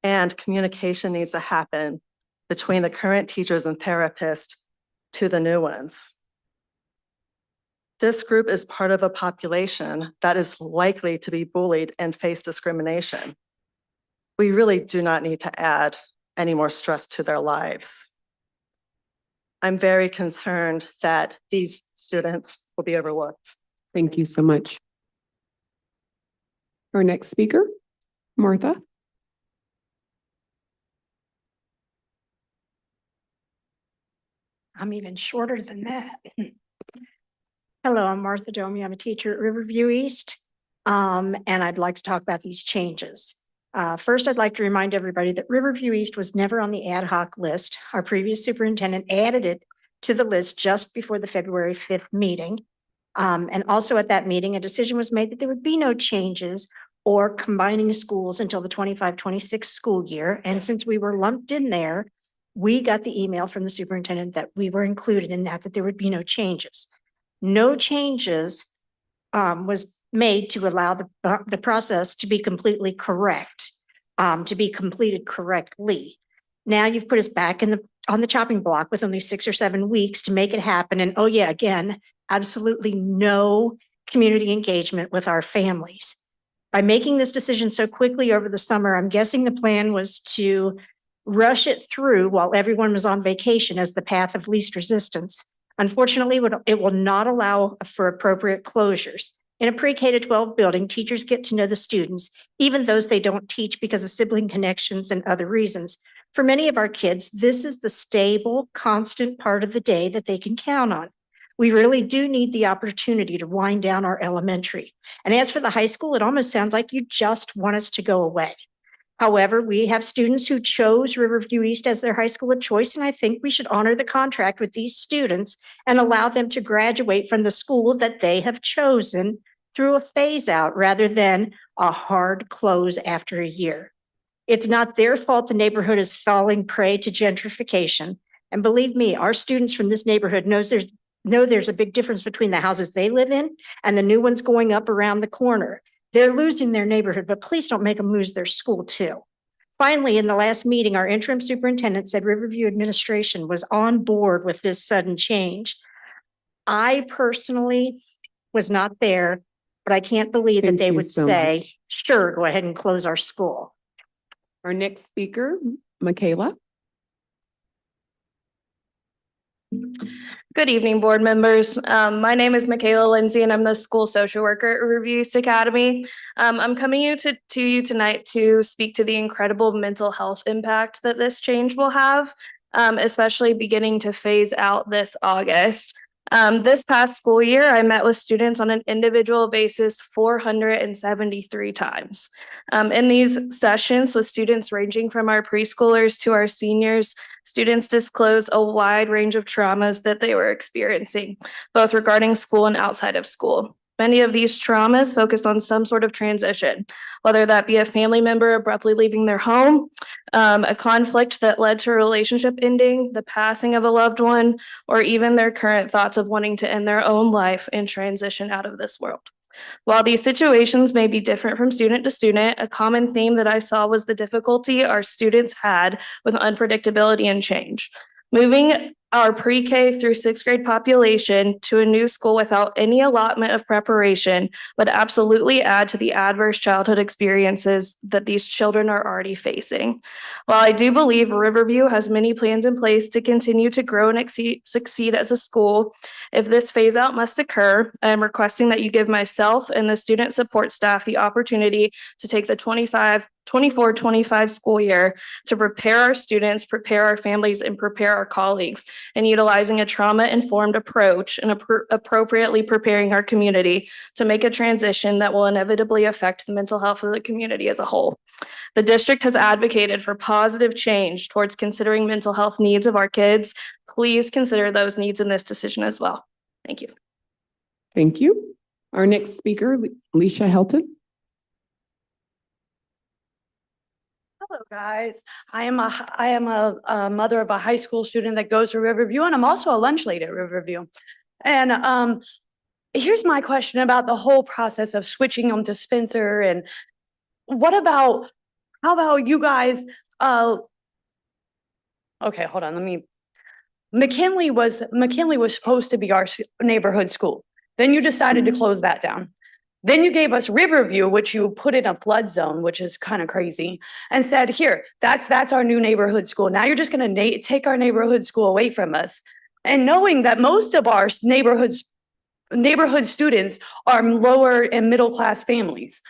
and communication needs to happen between the current teachers and therapists to the new ones. This group is part of a population that is likely to be bullied and face discrimination. We really do not need to add any more stress to their lives. I'm very concerned that these students will be overlooked. Thank you so much. Our next speaker, Martha. I'm even shorter than that. Hello, I'm Martha Domi. I'm a teacher at Riverview East, and I'd like to talk about these changes. First, I'd like to remind everybody that Riverview East was never on the ad hoc list. Our previous superintendent added it to the list just before the February 5th meeting. And also at that meeting, a decision was made that there would be no changes or combining schools until the 25-26 school year. And since we were lumped in there, we got the email from the superintendent that we were included in that there would be no changes. No changes was made to allow the process to be completely correct, to be completed correctly. Now you've put us back on the chopping block with only 6 or 7 weeks to make it happen. And oh yeah, again, absolutely no community engagement with our families. By making this decision so quickly over the summer, I'm guessing the plan was to rush it through while everyone was on vacation as the path of least resistance. Unfortunately, it will not allow for appropriate closures. In a pre-K to 12 building, teachers get to know the students, even those they don't teach because of sibling connections and other reasons. For many of our kids, this is the stable, constant part of the day that they can count on. We really do need the opportunity to wind down our elementary. And as for the high school, it almost sounds like you just want us to go away. However, we have students who chose Riverview East as their high school of choice, and I think we should honor the contract with these students and allow them to graduate from the school that they have chosen through a phase out rather than a hard close after a year. It's not their fault the neighborhood is falling prey to gentrification. And believe me, our students from this neighborhood know there's a big difference between the houses they live in and the new ones going up around the corner. They're losing their neighborhood, but please don't make them lose their school too. Finally, in the last meeting, our interim superintendent said Riverview administration was on board with this sudden change. I personally was not there, but I can't believe that they would say, sure, go ahead and close our school. Our next speaker, Michaela. Good evening, board members. My name is Michaela Lindsay, and I'm the school social worker at Riverview East Academy. I'm coming to you tonight to speak to the incredible mental health impact that this change will have, especially beginning to phase out this August. This past school year, I met with students on an individual basis 473 times. In these sessions with students ranging from our preschoolers to our seniors, students disclosed a wide range of traumas that they were experiencing, both regarding school and outside of school. Many of these traumas focused on some sort of transition, whether that be a family member abruptly leaving their home, a conflict that led to a relationship ending, the passing of a loved one, or even their current thoughts of wanting to end their own life and transition out of this world. While these situations may be different from student to student, a common theme that I saw was the difficulty our students had with unpredictability and change. Moving our pre-K through 6th grade population to a new school without any allotment of preparation would absolutely add to the adverse childhood experiences that these children are already facing. While I do believe Riverview has many plans in place to continue to grow and succeed as a school, if this phase out must occur, I am requesting that you give myself and the student support staff the opportunity to take the 24-25 school year to prepare our students, prepare our families, and prepare our colleagues, and utilizing a trauma-informed approach and appropriately preparing our community to make a transition that will inevitably affect the mental health of the community as a whole. The district has advocated for positive change towards considering mental health needs of our kids. Please consider those needs in this decision as well. Thank you. Thank you. Our next speaker, Leisha Helton. Hello, guys. I am a mother of a high school student that goes to Riverview, and I'm also a lunch lady at Riverview. And here's my question about the whole process of switching them to Spencer. And how about you guys? Okay, hold on. McKinley was supposed to be our neighborhood school. Then you decided to close that down. Then you gave us Riverview, which you put in a flood zone, which is kind of crazy, and said, here, that's our new neighborhood school. Now you're just going to take our neighborhood school away from us. And knowing that most of our neighborhood students are lower and middle class families.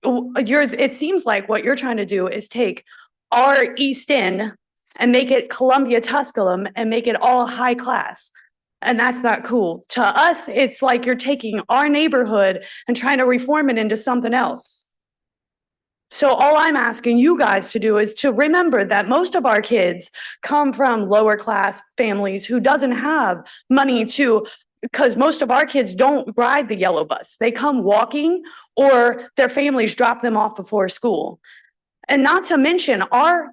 It seems like what you're trying to do is take our East End and make it Columbia Tusculum and make it all high class. And that's not cool. To us, it's like you're taking our neighborhood and trying to reform it into something else. So all I'm asking you guys to do is to remember that most of our kids come from lower class families who doesn't have money because most of our kids don't ride the yellow bus. They come walking or their families drop them off before school. And not to mention our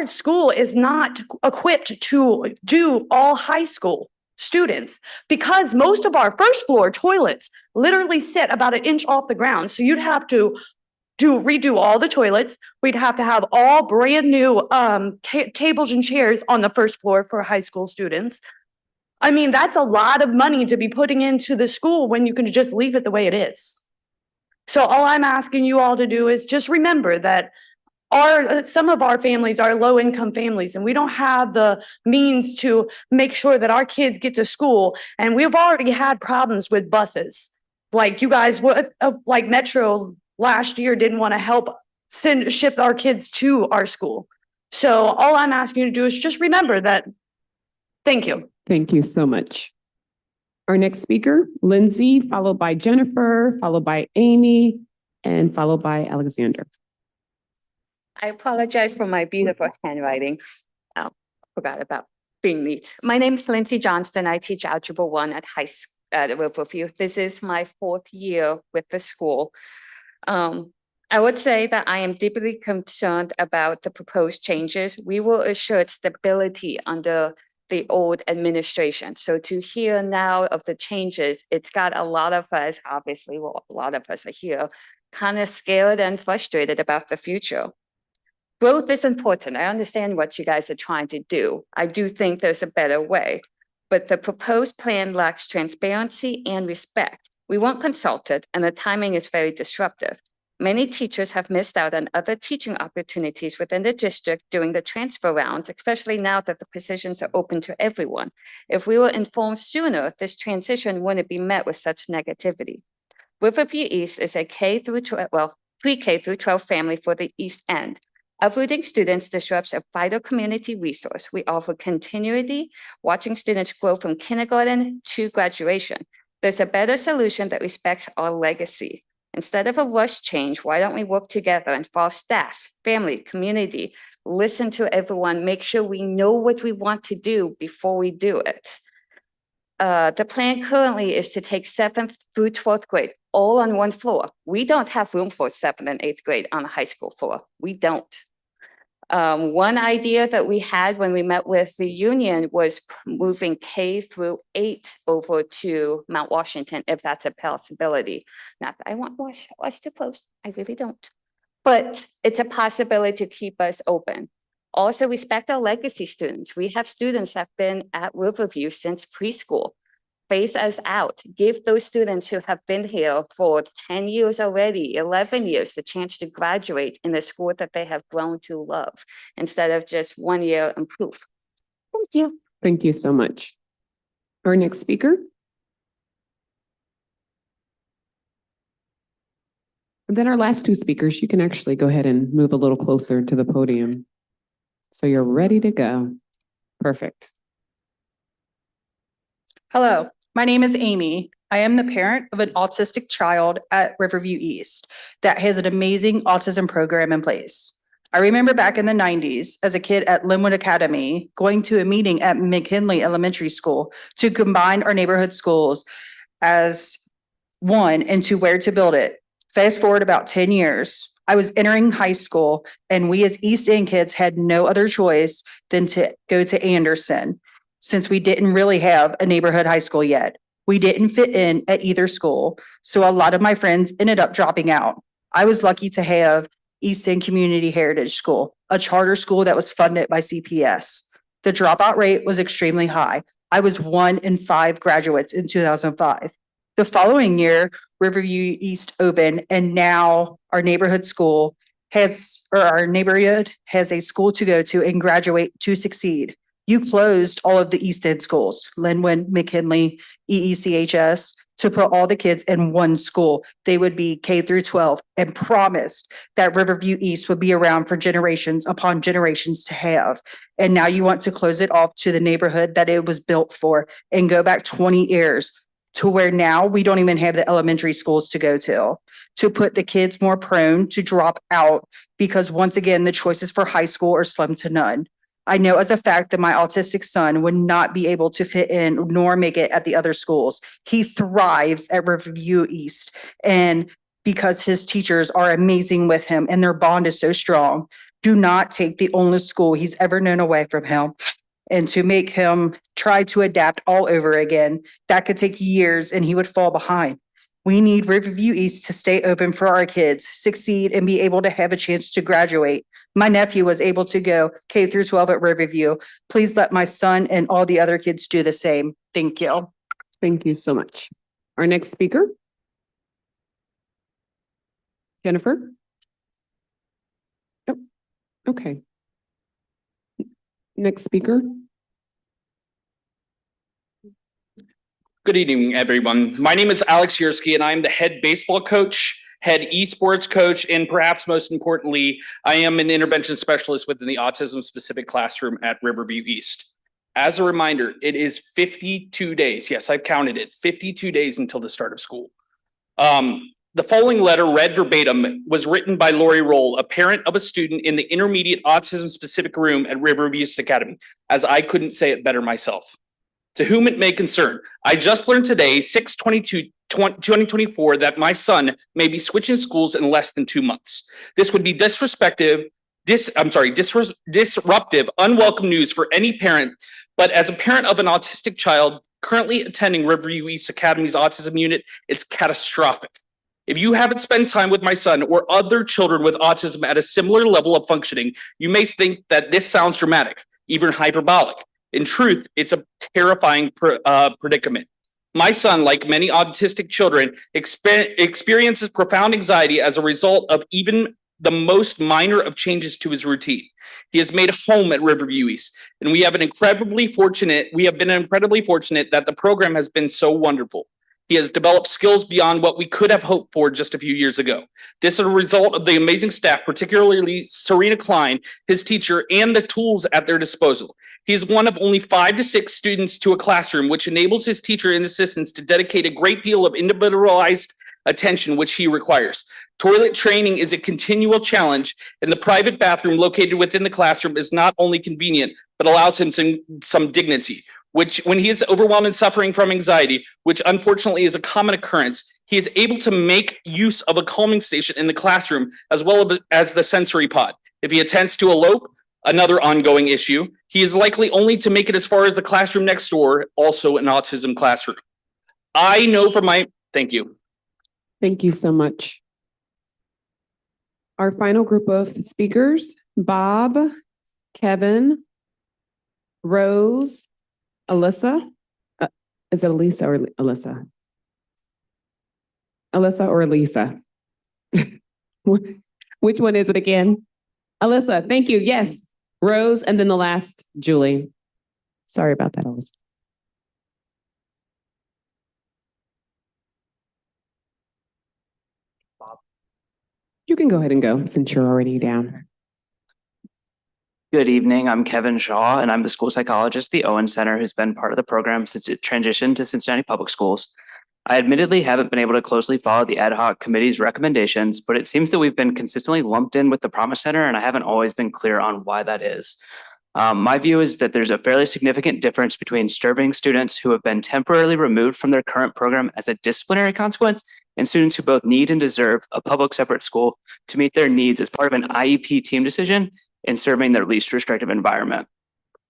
school is not equipped to do all high school students because most of our first floor toilets literally sit about an inch off the ground. So you'd have to redo all the toilets. We'd have to have all brand new tables and chairs on the first floor for high school students. I mean, that's a lot of money to be putting into the school when you can just leave it the way it is. So all I'm asking you all to do is just remember that some of our families are low income families and we don't have the means to make sure that our kids get to school. And we've already had problems with buses. Like you guys, like Metro last year didn't want to help ship our kids to our school. So all I'm asking you to do is just remember that. Thank you. Thank you so much. Our next speaker, Lindsay, followed by Jennifer, followed by Amy, and followed by Alexander. I apologize for my beautiful handwriting. Oh, forgot about being neat. My name is Lindsay Johnston. I teach Algebra 1 at Riverview. This is my 4th year with the school. I would say that I am deeply concerned about the proposed changes. We will assure stability under the old administration. So to hear now of the changes, it's got a lot of us, obviously, well, a lot of us are here, kind of scared and frustrated about the future. Growth is important. I understand what you guys are trying to do. I do think there's a better way, but the proposed plan lacks transparency and respect. We weren't consulted and the timing is very disruptive. Many teachers have missed out on other teaching opportunities within the district during the transfer rounds, especially now that the positions are open to everyone. If we were informed sooner, this transition wouldn't be met with such negativity. Riverview East is a pre-K through 12 family for the East End. Uprooting students disrupts a vital community resource. We offer continuity, watching students grow from kindergarten to graduation. There's a better solution that respects our legacy. Instead of a rush change, why don't we work together and involve staff, family, community, listen to everyone, make sure we know what we want to do before we do it. The plan currently is to take 7th through 12th grade all on one floor. We don't have room for 7th and 8th grade on a high school floor. We don't. One idea that we had when we met with the union was moving K through 8 over to Mount Washington, if that's a possibility. Not that I want us to close, I really don't. But it's a possibility to keep us open. Also respect our legacy students. We have students that have been at Riverview since preschool. Phase us out. Give those students who have been here for 10 years already, 11 years, the chance to graduate in the school that they have grown to love instead of just 1 year and proof. Thank you. Thank you so much. Our next speaker. And then our last 2 speakers, you can actually go ahead and move a little closer to the podium. So you're ready to go. Perfect. Hello, my name is Amy. I am the parent of an autistic child at Riverview East that has an amazing autism program in place. I remember back in the 90s as a kid at Linwood Academy going to a meeting at McKinley Elementary School to combine our neighborhood schools as one into where to build it. Fast forward about 10 years, I was entering high school and we as East End kids had no other choice than to go to Anderson since we didn't really have a neighborhood high school yet. We didn't fit in at either school, so a lot of my friends ended up dropping out. I was lucky to have East End Community Heritage School, a charter school that was funded by CPS. The dropout rate was extremely high. I was 1 in 5 graduates in 2005. The following year, Riverview East opened, and now our neighborhood has a school to go to and graduate to succeed. You closed all of the East End schools, Linwood, McKinley, EECHS, to put all the kids in one school. They would be K through 12 and promised that Riverview East would be around for generations upon generations to have. And now you want to close it off to the neighborhood that it was built for and go back 20 years to where now we don't even have the elementary schools to go to put the kids more prone to drop out because once again, the choices for high school are slim to none. I know as a fact that my autistic son would not be able to fit in nor make it at the other schools. He thrives at Riverview East, and because his teachers are amazing with him and their bond is so strong, do not take the only school he's ever known away from him and to make him try to adapt all over again. That could take years and he would fall behind. We need Riverview East to stay open for our kids, succeed, and be able to have a chance to graduate. My nephew was able to go K through 12 at Riverview. Please let my son and all the other kids do the same. Thank you. Thank you so much. Our next speaker. Jennifer? Oh, okay. Next speaker. Good evening, everyone. My name is Alex Yersky, and I'm the head baseball coach, head esports coach, and perhaps most importantly, I am an intervention specialist within the autism-specific classroom at Riverview East. As a reminder, it is 52 days. Yes, I've counted it. 52 days until the start of school. The following letter, read verbatim, was written by Lori Roll, a parent of a student in the intermediate autism-specific room at Riverview East Academy, as I couldn't say it better myself. To whom it may concern, I just learned today, 6/22/2024, that my son may be switching schools in less than 2 months. This would be disruptive, unwelcome news for any parent, but as a parent of an autistic child currently attending Riverview East Academy's autism unit, it's catastrophic. If you haven't spent time with my son or other children with autism at a similar level of functioning, you may think that this sounds dramatic, even hyperbolic. In truth, it's a terrifying predicament. My son, like many autistic children, experiences profound anxiety as a result of even the most minor of changes to his routine. He has made home at Riverview East, and we have been incredibly fortunate that the program has been so wonderful. He has developed skills beyond what we could have hoped for just a few years ago. This is a result of the amazing staff, particularly Serena Klein, his teacher, and the tools at their disposal. He is one of only 5 to 6 students to a classroom, which enables his teacher and assistants to dedicate a great deal of individualized attention, which he requires. Toilet training is a continual challenge, and the private bathroom located within the classroom is not only convenient, but allows him some dignity, which when he is overwhelmed and suffering from anxiety, which unfortunately is a common occurrence, he is able to make use of a calming station in the classroom as well as the sensory pod. If he attempts to elope, another ongoing issue, he is likely only to make it as far as the classroom next door, also an autism classroom. I know from thank you. Thank you so much. Our final group of speakers, Bob, Kevin, Rose, Alyssa. Is it Elisa or Alyssa? Alyssa or Elisa? Which one is it again? Alyssa, thank you. Yes. Rose, and then the last, Julie. Sorry about that, Alyssa. You can go ahead and go since you're already down. Good evening. I'm Kevin Shaw, and I'm the school psychologist at the Owen Center who's been part of the program since it transitioned to Cincinnati Public Schools. I admittedly haven't been able to closely follow the ad hoc committee's recommendations, but it seems that we've been consistently lumped in with the Promise Center, and I haven't always been clear on why that is. My view is that there's a fairly significant difference between serving students who have been temporarily removed from their current program as a disciplinary consequence and students who both need and deserve a public separate school to meet their needs as part of an IEP team decision in serving their least restrictive environment.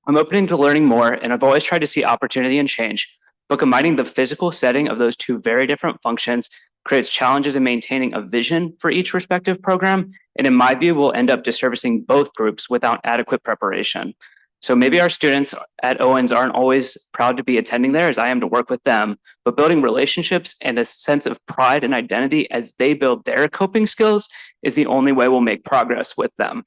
I'm open to learning more, and I've always tried to see opportunity and change, but combining the physical setting of those two very different functions creates challenges in maintaining a vision for each respective program, and in my view, will end up disservicing both groups without adequate preparation. So maybe our students at Owens aren't always proud to be attending there as I am to work with them, but building relationships and a sense of pride and identity as they build their coping skills is the only way we'll make progress with them.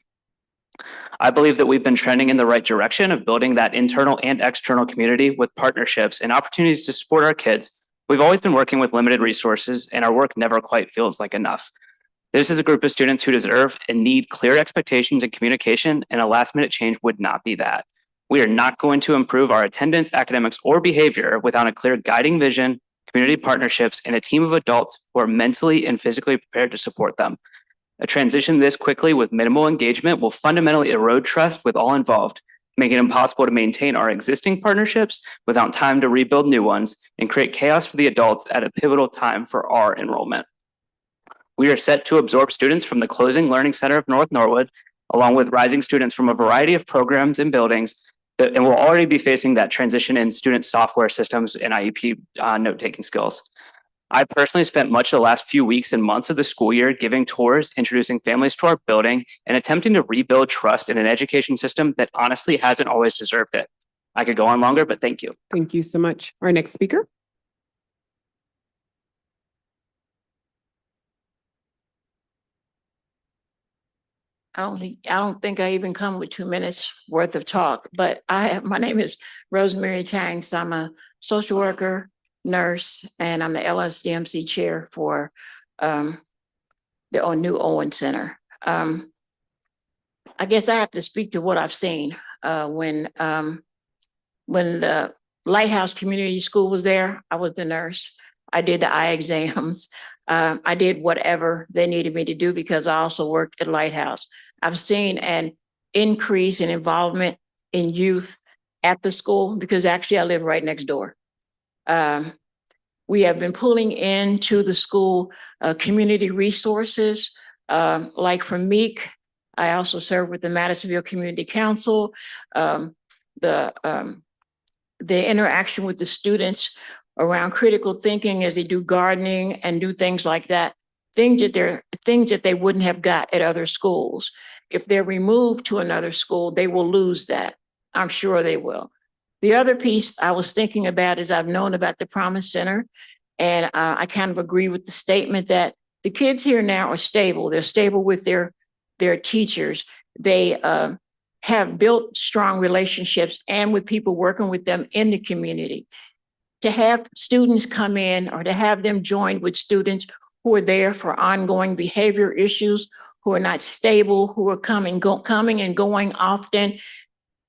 I believe that we've been trending in the right direction of building that internal and external community with partnerships and opportunities to support our kids. We've always been working with limited resources, and our work never quite feels like enough. This is a group of students who deserve and need clear expectations and communication, and a last-minute change would not be that. We are not going to improve our attendance, academics, or behavior without a clear guiding vision, community partnerships, and a team of adults who are mentally and physically prepared to support them. A transition this quickly with minimal engagement will fundamentally erode trust with all involved, making it impossible to maintain our existing partnerships without time to rebuild new ones and create chaos for the adults at a pivotal time for our enrollment. We are set to absorb students from the closing Learning Center of North Norwood, along with rising students from a variety of programs and buildings, and we'll already be facing that transition in student software systems and IEP note-taking skills. I personally spent much of the last few weeks and months of the school year giving tours, introducing families to our building, and attempting to rebuild trust in an education system that honestly hasn't always deserved it. I could go on longer, but thank you. Thank you so much. Our next speaker. I don't think I even come with 2 minutes worth of talk, but my name is Rosemary Tangs. I'm a social worker, nurse, and I'm the LSDMC chair for the new Owen Center. I guess I have to speak to what I've seen when the Lighthouse Community School was there. I was the nurse. I did the eye exams. I did whatever they needed me to do because I also worked at Lighthouse. I've seen an increase in involvement in youth at the school because actually I live right next door. We have been pulling into the school community resources, like from MEEK. I also serve with the Madisonville Community Council, the interaction with the students around critical thinking as they do gardening and do things like that, things that they wouldn't have got at other schools. If they're removed to another school, they will lose that. I'm sure they will. The other piece I was thinking about is I've known about the Promise Center, and I kind of agree with the statement that the kids here now are stable. They're stable with their teachers. They have built strong relationships and with people working with them in the community. To have students come in or to have them join with students who are there for ongoing behavior issues, who are not stable, who are coming and going often,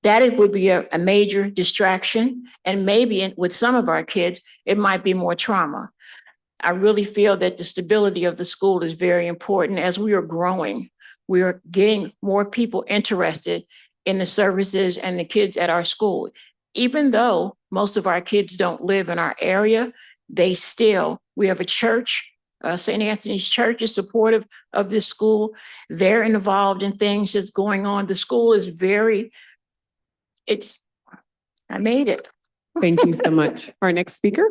that it would be a major distraction. And maybe with some of our kids, it might be more trauma. I really feel that the stability of the school is very important. As we are growing, we are getting more people interested in the services and the kids at our school. Even though most of our kids don't live in our area, we have a church, St. Anthony's Church is supportive of this school. They're involved in things that's going on. The school is I made it. Thank you so much. Our next speaker.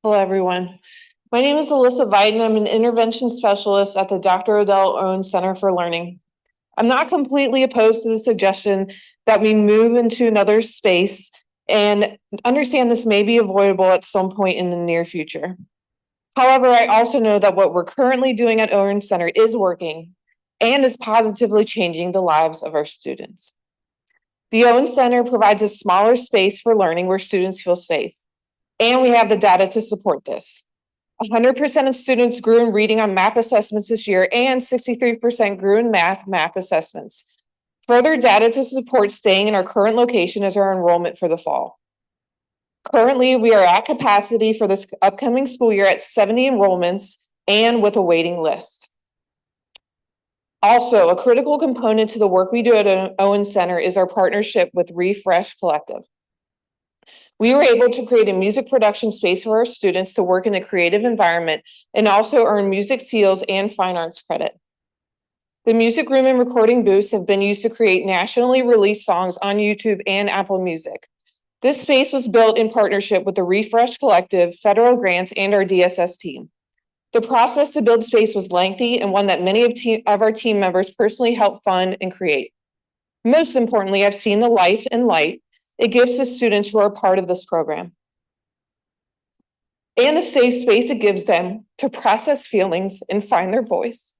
Hello, everyone. My name is Alyssa Viden. I'm an intervention specialist at the Dr. Odell Owens Center for Learning. I'm not completely opposed to the suggestion that we move into another space and understand this may be avoidable at some point in the near future. However, I also know that what we're currently doing at Owens Center is working and is positively changing the lives of our students. The Owens Center provides a smaller space for learning where students feel safe, and we have the data to support this. 100% of students grew in reading on MAP assessments this year, and 63% grew in math MAP assessments. Further data to support staying in our current location is our enrollment for the fall. Currently, we are at capacity for this upcoming school year at 70 enrollments and with a waiting list. Also, a critical component to the work we do at Owens Center is our partnership with Refresh Collective. We were able to create a music production space for our students to work in a creative environment and also earn music seals and fine arts credit. The music room and recording booths have been used to create nationally released songs on YouTube and Apple Music. This space was built in partnership with the Refresh Collective, federal grants, and our DSS team. The process to build space was lengthy and one that many of our team members personally helped fund and create. Most importantly, I've seen the life and light it gives to students who are part of this program, and the safe space it gives them to process feelings and find their voice.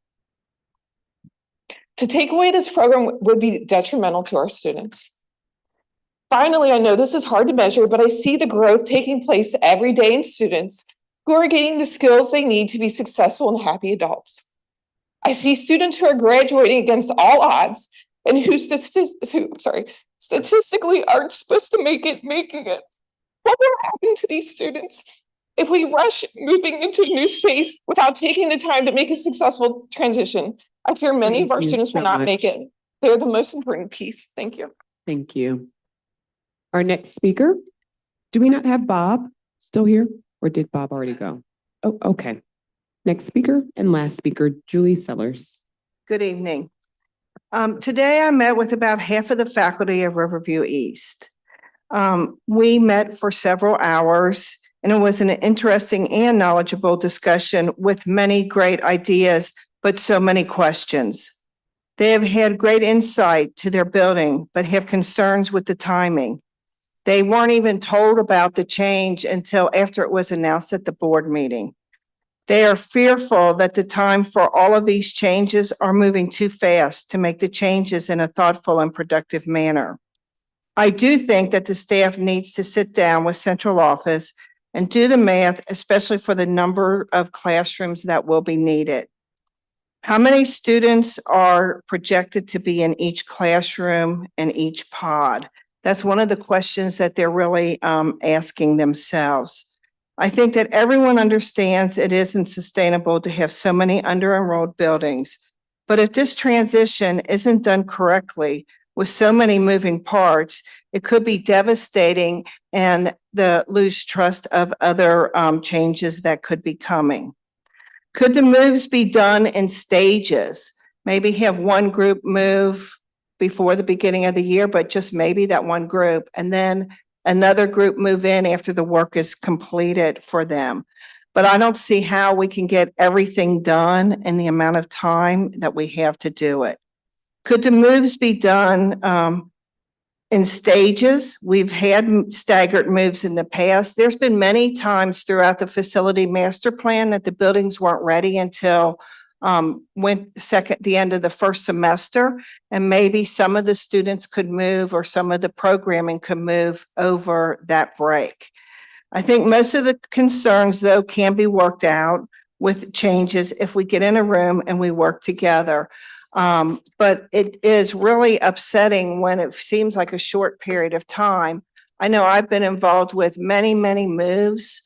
To take away this program would be detrimental to our students. Finally, I know this is hard to measure, but I see the growth taking place every day in students who are gaining the skills they need to be successful and happy adults. I see students who are graduating against all odds and who statistically aren't supposed to making it. What will happen to these students if we rush moving into a new space without taking the time to make a successful transition? I fear many of our students will not make it. They're the most important piece. Thank you. Thank you. Our next speaker, do we not have Bob still here, or did Bob already go? Oh, okay. Next speaker and last speaker, Julie Sellers. Good evening. Today I met with about half of the faculty of Riverview East. We met for several hours, and it was an interesting and knowledgeable discussion with many great ideas, but so many questions. They have had great insight to their building, but have concerns with the timing. They weren't even told about the change until after it was announced at the board meeting. They are fearful that the time for all of these changes are moving too fast to make the changes in a thoughtful and productive manner. I do think that the staff needs to sit down with central office and do the math, especially for the number of classrooms that will be needed. How many students are projected to be in each classroom and each pod? That's one of the questions that they're really asking themselves. I think that everyone understands it isn't sustainable to have so many under-enrolled buildings. But if this transition isn't done correctly with so many moving parts, it could be devastating and lose trust of other changes that could be coming. Could the moves be done in stages? Maybe have one group move before the beginning of the year, but just maybe that one group, and then another group move in after the work is completed for them. But I don't see how we can get everything done in the amount of time that we have to do it. Could the moves be done in stages? We've had staggered moves in the past. There's been many times throughout the facility master plan that the buildings weren't ready until the end of the first semester, and maybe some of the students could move or some of the programming could move over that break. I think most of the concerns, though, can be worked out with changes if we get in a room and we work together. But it is really upsetting when it seems like a short period of time. I know I've been involved with many, many moves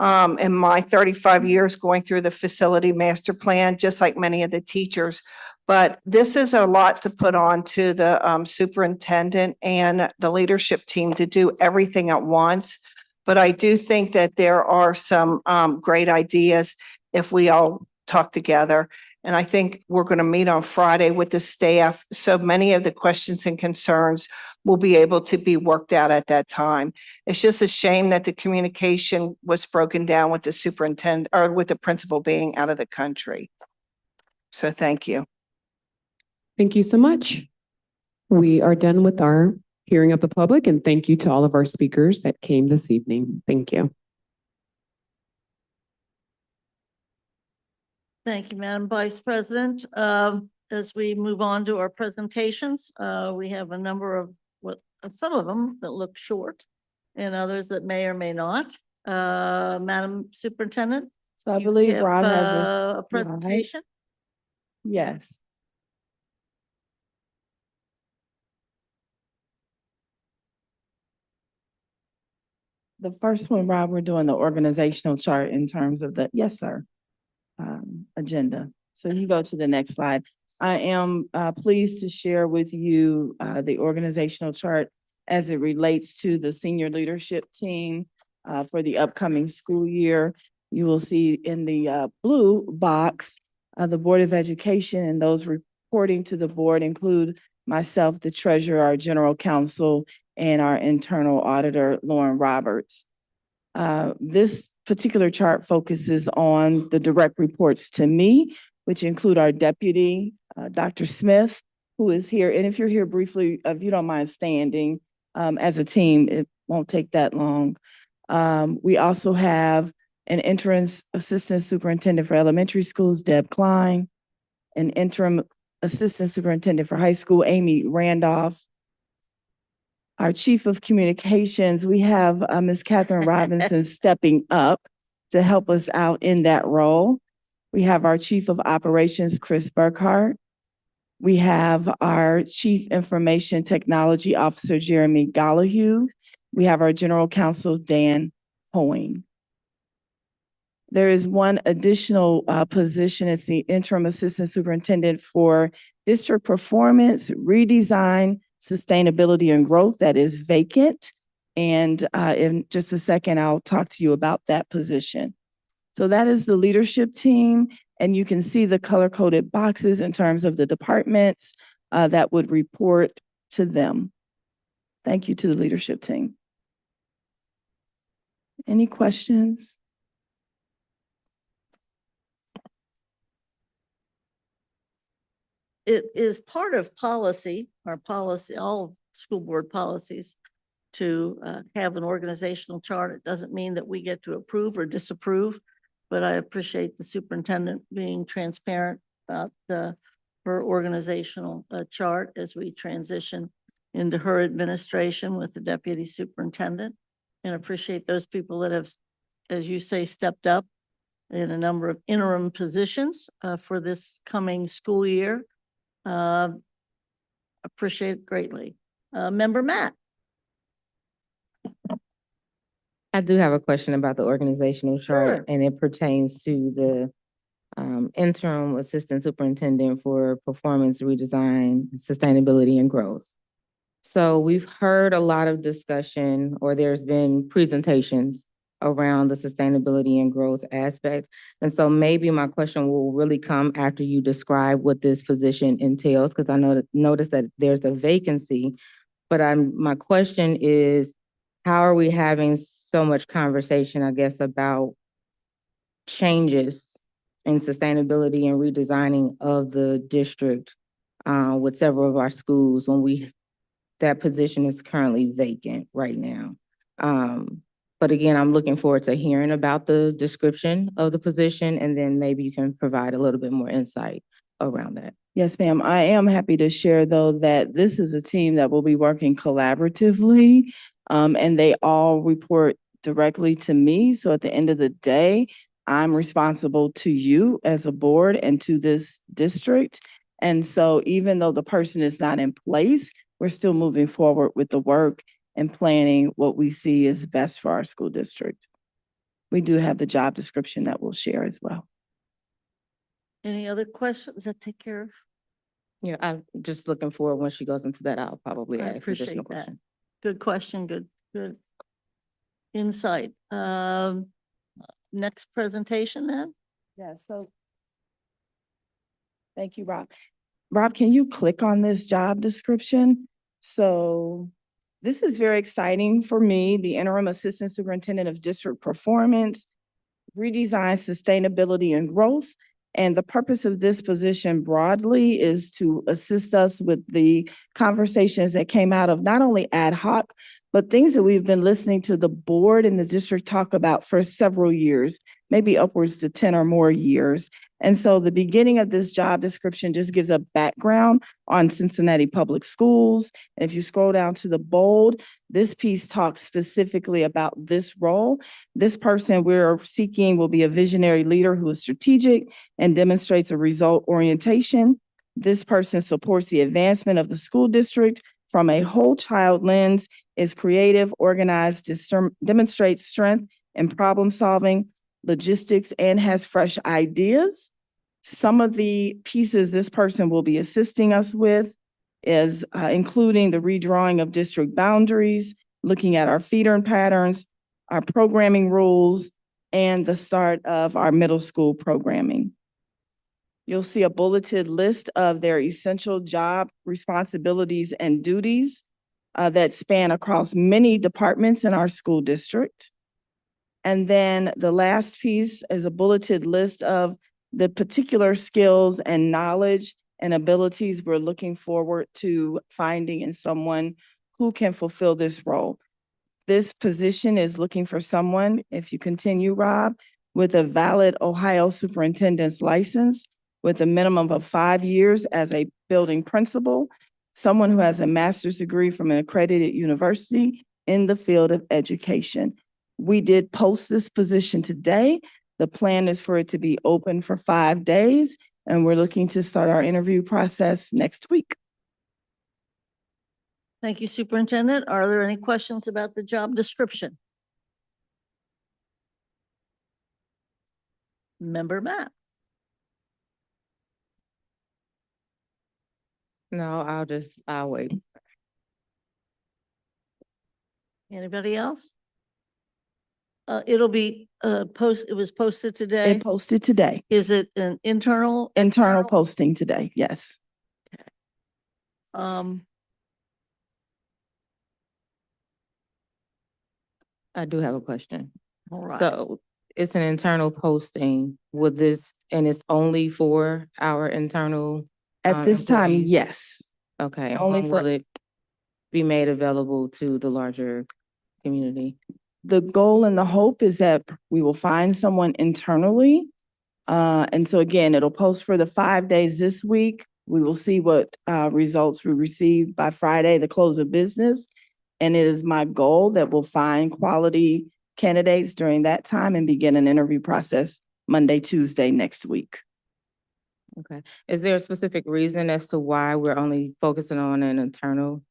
in my 35 years going through the facility master plan, just like many of the teachers. But this is a lot to put on to the superintendent and the leadership team to do everything at once. But I do think that there are some great ideas if we all talk together. And I think we're going to meet on Friday with the staff. So many of the questions and concerns will be able to be worked out at that time. It's just a shame that the communication was broken down with the superintendent or with the principal being out of the country. So thank you. Thank you so much. We are done with our hearing of the public, and thank you to all of our speakers that came this evening. Thank you. Thank you, Madam Vice President. As we move on to our presentations, we have a number of some of them that look short and others that may or may not. Madam Superintendent? So I believe Rob has a presentation. Yes. The first one, Rob, we're doing the organizational chart in terms of the, yes, sir, agenda. So you go to the next slide. I am pleased to share with you the organizational chart as it relates to the senior leadership team for the upcoming school year. You will see in the blue box, the Board of Education, and those reporting to the board include myself, the treasurer, our general counsel, and our internal auditor, Lauren Roberts. This particular chart focuses on the direct reports to me, which include our deputy, Dr. Smith, who is here. And if you're here briefly, if you don't mind standing as a team, it won't take that long. We also have an interim assistant superintendent for elementary schools, Deb Klein, an interim assistant superintendent for high school, Amy Randolph. Our chief of communications, we have Ms. Catherine Robinson stepping up to help us out in that role. We have our chief of operations, Chris Burkhart. We have our chief information technology officer, Jeremy Gollahue. We have our general counsel, Dan Hoeing. There is one additional position. It's the interim assistant superintendent for district performance, redesign, sustainability, and growth that is vacant. And in just a second, I'll talk to you about that position. So that is the leadership team. And you can see the color-coded boxes in terms of the departments that would report to them. Thank you to the leadership team. Any questions? It is part of policy, our policy, all school board policies, to have an organizational chart. It doesn't mean that we get to approve or disapprove, but I appreciate the superintendent being transparent about her organizational chart as we transition into her administration with the deputy superintendent, and appreciate those people that have, as you say, stepped up in a number of interim positions for this coming school year. Appreciate it greatly. Member Matt. I do have a question about the organizational chart, Sure. and it pertains to the interim assistant superintendent for performance redesign, sustainability, and growth. So we've heard a lot of discussion, or there's been presentations around the sustainability and growth aspect. And so maybe my question will really come after you describe what this position entails, because I noticed that there's a vacancy, but my question is, how are we having so much conversation, I guess, about changes in sustainability and redesigning of the district with several of our schools when that position is currently vacant right now? But again, I'm looking forward to hearing about the description of the position, and then maybe you can provide a little bit more insight around that. Yes, ma'am. I am happy to share, though, that this is a team that will be working collaboratively, and they all report directly to me. So at the end of the day, I'm responsible to you as a board and to this district. And so even though the person is not in place, we're still moving forward with the work and planning what we see is best for our school district. We do have the job description that we'll share as well. Any other questions that take care of? Yeah, I'm just looking forward, when she goes into that, I'll probably I ask appreciate additional that. questions. Good question, good insight. Next presentation then? Yeah, so thank you, Rob. Rob, can you click on this job description? So this is very exciting for me, the interim assistant superintendent of district performance, redesign, sustainability, and growth. And the purpose of this position broadly is to assist us with the conversations that came out of not only ad hoc, but things that we've been listening to the board and the district talk about for several years, maybe upwards to 10 or more years. And so the beginning of this job description just gives a background on Cincinnati Public Schools. And if you scroll down to the bold, this piece talks specifically about this role. This person we're seeking will be a visionary leader who is strategic and demonstrates a result orientation. This person supports the advancement of the school district from a whole child lens, is creative, organized, demonstrates strength in problem solving, logistics, and has fresh ideas. Some of the pieces this person will be assisting us with is including the redrawing of district boundaries, looking at our feeder patterns, our programming rules, and the start of our middle school programming. You'll see a bulleted list of their essential job responsibilities and duties that span across many departments in our school district. And then the last piece is a bulleted list of the particular skills and knowledge and abilities we're looking forward to finding in someone who can fulfill this role. This position is looking for someone, if you continue, Rob, with a valid Ohio superintendent's license with a minimum of 5 years as a building principal, someone who has a master's degree from an accredited university in the field of education. We did post this position today. The plan is for it to be open for 5 days, and we're looking to start our interview process next week. Thank you, Superintendent. Are there any questions about the job description? Member Matt? No, I'll wait. Anybody else? It'll be it was posted today. It posted today. Is it an internal? Internal posting today, yes. I do have a question. All right. So it's an internal posting. Would this, and it's only for our internal? At this time, employees? yes. Okay. Only When for- will it be made available to the larger community? The goal and the hope is that we will find someone internally. And so again, it'll post for the 5 days this week. We will see what results we receive by Friday, the close of business. And it is my goal that we'll find quality candidates during that time and begin an interview process Monday, Tuesday next week. Okay. Is there a specific reason as to why we're only focusing on an internal?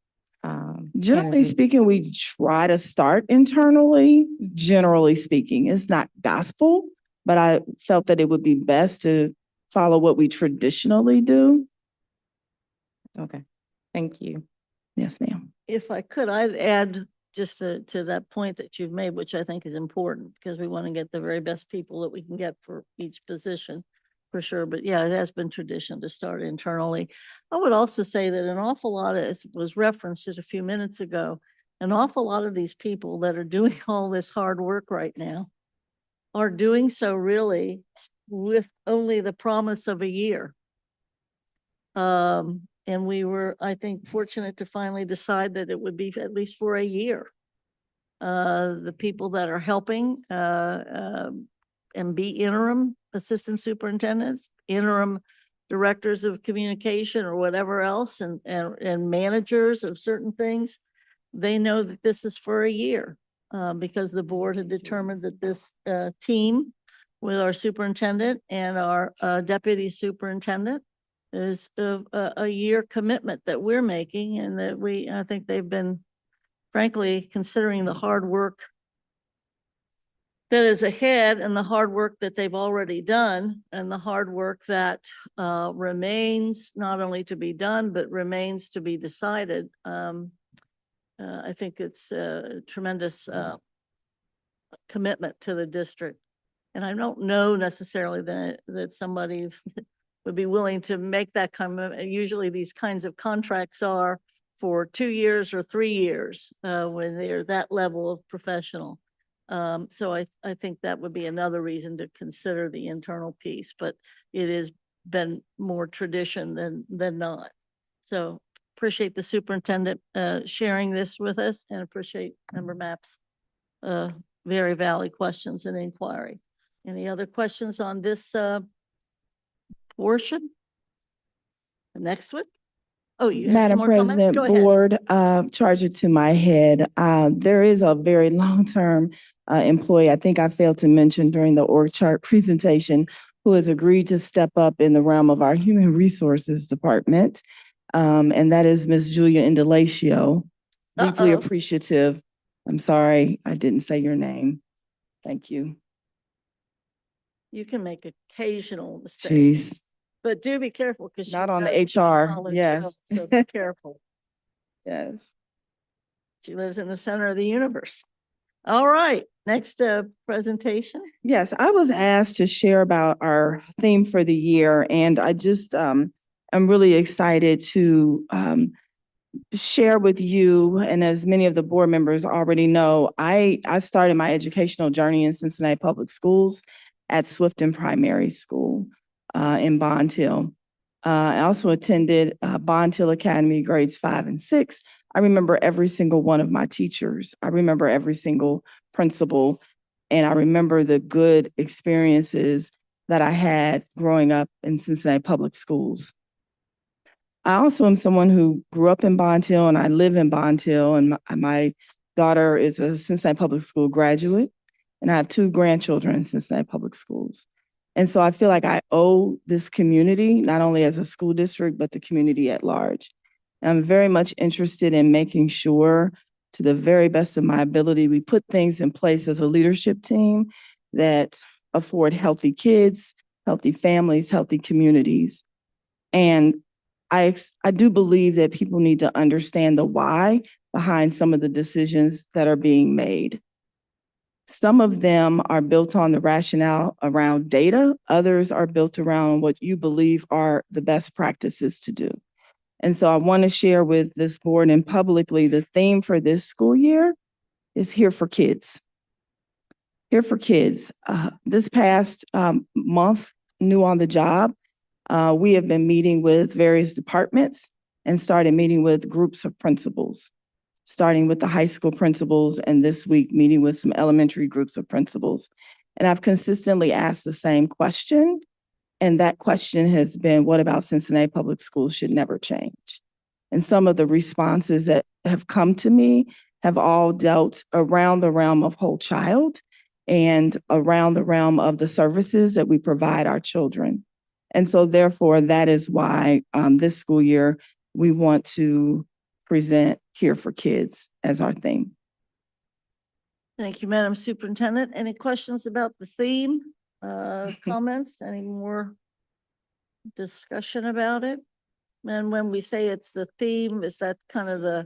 Generally candidate? speaking, we try to start internally, generally speaking. It's not gospel, but I felt that it would be best to follow what we traditionally do. Okay, thank you. Yes, ma'am. If I could, I'd add just to that point that you've made, which I think is important because we want to get the very best people that we can get for each position, for sure. But yeah, it has been tradition to start internally. I would also say that an awful lot of, as was referenced just a few minutes ago, an awful lot of these people that are doing all this hard work right now are doing so really with only the promise of a year. And we were, I think, fortunate to finally decide that it would be at least for a year. The people that are helping and be interim assistant superintendents, interim directors of communication or whatever else, and managers of certain things, they know that this is for a year because the board had determined that this team with our superintendent and our deputy superintendent is a year commitment that we're making, and that I think they've been, frankly, considering the hard work that is ahead and the hard work that they've already done and the hard work that remains not only to be done, but remains to be decided. I think it's a tremendous commitment to the district. And I don't know necessarily that somebody would be willing to make that commitment. Usually these kinds of contracts are for 2 years or 3 years when they're that level of professional. So I think that would be another reason to consider the internal piece, but it has been more tradition than not. So appreciate the superintendent sharing this with us, and appreciate Member Mapp's very valid questions and inquiry. Any other questions on this portion? The next one? Oh, you have some Madam more comments? President, Go ahead. board, charge it to my head. There is a very long-term employee, I think I failed to mention during the org chart presentation, who has agreed to step up in the realm of our human resources department. And that is Ms. Julia Indalacio. Deeply appreciative. I'm sorry, I didn't say your name. Thank you. You can make occasional mistakes. She's But do be careful because. Not on the HR, yes. So be careful. Yes. She lives in the center of the universe. All right, next presentation. Yes, I was asked to share about our theme for the year, and I just I'm really excited to share with you, and as many of the board members already know, I started my educational journey in Cincinnati Public Schools at Swifton Primary School in Bond Hill. I also attended Bond Hill Academy grades 5 and 6. I remember every single one of my teachers. I remember every single principal, and I remember the good experiences that I had growing up in Cincinnati Public Schools. I also am someone who grew up in Bond Hill, and I live in Bond Hill, and my daughter is a Cincinnati Public School graduate, and I have 2 grandchildren in Cincinnati Public Schools. And so I feel like I owe this community, not only as a school district, but the community at large. And I'm very much interested in making sure, to the very best of my ability, we put things in place as a leadership team that afford healthy kids, healthy families, healthy communities. And I do believe that people need to understand the why behind some of the decisions that are being made. Some of them are built on the rationale around data. Others are built around what you believe are the best practices to do. And so I want to share with this board and publicly the theme for this school year is Here for Kids. Here for Kids. This past month, new on the job, we have been meeting with various departments and started meeting with groups of principals, starting with the high school principals, and this week meeting with some elementary groups of principals. And I've consistently asked the same question. And that question has been, what about Cincinnati Public Schools should never change? And some of the responses that have come to me have all dealt around the realm of whole child and around the realm of the services that we provide our children. And so therefore, that is why this school year, we want to present Here for Kids as our theme. Thank you, Madam Superintendent. Any questions about the theme? Comments? Any more discussion about it? And when we say it's the theme, is that kind of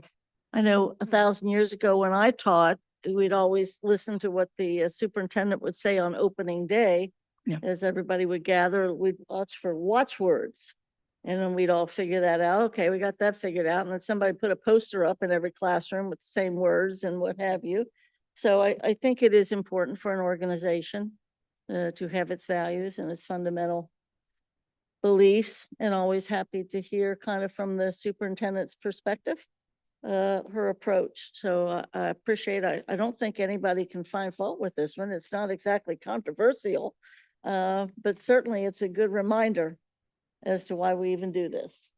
I know 1,000 years ago when I taught, we'd always listen to what the superintendent would say on opening day. Yeah. As everybody would gather, we'd watch for watchwords. And then we'd all figure that out. Okay, we got that figured out. And then somebody put a poster up in every classroom with the same words and what have you. So I think it is important for an organization to have its values and its fundamental beliefs, and always happy to hear kind of from the superintendent's perspective, her approach. So I appreciate it. I don't think anybody can find fault with this one. It's not exactly controversial, but certainly it's a good reminder as to why we even do this.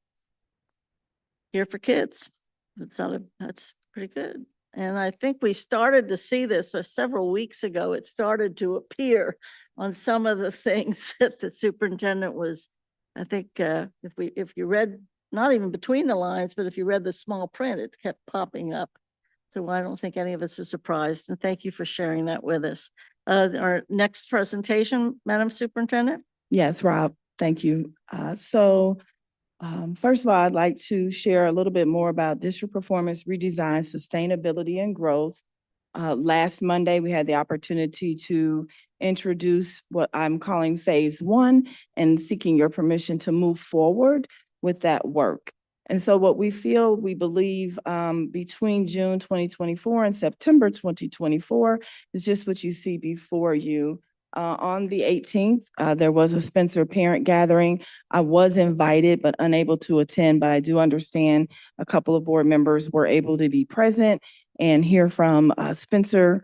Here for Kids. That's pretty good. And I think we started to see this several weeks ago. It started to appear on some of the things that the superintendent was, I think, if you read, not even between the lines, but if you read the small print, it kept popping up. So I don't think any of us are surprised. And thank you for sharing that with us. Our next presentation, Madam Superintendent. Yes, Rob, thank you. First of all, I'd like to share a little bit more about district performance redesign, sustainability, and growth. Last Monday, we had the opportunity to introduce what I'm calling phase 1 and seeking your permission to move forward with that work. And so what we believe between June 2024 and September 2024 is just what you see before you. On the 18th, there was a Spencer parent gathering. I was invited but unable to attend, but I do understand a couple of board members were able to be present and hear from Spencer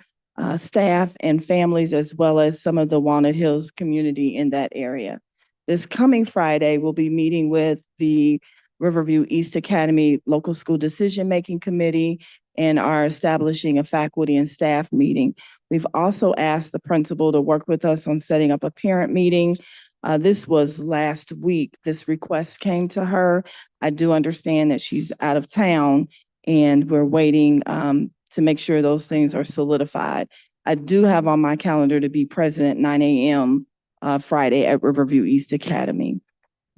staff and families, as well as some of the Walnut Hills community in that area. This coming Friday, we'll be meeting with the Riverview East Academy Local School Decision-Making Committee and are establishing a faculty and staff meeting. We've also asked the principal to work with us on setting up a parent meeting. This was last week. This request came to her. I do understand that she's out of town and we're waiting to make sure those things are solidified. I do have on my calendar to be present at 9 a.m. Friday at Riverview East Academy.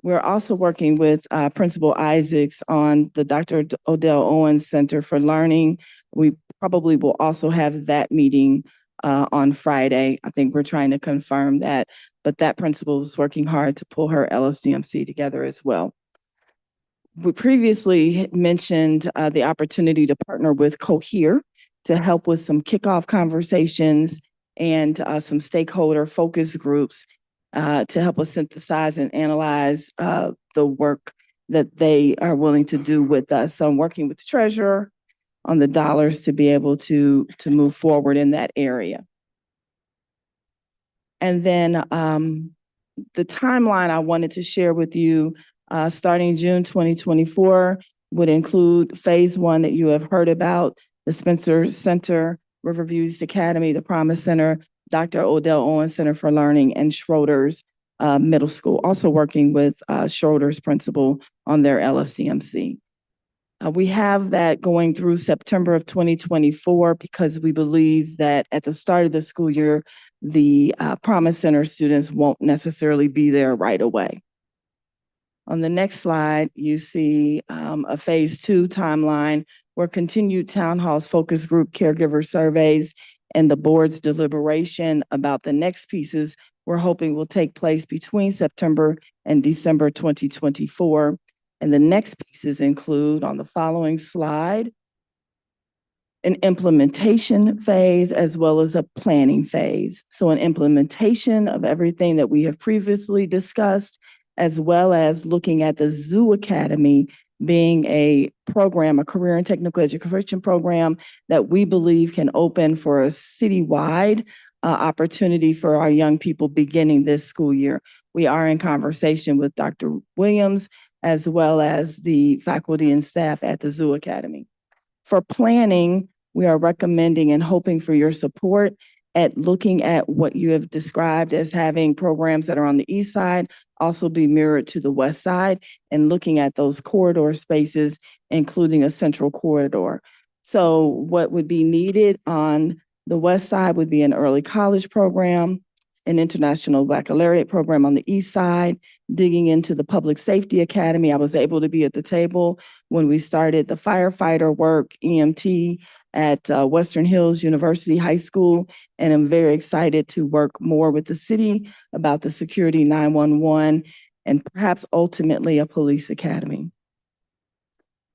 We're also working with Principal Isaacs on the Dr. Odell Owens Center for Learning. We probably will also have that meeting on Friday. I think we're trying to confirm that, but that principal is working hard to pull her LSDMC together as well. We previously mentioned the opportunity to partner with Cohere to help with some kickoff conversations and some stakeholder focus groups to help us synthesize and analyze the work that they are willing to do with us. So I'm working with the treasurer on the dollars to be able to move forward in that area. And then the timeline I wanted to share with you, starting June 2024, would include phase 1 that you have heard about, the Spencer Center, Riverview East Academy, the Promise Center, Dr. Odell Owens Center for Learning, and Schroeder's Middle School, also working with Schroeder's principal on their LSCMC. We have that going through September of 2024 because we believe that at the start of the school year, the Promise Center students won't necessarily be there right away. On the next slide, you see a phase 2 timeline where continued town halls, focus group, caregiver surveys, and the board's deliberation about the next pieces we're hoping will take place between September and December 2024. And the next pieces include, on the following slide, an implementation phase as well as a planning phase. So an implementation of everything that we have previously discussed, as well as looking at the Zoo Academy being a program, a career and technical education program that we believe can open for a citywide opportunity for our young people beginning this school year. We are in conversation with Dr. Williams as well as the faculty and staff at the Zoo Academy. For planning, we are recommending and hoping for your support at looking at what you have described as having programs that are on the east side also be mirrored to the west side, and looking at those corridor spaces, including a central corridor. So what would be needed on the west side would be an early college program, an international baccalaureate program on the east side, digging into the public safety academy. I was able to be at the table when we started the firefighter work, EMT, at Western Hills University High School, and I'm very excited to work more with the city about the security 911 and perhaps ultimately a police academy.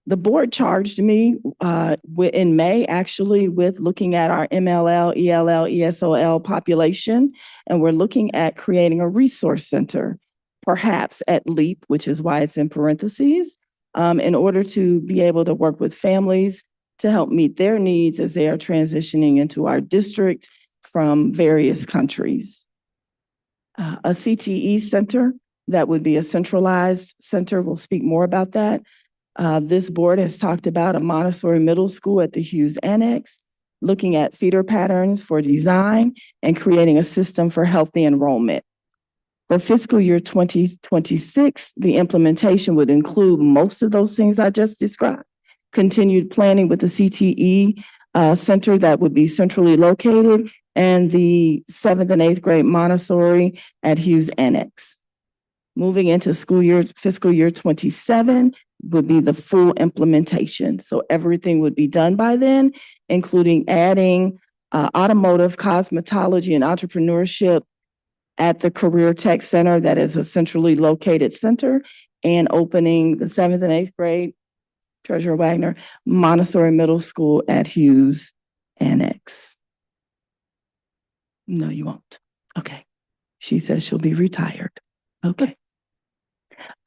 The board charged me in May, actually, with looking at our MLL, ELL, ESOL population, and we're looking at creating a resource center, perhaps at LEAP, which is why it's in parentheses, in order to be able to work with families to help meet their needs as they are transitioning into our district from various countries. A CTE center, that would be a centralized center. We'll speak more about that. This board has talked about a Montessori middle school at the Hughes Annex, looking at feeder patterns for design and creating a system for healthy enrollment. For fiscal year 2026, the implementation would include most of those things I just described. Continued planning with the CTE center that would be centrally located, and the 7th and 8th grade Montessori at Hughes Annex. Moving into fiscal year 27 would be the full implementation. So everything would be done by then, including adding automotive, cosmetology, and entrepreneurship at the Career Tech Center that is a centrally located center, and opening the 7th and 8th grade, Treasurer Wagner, Montessori Middle School at Hughes Annex. No, you won't. Okay. She says she'll be retired. Okay.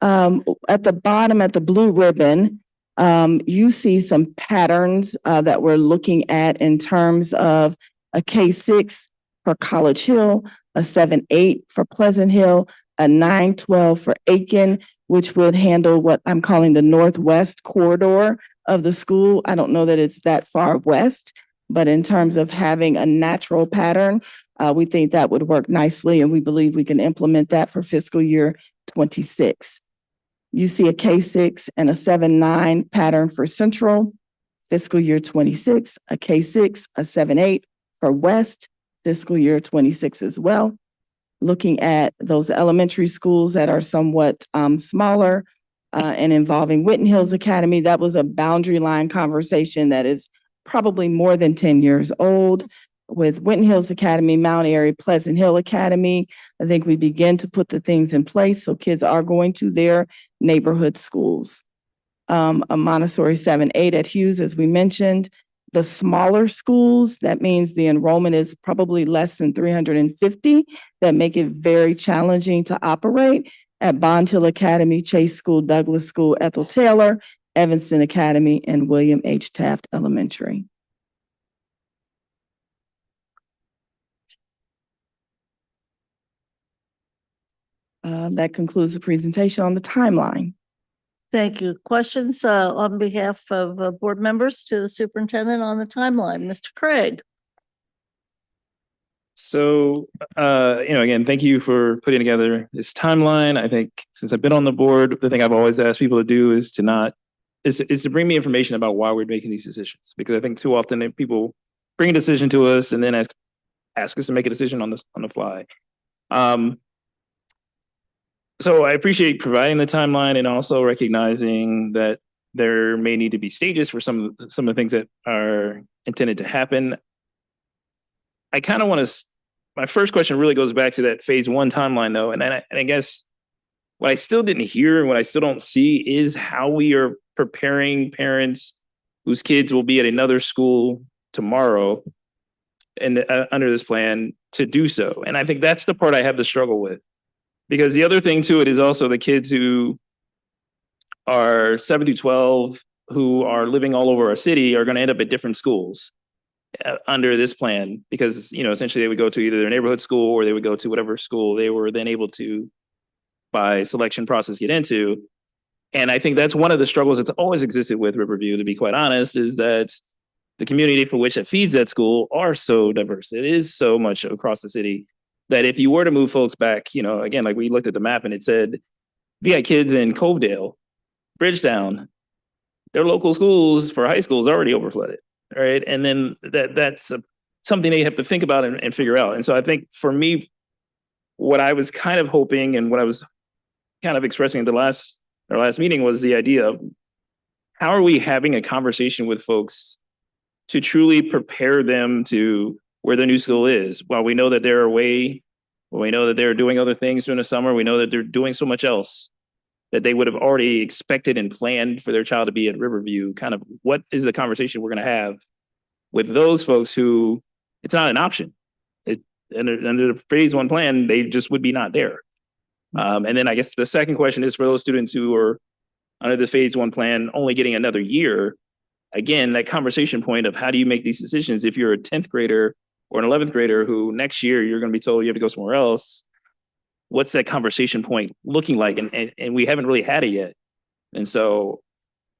At the bottom, at the blue ribbon, you see some patterns that we're looking at in terms of a K-6 for College Hill, a 7-8 for Pleasant Hill, a 9-12 for Aiken, which would handle what I'm calling the northwest corridor of the school. I don't know that it's that far west, but in terms of having a natural pattern, we think that would work nicely, and we believe we can implement that for fiscal year 26. You see a K-6 and a 7-9 pattern for Central, fiscal year 26, a K-6, a 7-8 for West, fiscal year 26 as well. looking at those elementary schools that are somewhat smaller and involving Whitten Hills Academy. That was a boundary line conversation that is probably more than 10 years old. With Whitten Hills Academy, Mount Airy, Pleasant Hill Academy, I think we begin to put the things in place so kids are going to their neighborhood schools. A Montessori 7-8 at Hughes, as we mentioned. The smaller schools, that means the enrollment is probably less than 350, that make it very challenging to operate at Bond Hill Academy, Chase School, Douglas School, Ethel Taylor, Evanston Academy, and William H. Taft Elementary. That concludes the presentation on the timeline. Thank you. Questions on behalf of board members to the superintendent on the timeline? Mr. Craig. So, again, thank you for putting together this timeline. I think since I've been on the board, the thing I've always asked people to do is to bring me information about why we're making these decisions. Because I think too often people bring a decision to us and then ask us to make a decision on the fly. So I appreciate providing the timeline and also recognizing that there may need to be stages for some of the things that are intended to happen. I kind of want to, my first question really goes back to that phase 1 timeline though. And I guess what I still didn't hear and what I still don't see is how we are preparing parents whose kids will be at another school tomorrow and under this plan to do so. And I think that's the part I have the struggle with. Because the other thing to it is also the kids who are 7 through 12 who are living all over our city are going to end up at different schools under this plan because, essentially they would go to either their neighborhood school or they would go to whatever school they were then able to, by selection process, get into. And I think that's one of the struggles that's always existed with Riverview, to be quite honest, is that the community for which it feeds that school are so diverse. It is so much across the city that if you were to move folks back, again, like we looked at the map and it said, we got kids in Covedale, Bridgetown, their local schools for high schools already overflooded, right? And then that's something they have to think about and figure out. And so I think for me, what I was kind of hoping and what I was kind of expressing at our last meeting was the idea of how are we having a conversation with folks to truly prepare them to where their new school is. While we know that they're away, we know that they're doing other things during the summer, we know that they're doing so much else that they would have already expected and planned for their child to be at Riverview. Kind of what is the conversation we're going to have with those folks who it's not an option. Under the phase 1 plan, they just would be not there. And then I guess the second question is for those students who are under the phase 1 plan only getting another year. Again, that conversation point of how do you make these decisions if you're a 10th grader or an 11th grader who next year you're going to be told you have to go somewhere else. What's that conversation point looking like? And we haven't really had it yet. And so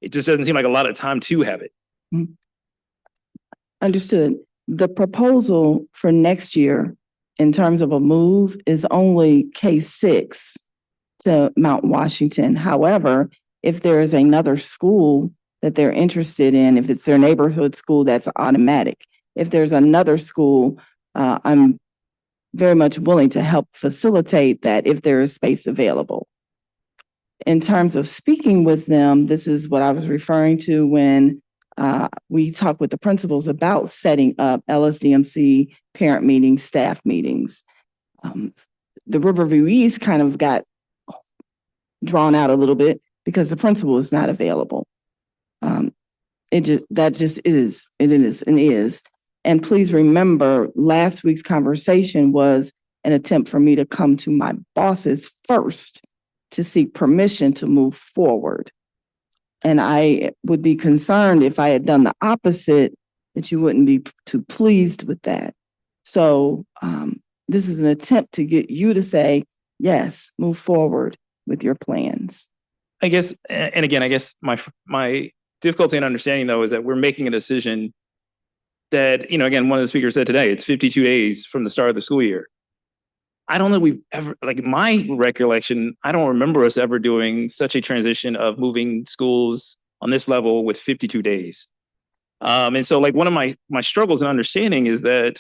it just doesn't seem like a lot of time to have it. Understood. The proposal for next year in terms of a move is only K-6 to Mount Washington. However, if there is another school that they're interested in, if it's their neighborhood school, that's automatic. If there's another school, I'm very much willing to help facilitate that if there is space available. In terms of speaking with them, this is what I was referring to when we talked with the principals about setting up LSDMC parent meetings, staff meetings. The Riverview East kind of got drawn out a little bit because the principal is not available. It is. And please remember, last week's conversation was an attempt for me to come to my bosses first to seek permission to move forward. And I would be concerned if I had done the opposite, that you wouldn't be too pleased with that. So this is an attempt to get you to say, yes, move forward with your plans. I guess, and again, I guess my difficulty in understanding though is that we're making a decision that, again, one of the speakers said today, it's 52 days from the start of the school year. I don't know we've ever, like my recollection, I don't remember us ever doing such a transition of moving schools on this level with 52 days. And so like one of my struggles in understanding is that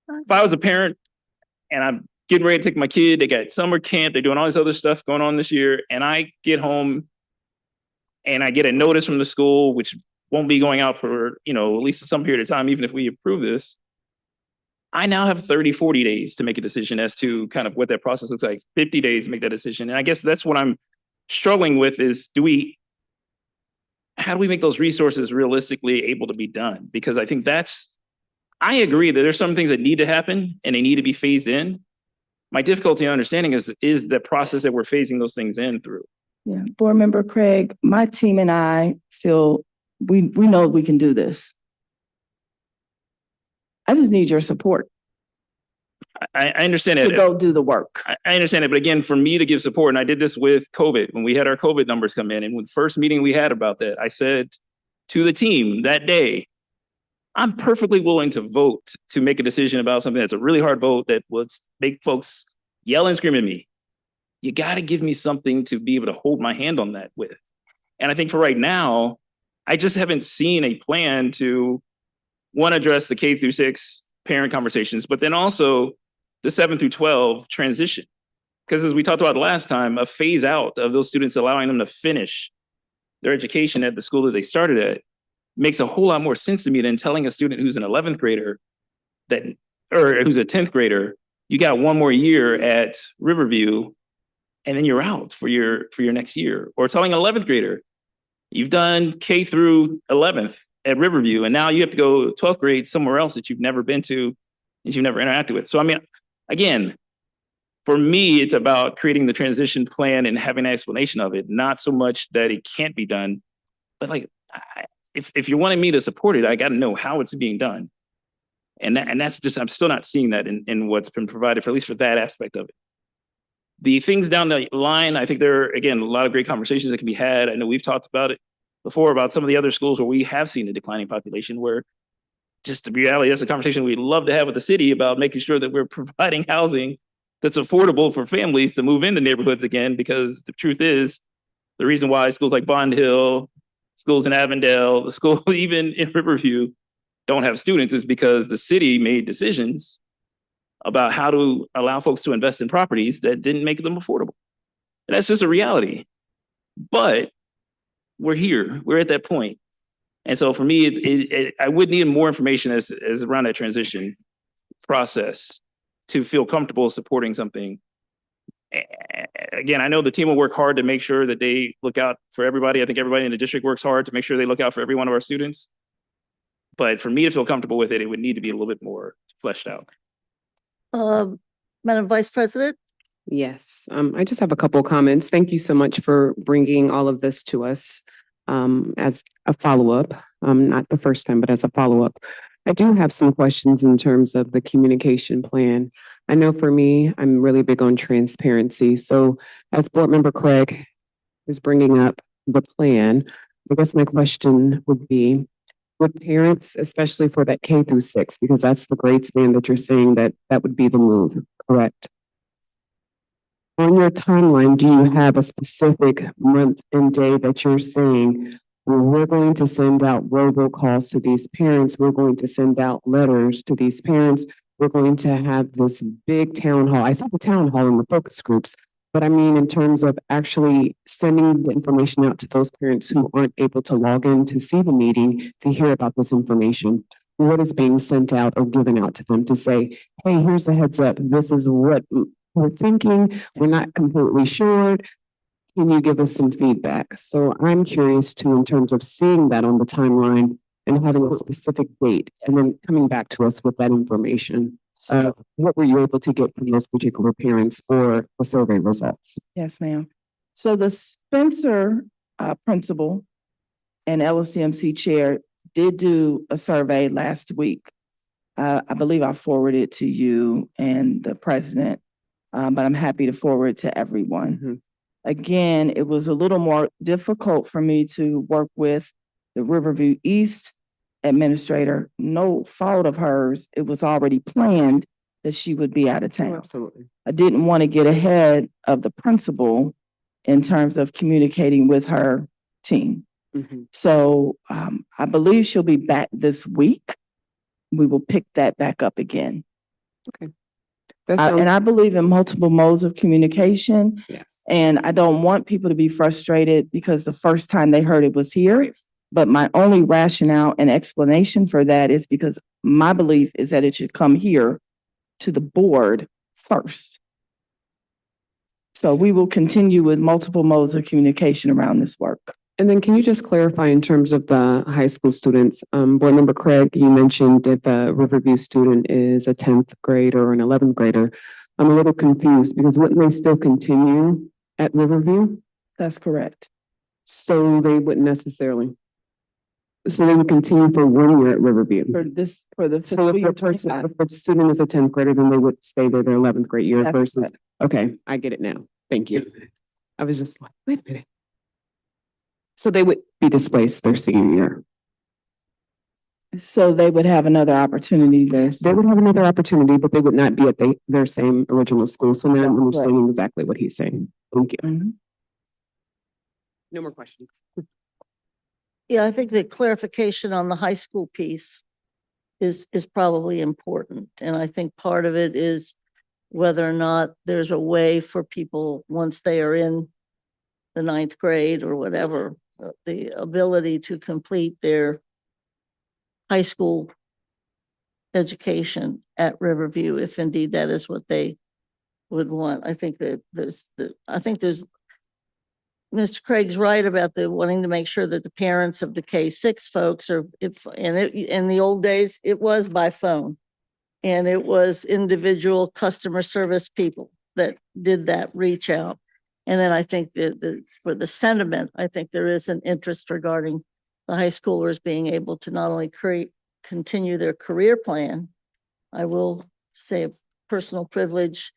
if I was a parent and getting ready to take my kid. They got summer camp. They're doing all this other stuff going on this year. And I get home and I get a notice from the school, which won't be going out for, at least some period of time, even if we approve this. I now have 30, 40 days to make a decision as to kind of what that process looks like, 50 days to make that decision. And I guess that's what I'm struggling with is how do we make those resources realistically able to be done? Because I think I agree that there's some things that need to happen and they need to be phased in. My difficulty in understanding is the process that we're phasing those things in through. Yeah, Board Member Craig, my team and I feel we know we can do this. I just need your support I understand to it. go do the work. I understand it, but again, for me to give support, and I did this with COVID, when we had our COVID numbers come in, and when the first meeting we had about that, I said to the team that day, I'm perfectly willing to vote to make a decision about something that's a really hard vote that would make folks yell and scream at me. You got to give me something to be able to hold my hand on that with. And I think for right now, I just haven't seen a plan to, one, address the K through 6 parent conversations, but then also the 7 through 12 transition. Because as we talked about last time, a phase out of those students, allowing them to finish their education at the school that they started at, makes a whole lot more sense to me than telling a student who's an 11th grader or who's a 10th grader, you got one more year at Riverview and then you're out for your next year. Or telling an 11th grader, you've done K through 11th at Riverview, and now you have to go 12th grade somewhere else that you've never been to, that you've never interacted with. So, I mean, again, for me, it's about creating the transition plan and having an explanation of it, not so much that it can't be done, but like, if you're wanting me to support it, I got to know how it's being done. And that's just, I'm still not seeing that in what's been provided, for at least for that aspect of it. The things down the line, I think there are, again, a lot of great conversations that can be had. I know we've talked about it before about some of the other schools where we have seen a declining population, where just the reality, that's a conversation we'd love to have with the city about making sure that we're providing housing that's affordable for families to move into neighborhoods again, because the truth is, the reason why schools like Bond Hill, schools in Avondale, the school even in Riverview don't have students is because the city made decisions about how to allow folks to invest in properties that didn't make them affordable. And that's just a reality. But we're here, we're at that point. And so for me, I would need more information as around that transition process to feel comfortable supporting something. Again, I know the team will work hard to make sure that they look out for everybody. I think everybody in the district works hard to make sure they look out for every one of our students. But for me to feel comfortable with it, it would need to be a little bit more fleshed out. Madam Vice President? Yes, I just have a couple of comments. Thank you so much for bringing all of this to us as a follow-up, not the first time, but as a follow-up. I do have some questions in terms of the communication plan. I know for me, I'm really big on transparency. So as Board Member Craig is bringing up the plan, I guess my question would be, would parents, especially for that K through 6, because that's the grade span that you're saying that would be the move, correct? On your timeline, do you have a specific month and day that you're saying, well, we're going to send out robocalls to these parents, we're going to send out letters to these parents, we're going to have this big town hall. I saw the town hall in the focus groups, but I mean in terms of actually sending the information out to those parents who aren't able to log in to see the meeting, to hear about this information. What is being sent out or given out to them to say, hey, here's a heads up, this is what we're thinking, we're not completely sure. Can you give us some feedback? So I'm curious too, in terms of seeing that on the timeline and having a specific date and then coming back to us with that information. What were you able to get from those particular parents or the survey results? Yes, ma'am. So the Spencer principal and LSCMC chair did do a survey last week. I believe I forwarded it to you and the president, but I'm happy to forward it to everyone. Mm-hmm. Again, it was a little more difficult for me to work with the Riverview East administrator. No fault of hers. It was already planned that she would be out of town. Oh, absolutely. I didn't want to get ahead of the principal in terms of communicating with her team. Mm-hmm. So I believe she'll be back this week. We will pick that back up again. Okay. And I believe in multiple modes of communication. Yes. And I don't want people to be frustrated because the first time they heard it was here. But my only rationale and explanation for that is because my belief is that it should come here to the board first. So we will continue with multiple modes of communication around this work. And then can you just clarify in terms of the high school students? Board Member Craig, you mentioned that the Riverview student is a 10th grader or an 11th grader. I'm a little confused because wouldn't they still continue at Riverview? That's correct. So they wouldn't necessarily. So they would continue for 1 year at Riverview. For the So fiscal if year the person, 25. if the student is a 10th grader, then they would stay there their 11th grade year That's versus, correct. okay, I get it now. Thank you. I was just like, wait a minute. So they would be displaced their senior year. So they would have another opportunity there. They would have another opportunity, but they would not be at their same original school. So now I'm That's understanding exactly what he's saying. Thank you. Mhm. No more questions. Yeah, I think the clarification on the high school piece is probably important. And I think part of it is whether or not there's a way for people, once they are in the 9th grade or whatever, the ability to complete their high school education at Riverview, if indeed that is what they would want. I think that there's Mr. Craig's right about the wanting to make sure that the parents of the K-6 folks are, in the old days, it was by phone. And it was individual customer service people that did that reach out. And then I think that for the sentiment, I think there is an interest regarding the high schoolers being able to not only continue their career plan. I will say a personal privilege.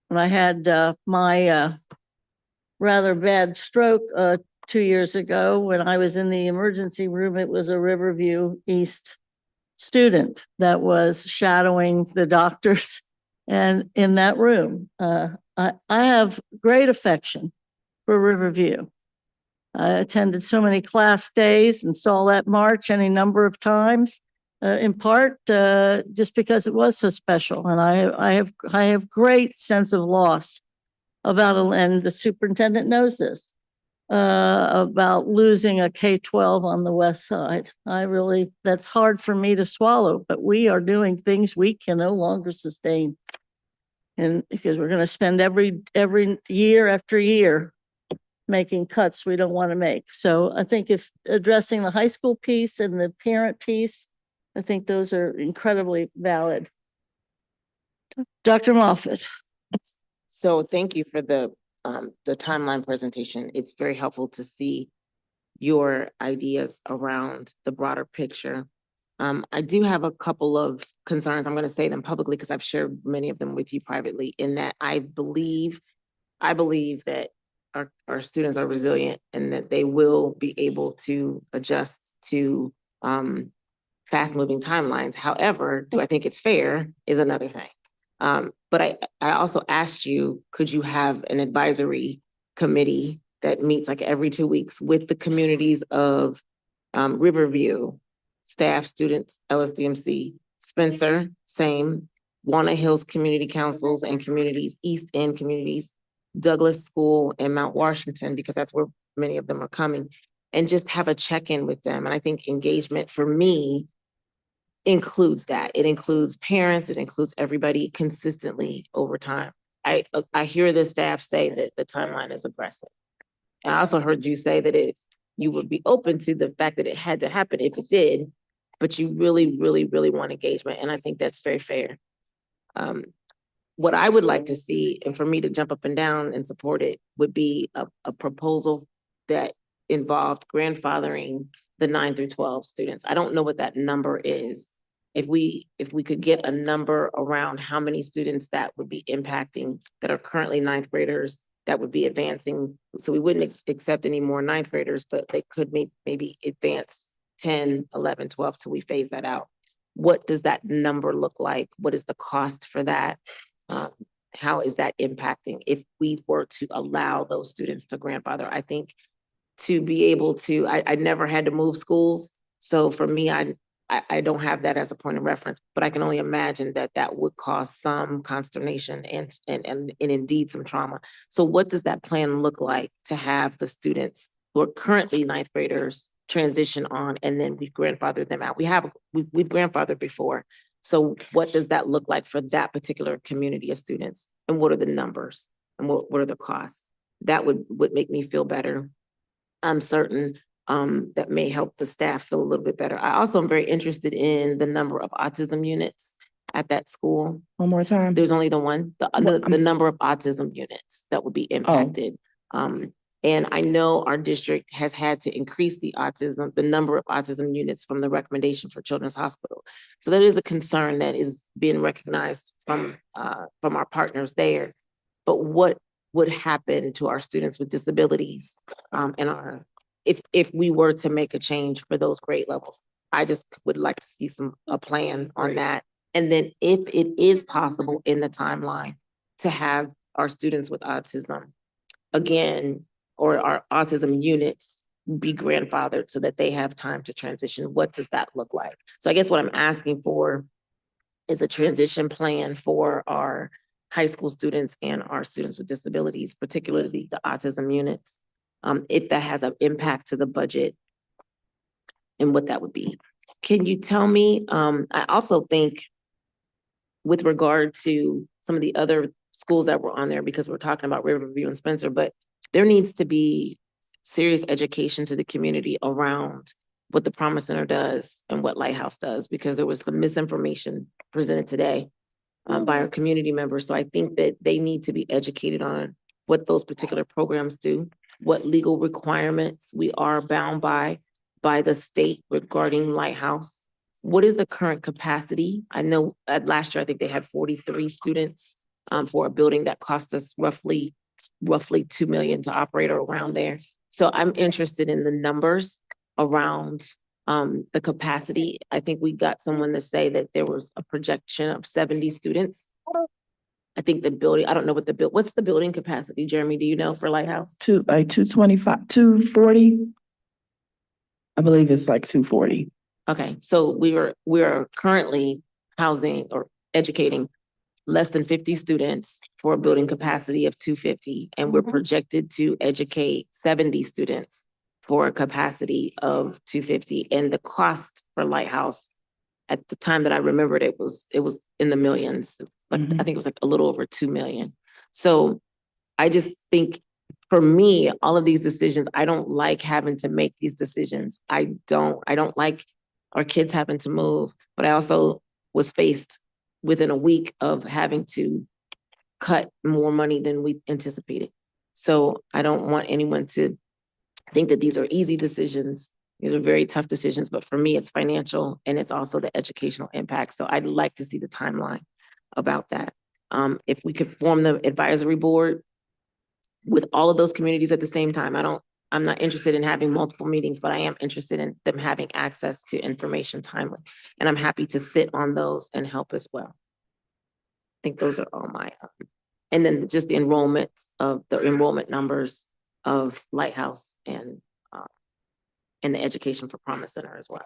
When I had my rather bad stroke 2 years ago, when I was in the emergency room, it was a Riverview East student that was shadowing the doctors and in that room. I have great affection for Riverview. I attended so many class days and saw that march any number of times, in part just because it was so special. And I have great sense of loss about it, and the superintendent knows this, about losing a K-12 on the west side. That's hard for me to swallow, but we are doing things we can no longer sustain. And because we're going to spend every year after year making cuts we don't want to make. So I think if addressing the high school piece and the parent piece, I think those are incredibly valid. Dr. Moffett. So thank you for the timeline presentation. It's very helpful to see your ideas around the broader picture. I do have a couple of concerns. I'm going to say them publicly because I've shared many of them with you privately, in that I believe that our students are resilient and that they will be able to adjust to fast moving timelines. However, do I think it's fair is another thing. But I also asked you, could you have an advisory committee that meets like every 2 weeks with the communities of Riverview, staff, students, LSDMC, Spencer, same, Walnut Hills Community Councils and communities, East End communities, Douglas School and Mount Washington, because that's where many of them are coming, and just have a check-in with them. And I think engagement for me includes that. It includes parents, it includes everybody consistently over time. I hear the staff say that the timeline is aggressive. And I also heard you say that you would be open to the fact that it had to happen if it did, but you really, really, really want engagement. And I think that's very fair. What I would like to see, and for me to jump up and down and support it, would be a proposal that involved grandfathering the 9 through 12 students. I don't know what that number is. If we could get a number around how many students that would be impacting that are currently 9th graders, that would be advancing. So we wouldn't accept any more 9th graders, but they could maybe advance 10, 11, 12 till we phase that out. What does that number look like? What is the cost for that? How is that impacting if we were to allow those students to grandfather? I think to be able to, I never had to move schools. So for me, I I don't have that as a point of reference, but I can only imagine that that would cause some consternation and indeed some trauma. So what does that plan look like to have the students who are currently ninth graders transition on, and then we grandfather them out? We've grandfathered before. So what does that look like for that particular community of students? And what are the numbers? And what are the costs? That would make me feel better. I'm certain that may help the staff feel a little bit better. I also am very interested in the number of autism units at that school. One more time. There's only the one, the number of autism units that would be impacted. And I know our district has had to increase the number of autism units from the recommendation for Children's Hospital. So that is a concern that is being recognized from our partners there. But what would happen to our students with disabilities if we were to make a change for those grade levels? I just would like to see a plan on that. And then if it is possible in the timeline to have our students with autism again, or our autism units be grandfathered so that they have time to transition, what does that look like? So I guess what I'm asking for is a transition plan for our high school students and our students with disabilities, particularly the autism units, if that has an impact to the budget and what that would be. Can you tell me, I also think with regard to some of the other schools that were on there, because we're talking about Riverview and Spencer, but there needs to be serious education to the community around what the Promise Center does and what Lighthouse does, because there was some misinformation presented today by our community members. So I think that they need to be educated on what those particular programs do, what legal requirements we are bound by the state regarding Lighthouse. What is the current capacity? I know last year, I think they had 43 students for a building that cost us roughly $2 million to operate or around there. So I'm interested in the numbers around the capacity. I think we got someone to say that there was a projection of 70 students. I think the building, I don't know what's the building capacity, Jeremy, do you know, for Lighthouse? 225, 240. I believe it's like 240. Okay, so we are currently housing or educating less than 50 students for a building capacity of 250, and we're projected to educate 70 students for a capacity of 250. And the cost for Lighthouse, at the time that I remembered, it was in the millions. Like I think it was like a little over 2 million. So I just think, for me, all of these decisions, I don't like having to make these decisions. I don't like our kids having to move, but I also was faced within a week of having to cut more money than we anticipated. So I don't want anyone to think that these are easy decisions. These are very tough decisions, but for me, it's financial and it's also the educational impact. So I'd like to see the timeline about that. If we could form the advisory board with all of those communities at the same time, I'm not interested in having multiple meetings, but I am interested in them having access to information timely. And I'm happy to sit on those and help as well. I think those are all my, and then just the enrollment numbers of Lighthouse and the Education for Promise Center as well.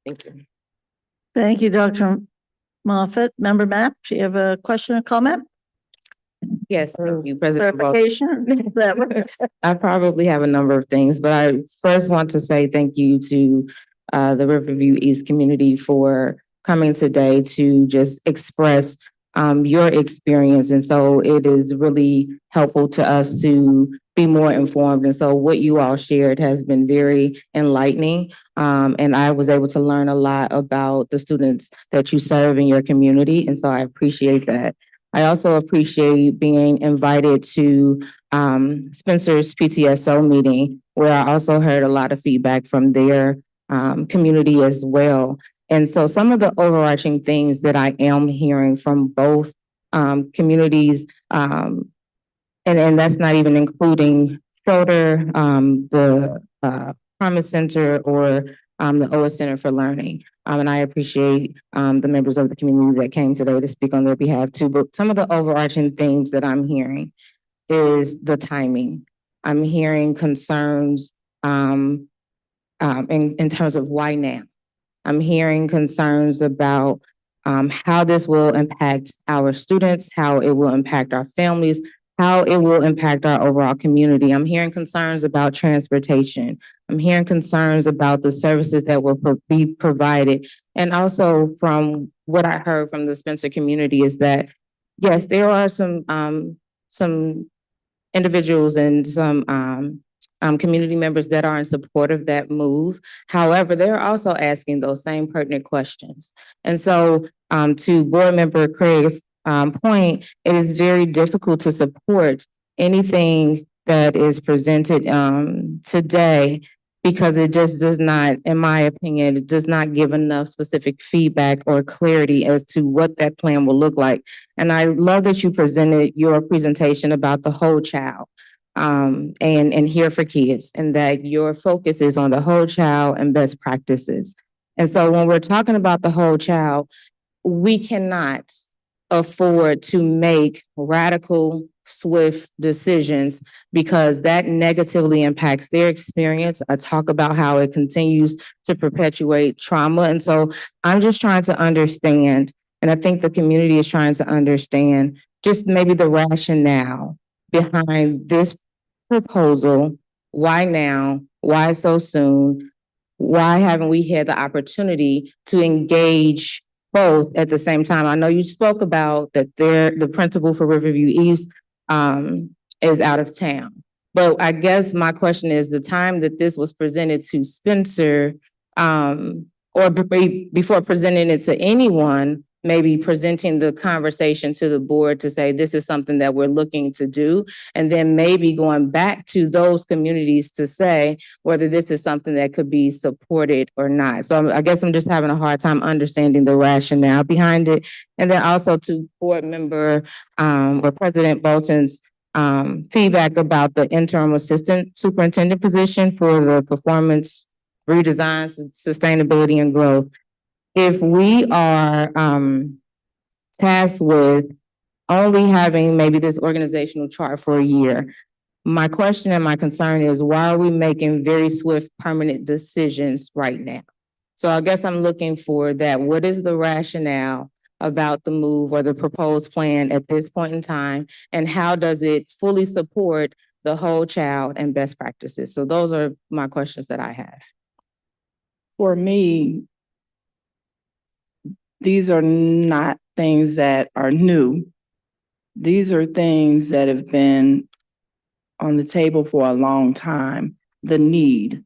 Thank you. Thank you, Dr. Moffitt. Member Mapp, do you have a question or comment? Yes, thank you, President. Clarification? I probably have a number of things, but I first want to say thank you to the Riverview East community for coming today to just express your experience. And so it is really helpful to us to be more informed. And so what you all shared has been very enlightening. And I was able to learn a lot about the students that you serve in your community. And so I appreciate that. I also appreciate being invited to Spencer's PTSO meeting, where I also heard a lot of feedback from their community as well. And so some of the overarching things that I am hearing from both communities, and that's not even including Schroeder, the Promise Center, or the OS Center for Learning. And I appreciate the members of the community that came today to speak on their behalf too. But some of the overarching things that I'm hearing is the timing. I'm hearing concerns in terms of why now. I'm hearing concerns about how this will impact our students, how it will impact our families, how it will impact our overall community. I'm hearing concerns about transportation. I'm hearing concerns about the services that will be provided. And also from what I heard from the Spencer community is that, yes, there are some individuals and some community members that are in support of that move. However, they're also asking those same pertinent questions. And so to Board Member Craig's point, it is very difficult to support anything that is presented today because it just does not, in my opinion, it does not give enough specific feedback or clarity as to what that plan will look like. And I love that you presented your presentation about the whole child and Here for Kids, and that your focus is on the whole child and best practices. And so when we're talking about the whole child, we cannot afford to make radical, swift decisions because that negatively impacts their experience. I talk about how it continues to perpetuate trauma. And so I'm just trying to understand, and I think the community is trying to understand just maybe the rationale behind this proposal. Why now? Why so soon? Why haven't we had the opportunity to engage both at the same time? I know you spoke about that the principal for Riverview East is out of town. But I guess my question is the time that this was presented to Spencer, or before presenting it to anyone, maybe presenting the conversation to the board to say, this is something that we're looking to do. And then maybe going back to those communities to say whether this is something that could be supported or not. So I guess I'm just having a hard time understanding the rationale behind it. And then also to Board Member or President Bolton's feedback about the interim assistant superintendent position for the performance redesign, sustainability and growth. If we are tasked with only having maybe this organizational chart for a year, my question and my concern is, why are we making very swift permanent decisions right now? So I guess I'm looking for that. What is the rationale about the move or the proposed plan at this point in time? And how does it fully support the whole child and best practices? So those are my questions that I have. For me, these are not things that are new. These are things that have been on the table for a long time. The need,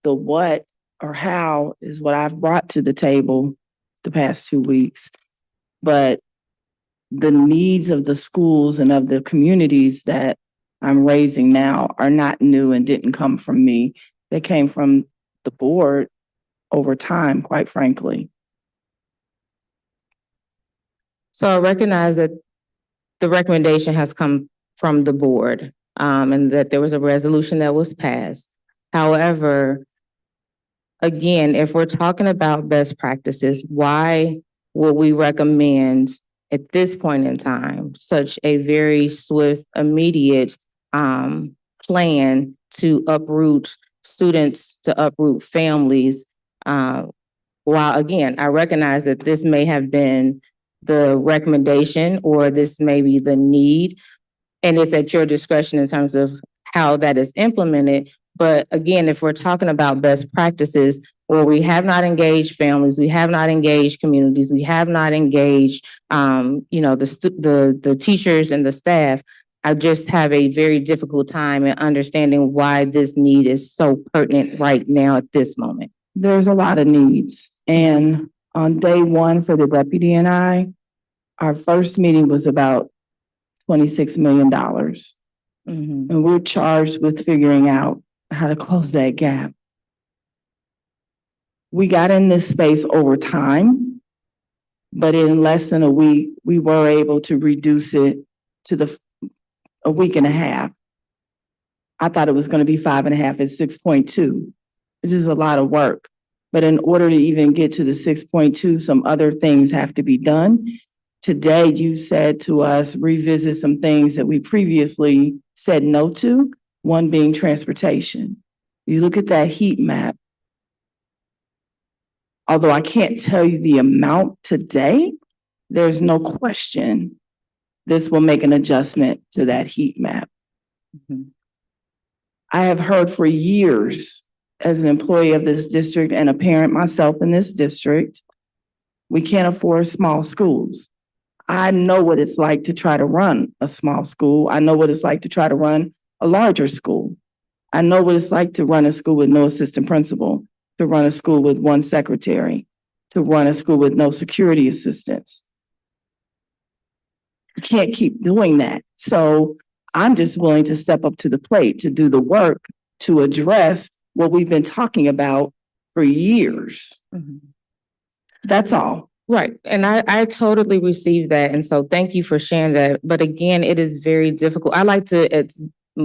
the what or how is what I've brought to the table the past 2 weeks. But the needs of the schools and of the communities that I'm raising now are not new and didn't come from me. They came from the board over time, quite frankly. So I recognize that the recommendation has come from the board and that there was a resolution that was passed. However, again, if we're talking about best practices, why would we recommend at this point in time such a very swift, immediate plan to uproot students, to uproot families? While again, I recognize that this may have been the recommendation or this may be the need, and it's at your discretion in terms of how that is implemented. But again, if we're talking about best practices, where we have not engaged families, we have not engaged communities, we have not engaged, the teachers and the staff, I just have a very difficult time in understanding why this need is so pertinent right now at this moment. There's a lot of needs. And on day one for the deputy and I, our first meeting was about $26 million. And we're charged with figuring out how to close that gap. We got in this space over time, but in less than a week, we were able to reduce it to a week and a half. I thought it was going to be 5.5 at 6.2, which is a lot of work. But in order to even get to the 6.2, some other things have to be done. Today, you said to us, revisit some things that we previously said no to, one being transportation. You look at that heat map. although I can't tell you the amount today, there's no question this will make an adjustment to that heat map. I have heard for years as an employee of this district and a parent myself in this district, we can't afford small schools. I know what it's like to try to run a small school. I know what it's like to try to run a larger school. I know what it's like to run a school with no assistant principal, to run a school with one secretary, to run a school with no security assistants. You can't keep doing that. So I'm just willing to step up to the plate to do the work to address what we've been talking about for years. That's all. Right. And I totally receive that. And so thank you for sharing that. But again, it is very difficult. I like to, as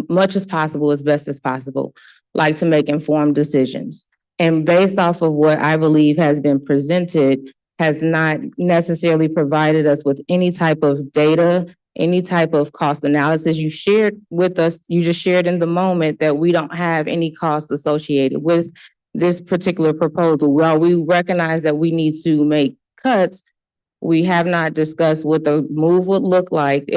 much as possible, as best as possible, like to make informed decisions. And based off of what I believe has been presented, has not necessarily provided us with any type of data, any type of cost analysis. You shared with us, you just shared in the moment that we don't have any cost associated with this particular proposal. While we recognize that we need to make cuts, we have not discussed what the move would look like.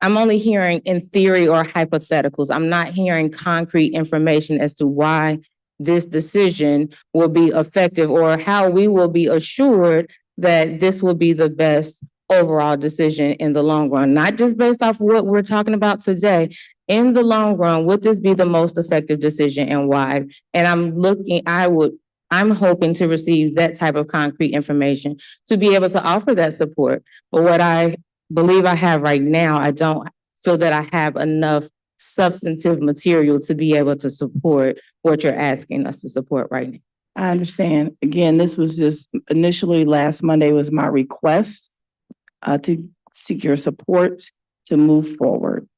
I'm only hearing in theory or hypotheticals. I'm not hearing concrete information as to why this decision will be effective or how we will be assured that this will be the best overall decision in the long run, not just based off what we're talking about today. In the long run, would this be the most effective decision and why? And I'm hoping to receive that type of concrete information to be able to offer that support. But what I believe I have right now, I don't feel that I have enough substantive material to be able to support what you're asking us to support right now. I understand. Again, this was just initially last Monday was my request to seek your support to move forward.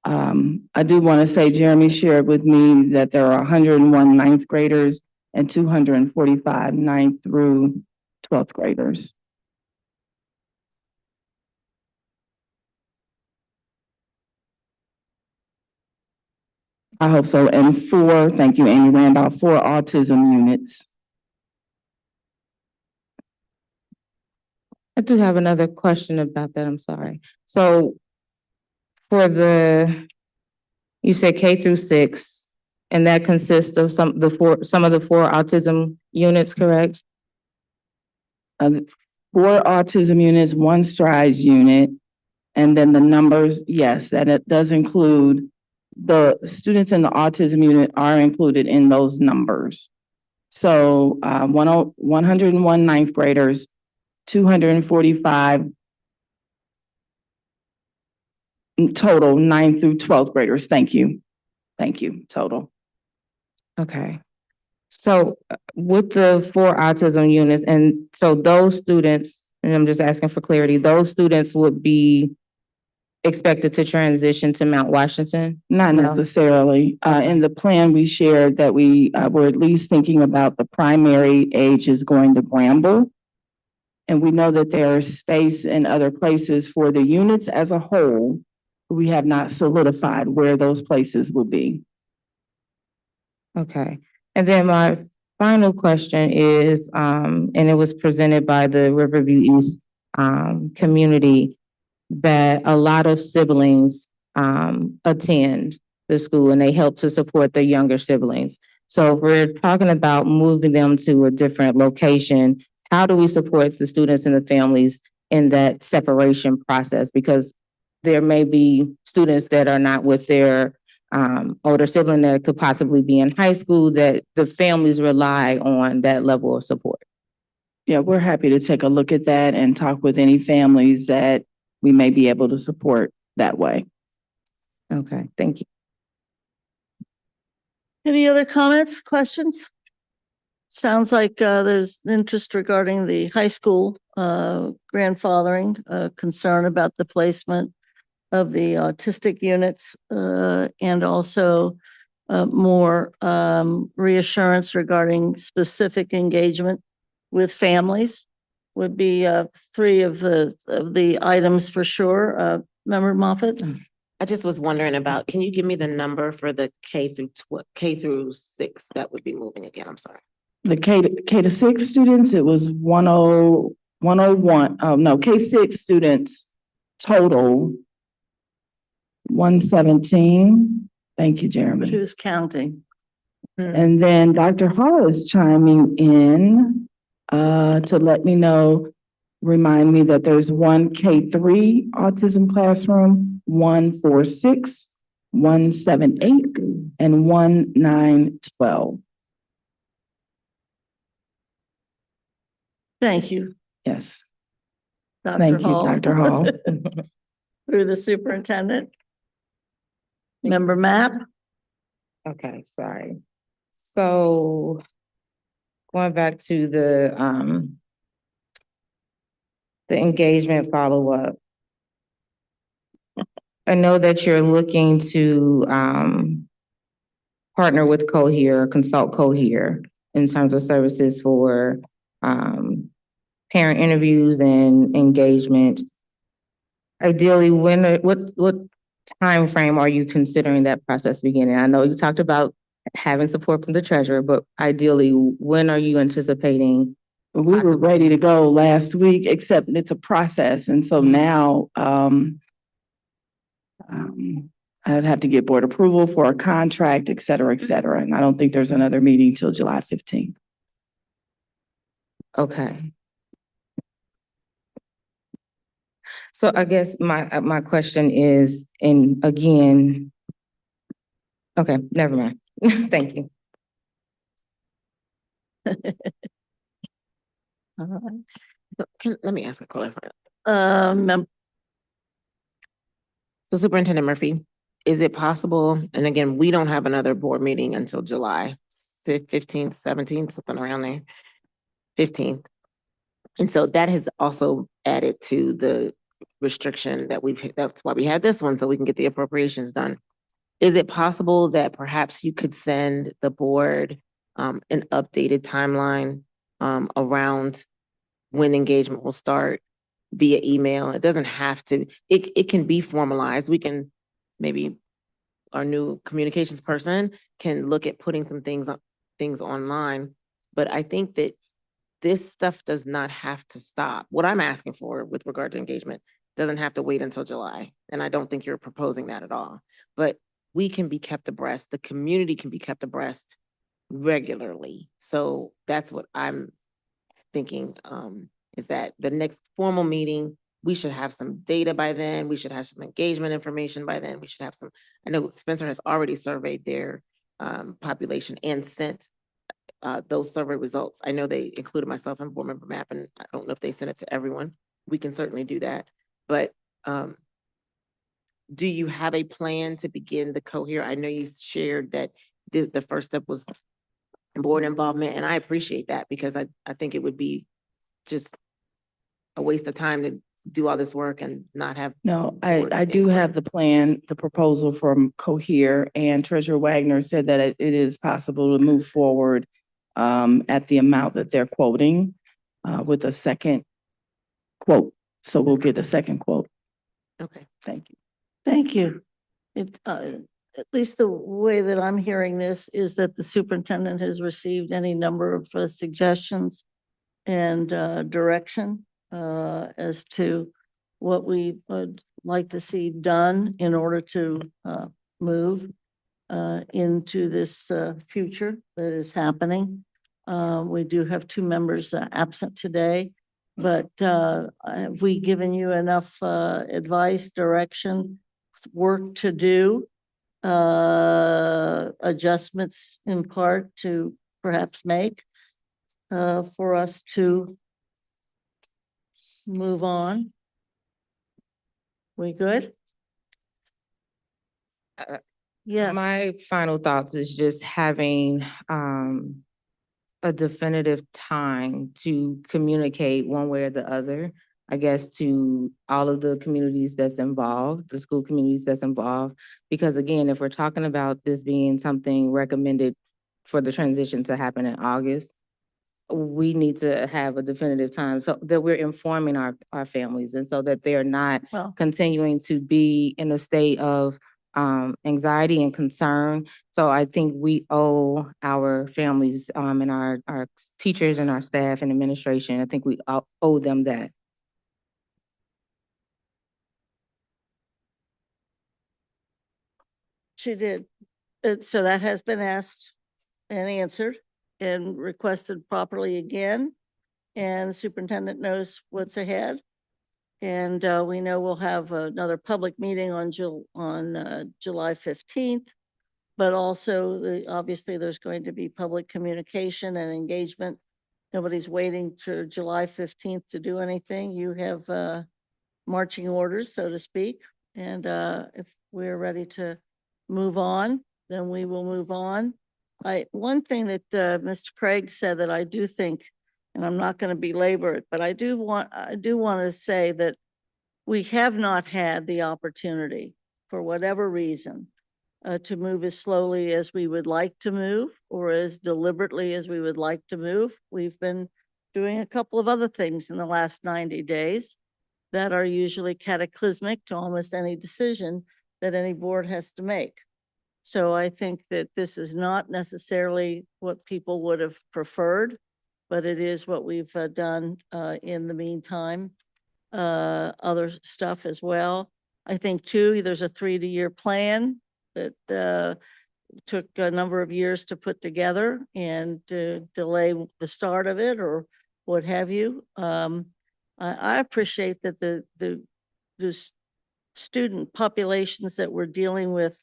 I do want to say Jeremy shared with me that there are 101 ninth graders and 245 9th through 12th graders. I hope so. And thank you, Amy Randolph, 4 autism units. I do have another question about that. I'm sorry. So for you said K through 6, and that consists of some of the 4 autism units, correct? 4 autism units, 1 strides unit, and then the numbers, yes, that it does include the students in the autism unit are included in those numbers. So 101 ninth graders, 245 total 9th through 12th graders. Thank you. Thank you, total. Okay. So with the 4 autism units, and so those students, and I'm just asking for clarity, those students would be expected to transition to Mount Washington? Not necessarily. In the plan, we shared that we were at least thinking about the primary age is going to Bramble. And we know that there's space in other places for the units as a whole. We have not solidified where those places will be. Okay. And then my final question is, and it was presented by the Riverview East community, that a lot of siblings attend the school and they help to support their younger siblings. So if we're talking about moving them to a different location, how do we support the students and the families in that separation process? Because there may be students that are not with their older sibling that could possibly be in high school, that the families rely on that level of support. Yeah, we're happy to take a look at that and talk with any families that we may be able to support that way. Okay, thank you. Any other comments, questions? Sounds like there's interest regarding the high school grandfathering, concern about the placement of the autistic units, and also more reassurance regarding specific engagement with families would be 3 of the items for sure. Member Moffitt? I just was wondering about, can you give me the number for the K through 6 that would be moving again? I'm sorry. the K to 6 students, it was 101, no, K-6 students total 117. Thank you, But Jeremy. who's counting? And then Dr. Hall is chiming in to let me know, remind me that there's one K-3 autism classroom, 146, 178, and 1912. Thank you, Yes. Dr. Thank you, Hall. Dr. Hall. Through the superintendent. Member Mapp? Okay, sorry. So going back to the engagement follow-up. I know that you're looking to partner with Cohere, consult Cohere in terms of services for parent interviews and engagement. Ideally, what time frame are you considering that process beginning? I know you talked about having support from the treasurer, but ideally, when are you anticipating? We were ready to go last week, except it's a process. And so now I'd have to get board approval for a contract, et cetera, et cetera. And I don't think there's another meeting till July 15th. Okay. So I guess my question is, and again, okay, never mind. Thank you. All right. Let me ask a question. Um, So Superintendent Murphy, is it possible, and again, we don't have another board meeting until July 15th, 17th, something around there, 15th. And so that has also added to the restriction that that's why we had this one, so we can get the appropriations done. Is it possible that perhaps you could send the board an updated timeline around when engagement will start via email? It doesn't have to, it can be formalized. We can, maybe our new communications person can look at putting some things online. But I think that this stuff does not have to stop. What I'm asking for with regard to engagement doesn't have to wait until July. And I don't think you're proposing that at all. But we can be kept abreast, the community can be kept abreast regularly. So that's what I'm thinking, is that the next formal meeting, we should have some data by then. We should have some engagement information by then. We should have some, I know Spencer has already surveyed their population and sent those survey results. I know they included myself in board member map, and I don't know if they sent it to everyone. We can certainly do that. But do you have a plan to begin the Cohere? I know you shared that the first step was board involvement, and I appreciate that because I think it would be just a waste of time to do all this work and not have. No, I do have the plan, the proposal from Cohere, and Treasurer Wagner said that it is possible to move forward at the amount that they're quoting with a second quote. So we'll get a second quote. Okay. Thank you. Thank you. At least the way that I'm hearing this is that the superintendent has received any number of suggestions and direction as to what we would like to see done in order to move into this future that is happening. We do have two members absent today, but have we given you enough advice, direction, work to do, adjustments in part to perhaps make for us to move on? We good? Yes. My final thoughts is just having a definitive time to communicate one way or the other, I guess, to all of the communities that's involved, the school communities that's involved. Because again, if we're talking about this being something recommended for the transition to happen in August, we need to have a definitive time so that we're informing our families, and so that they're not continuing to be in a state of anxiety and concern. So I think we owe our families and our teachers and our staff and administration, I think we owe them that. She did. So that has been asked and answered and requested properly again. And the superintendent knows what's ahead. And we know we'll have another public meeting on July 15th. But also, obviously, there's going to be public communication and engagement. Nobody's waiting to July 15th to do anything. You have marching orders, so to speak. And if we're ready to move on, then we will move on. One thing that Mr. Craig said that I do think, and I'm not going to belabor it, but I do want to say that we have not had the opportunity, for whatever reason, to move as slowly as we would like to move or as deliberately as we would like to move. We've been doing a couple of other things in the last 90 days that are usually cataclysmic to almost any decision that any board has to make. So I think that this is not necessarily what people would have preferred, but it is what we've done in the meantime. Other stuff as well. I think too, there's a 3-year plan that took a number of years to put together and to delay the start of it or what have you. I appreciate that the student populations that we're dealing with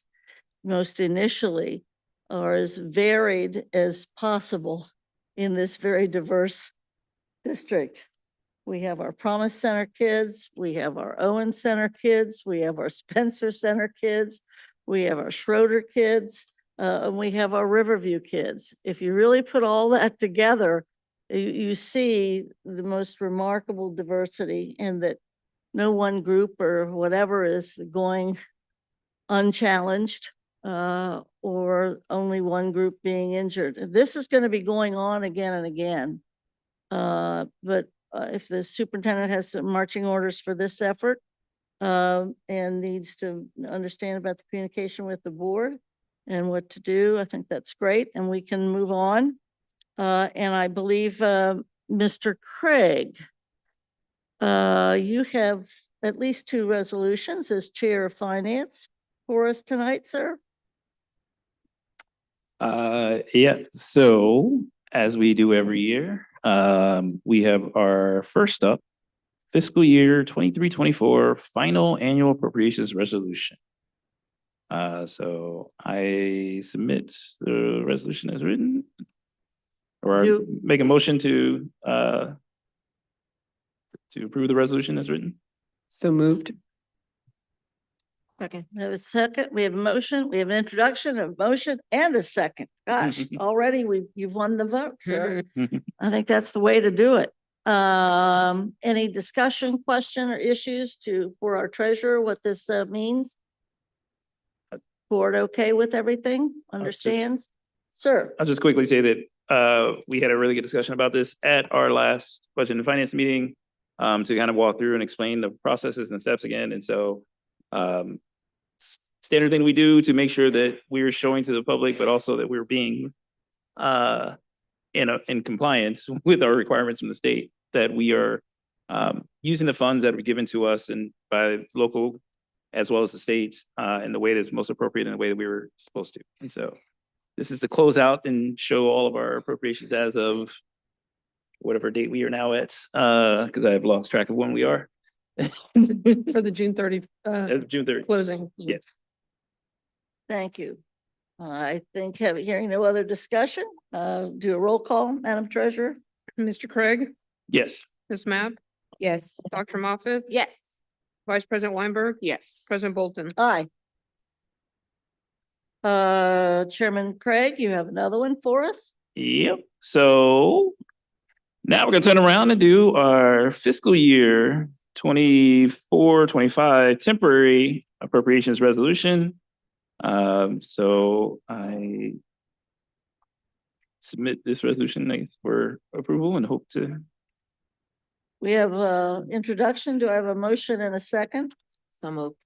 most initially are as varied as possible in this very diverse district. We have our Promise Center kids, we have our Owen Center kids, we have our Spencer Center kids, we have our Schroeder kids, and we have our Riverview kids. If you really put all that together, you see the most remarkable diversity in that no one group or whatever is going unchallenged or only one group being injured. This is going to be going on again and again. But if the superintendent has some marching orders for this effort and needs to understand about the communication with the board and what to do, I think that's great, and we can move on. And I believe, Mr. Craig, you have at least 2 resolutions as Chair of Finance for us tonight, sir. Yeah, so as we do every year, we have our first up fiscal year 23-24 final annual appropriations resolution. So I submit the resolution as written, or make a motion to approve the resolution as written. So moved. Second. We have a second, we have a motion, we have an introduction, a motion, and a second. Gosh, already you've won the vote, sir. I think that's the way to do it. Any discussion, question, or issues for our treasurer, what this means? Board okay with everything? Understands? Sir. I'll just quickly say that we had a really good discussion about this at our last budget and finance meeting to kind of walk through and explain the processes and steps again. And so standard thing we do to make sure that we're showing to the public, but also that we're being in compliance with our requirements from the state, that we are using the funds that were given to us and by local as well as the state in the way that's most appropriate in the way that we were supposed to. And so this is to close out and show all of our appropriations as of whatever date we are now at, because I have lost track of when we are. For the June 30, June 30 closing. Yes. Thank you. I think hearing no other discussion, do a roll call, Madam Treasurer. Mr. Craig, Yes. Ms. Mapp, Yes. Dr. Moffat, Yes. Vice President Weinberg, Yes. President Bolton. Aye. Chairman Craig, you have another one for us? Yep. So now we're gonna turn around and do our fiscal year 24-25 temporary appropriations resolution. So I submit this resolution for approval and hope to. We have introduction. Do I have a motion and a second? So moved.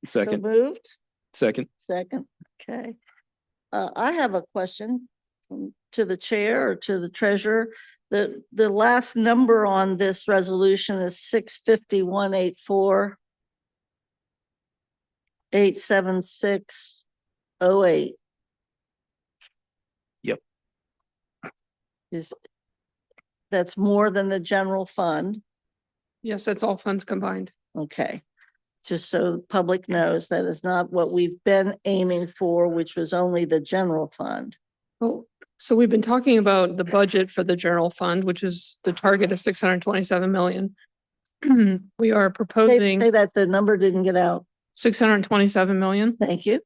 Second. So moved. Second. Second, okay. I have a question to the chair or to the treasurer. The last number on this resolution is 65184. 87608. Yep. That's more than the general fund. Yes, that's all funds combined. Okay. Just so the public knows that is not what we've been aiming for, which was only the general fund. Oh, so we've been talking about the budget for the general fund, which is the target of 627 million. We are proposing Say that the number didn't get out. 627 million. Thank you.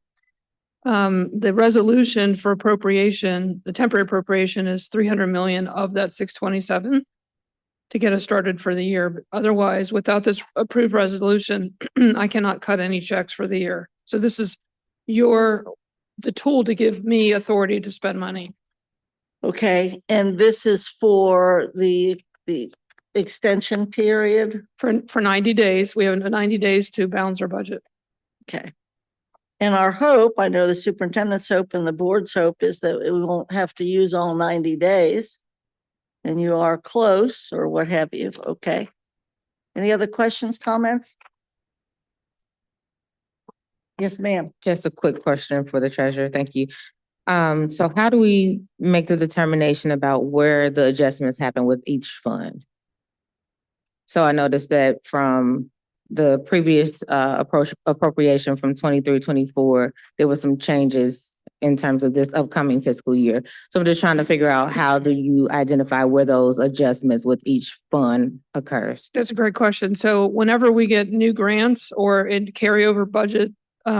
The resolution for appropriation, the temporary appropriation is 300 million of that 627 to get us started for the year. But otherwise, without this approved resolution, I cannot cut any checks for the year. So this is the tool to give me authority to spend money. Okay, and this is for the extension period? For 90 days. We have 90 days to balance our budget. Okay. And our hope, I know the superintendent's hope and the board's hope is that we won't have to use all 90 days. And you are close or what have you. Okay. Any other questions, comments? Yes, ma'am. Just a quick question for the treasurer. Thank you. So how do we make the determination about where the adjustments happen with each fund? So I noticed that from the previous appropriation from 23-24, there were some changes in terms of this upcoming fiscal year. So I'm just trying to figure out, how do you identify where those adjustments with each fund occurs? That's a great question. So whenever we get new grants or in carryover budget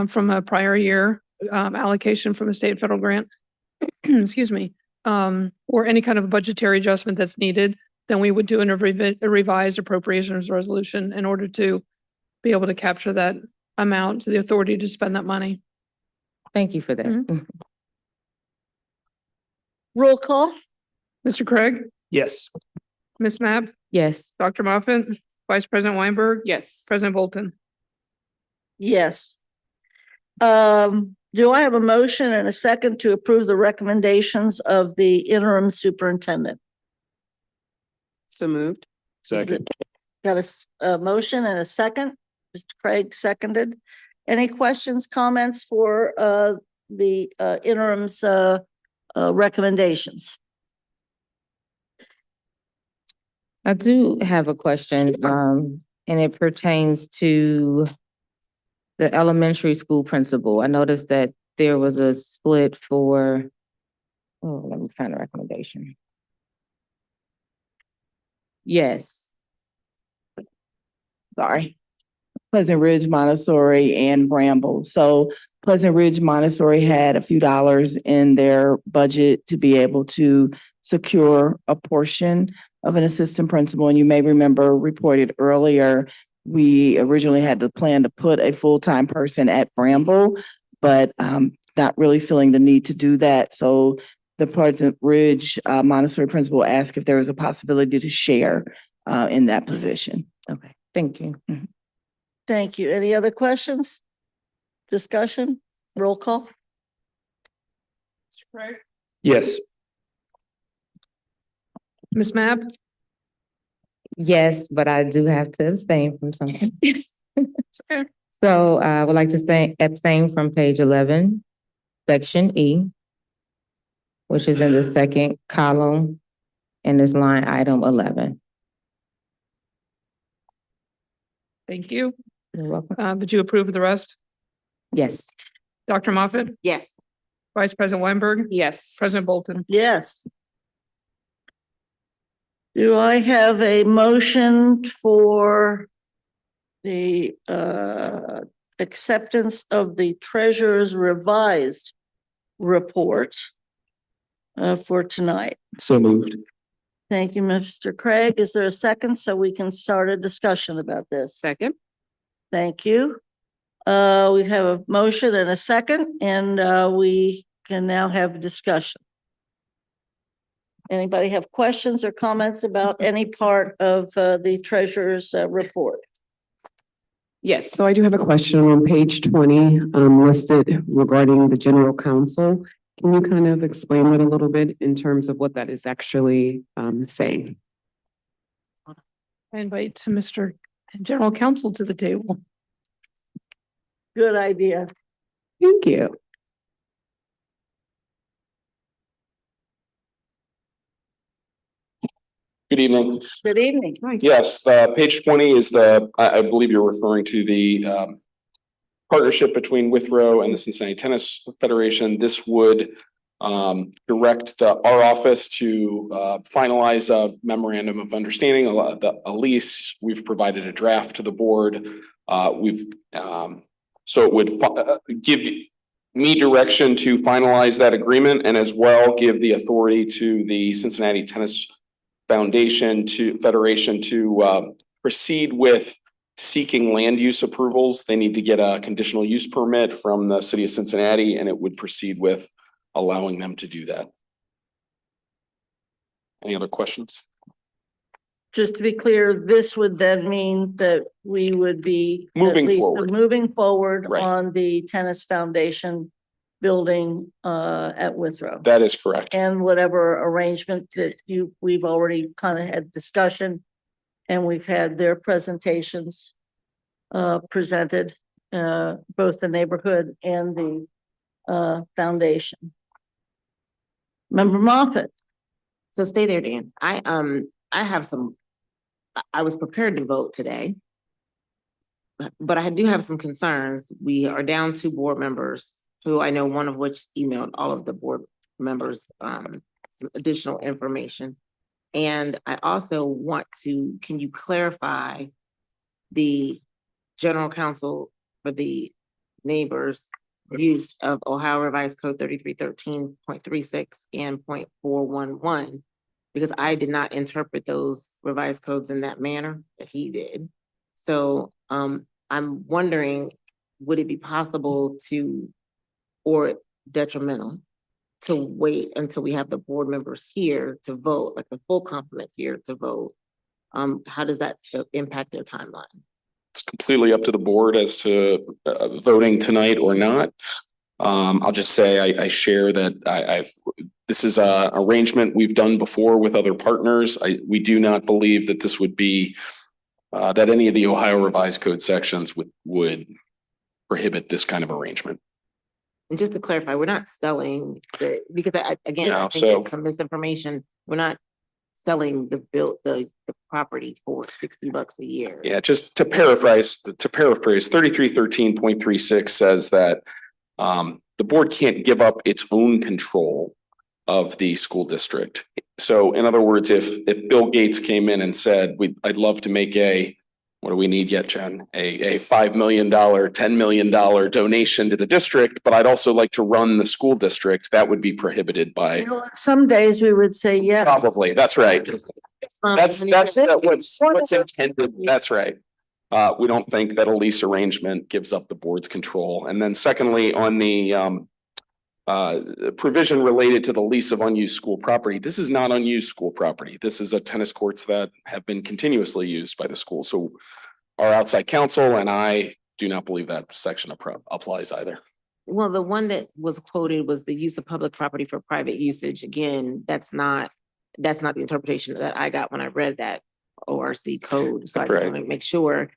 from a prior year allocation from a state and federal grant, excuse me, or any kind of budgetary adjustment that's needed, then we would do a revised appropriations resolution in order to be able to capture that amount, to the authority to spend that money. Thank you for that. Roll call. Mr. Craig? Yes. Ms. Mapp? Yes. Dr. Moffat? Vice President Weinberg? Yes. President Bolton? Yes. Do I have a motion and a second to approve the recommendations of the interim superintendent? So moved. Second. Got a motion and a second. Mr. Craig seconded. Any questions, comments for the interim's recommendations? I do have a question, and it pertains to the elementary school principal. I noticed that there was a split for, let me find a recommendation. Yes. Sorry. Pleasant Ridge Montessori and Bramble. So Pleasant Ridge Montessori had a few dollars in their budget to be able to secure a portion of an assistant principal. And you may remember reported earlier, we originally had the plan to put a full-time person at Bramble, but not really feeling the need to do that. So the Pleasant Ridge Montessori principal asked if there was a possibility to share in that position. Okay, thank you. Thank you. Any other questions? Discussion? Roll call? Mr. Craig? Yes. Ms. Mapp? Yes, but I do have to abstain from something. Okay. So I would like to abstain from page 11, section E, which is in the second column in this line item 11. Thank you. You're welcome. Did you approve of the rest? Yes. Dr. Moffat? Yes. Vice President Weinberg? Yes. President Bolton? Yes. Do I have a motion for the acceptance of the treasurer's revised report for tonight? So moved. Thank you, Mr. Craig. Is there a second so we can start a discussion about this? Second. Thank you. We have a motion and a second, and we can now have a discussion. Anybody have questions or comments about any part of the treasurer's report? Yes, so I do have a question on page 20, listed regarding the general counsel. Can you kind of explain it a little bit in terms of what that is actually saying? I invite Mr. General Counsel to the table. Good idea. Thank you. Good evening. Good evening. Yes, page 20 is I believe you're referring to the partnership between Withrow and the Cincinnati Tennis Federation. This would direct our office to finalize a memorandum of understanding, a lease. We've provided a draft to the board. So it would give me direction to finalize that agreement, and as well give the authority to the Cincinnati Tennis Federation to proceed with seeking land use approvals. They need to get a conditional use permit from the city of Cincinnati, and it would proceed with allowing them to do that. Any other questions? Just to be clear, this would then mean that we would be Moving at least forward. moving forward Right. on the tennis foundation building at Withrow. That is correct. And whatever arrangement that we've already kind of had discussion, and we've had their presentations presented, both the neighborhood and the foundation. Member Moffett. So stay there, Dan. I was prepared to vote today, but I do have some concerns. We are down 2 board members who I know, one of which emailed all of the board members some additional information. And I also want to, can you clarify the general counsel for the neighbors' use of Ohio Revised Code 3313.36 and .411? Because I did not interpret those revised codes in that manner that he did. So I'm wondering, would it be possible to, or detrimental, to wait until we have the board members here to vote, like the full complement here to vote? How does that impact their timeline? It's completely up to the board as to voting tonight or not. I'll just say I share that this is a arrangement we've done before with other partners. We do not believe that this would be that any of the Ohio Revised Code sections would prohibit this kind of arrangement. And just to clarify, we're not selling because I think there's some misinformation. We're not selling the property for $60 a year. Yeah, just to paraphrase 3313.36 says that the board can't give up its own control of the school district. So in other words, if Bill Gates came in and said, I'd love to make what do we need yet, Jen? A $5 million, $10 million donation to the district, but I'd also like to run the school district, that would be prohibited by. Some days we would say yes. Probably, that's right. That's what's intended. That's right. We don't think that a lease arrangement gives up the board's control. And then secondly, on the provision related to the lease of unused school property, this is not unused school property. This is a tennis courts that have been continuously used by the school. So our outside counsel and I do not believe that section applies either. Well, the one that was quoted was the use of public property for private usage. Again, that's not the interpretation that I got when I read that ORC code. So I just want to make sure.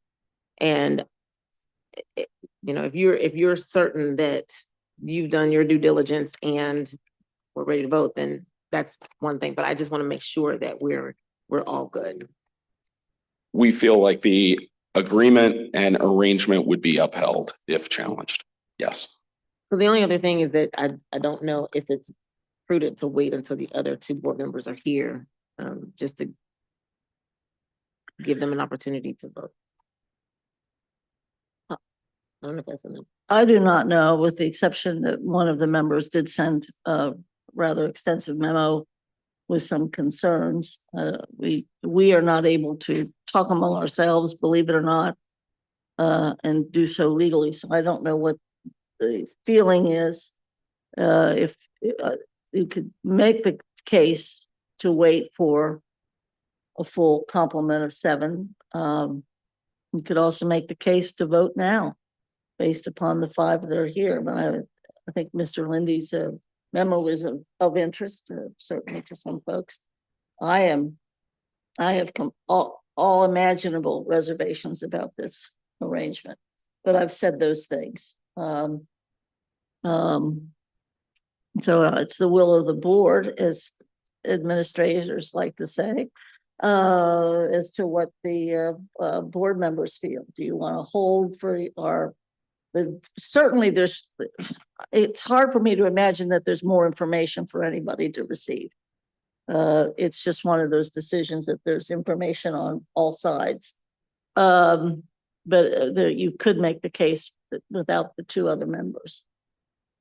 And if you're certain that you've done your due diligence and we're ready to vote, then that's one thing. But I just want to make sure that we're all good. We feel like the agreement and arrangement would be upheld if challenged. Yes. So the only other thing is that I don't know if it's prudent to wait until the other 2 board members are here, just to give them an opportunity to vote. I don't know if that's enough. I do not know, with the exception that one of the members did send a rather extensive memo with some concerns. We are not able to talk among ourselves, believe it or not, and do so legally. So I don't know what the feeling is. If you could make the case to wait for a full complement of 7. You could also make the case to vote now based upon the 5 that are here. But I think Mr. Lindy's memo is of interest, certainly to some folks. I have all imaginable reservations about this arrangement, but I've said those things. So it's the will of the board, as administrators like to say, as to what the board members feel. Do you want to hold for certainly it's hard for me to imagine that there's more information for anybody to receive. It's just one of those decisions that there's information on all sides. But you could make the case without the 2 other members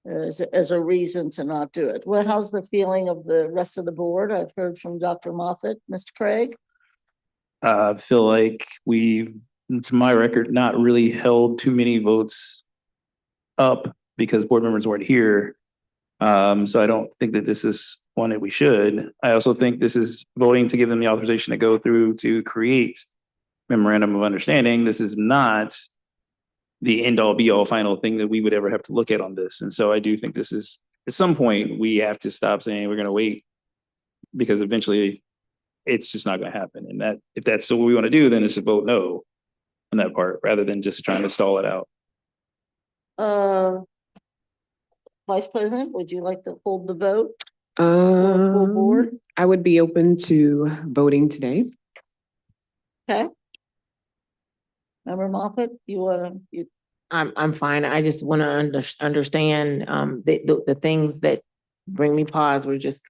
as a reason to not do it. Well, how's the feeling of the rest of the board? I've heard from Dr. Moffett. Mr. Craig? I feel like we, to my record, not really held too many votes up because board members weren't here. So I don't think that this is one that we should. I also think this is voting to give them the authorization to go through to create memorandum of understanding. This is not the end all be all final thing that we would ever have to look at on this. And so I do think this is, at some point, we have to stop saying we're going to wait, because eventually it's just not going to happen. And that, if that's what we want to do, then it's to vote no on that part rather than just trying to stall it out. Vice President, would you like to hold the vote? Full board? I would be open to voting today. Okay. Member Moffett, you want to? I'm fine. I just want to understand the things that bring me pause were just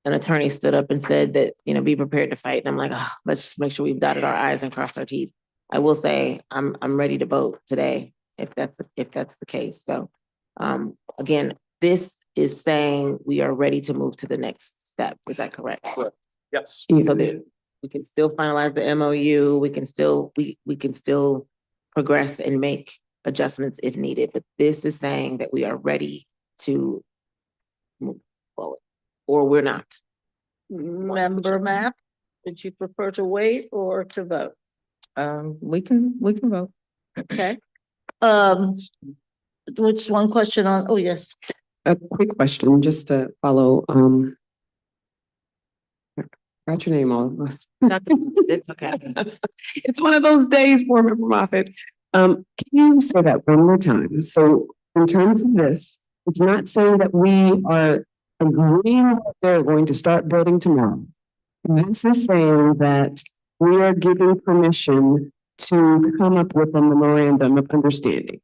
an attorney stood up and said that, be prepared to fight. And I'm like, oh, let's just make sure we've dotted our I's and crossed our T's. I will say I'm ready to vote today if that's the case. So again, this is saying we are ready to move to the next step. Is that correct? Correct. Yes. So that we can still finalize the MOU. We can still progress and make adjustments if needed. But this is saying that we are ready to move forward, or we're not. Member Mapp, would you prefer to wait or to vote? We can vote. Okay. Which one question on? Oh, yes. A quick question, just to follow, got your name on. It's okay. It's one of those days, Board Member Moffett. Can you say that one more time? So in terms of this, it's not saying that we are agreeing that they're going to start building tomorrow. This is saying that we are giving permission to come up with a memorandum of understanding.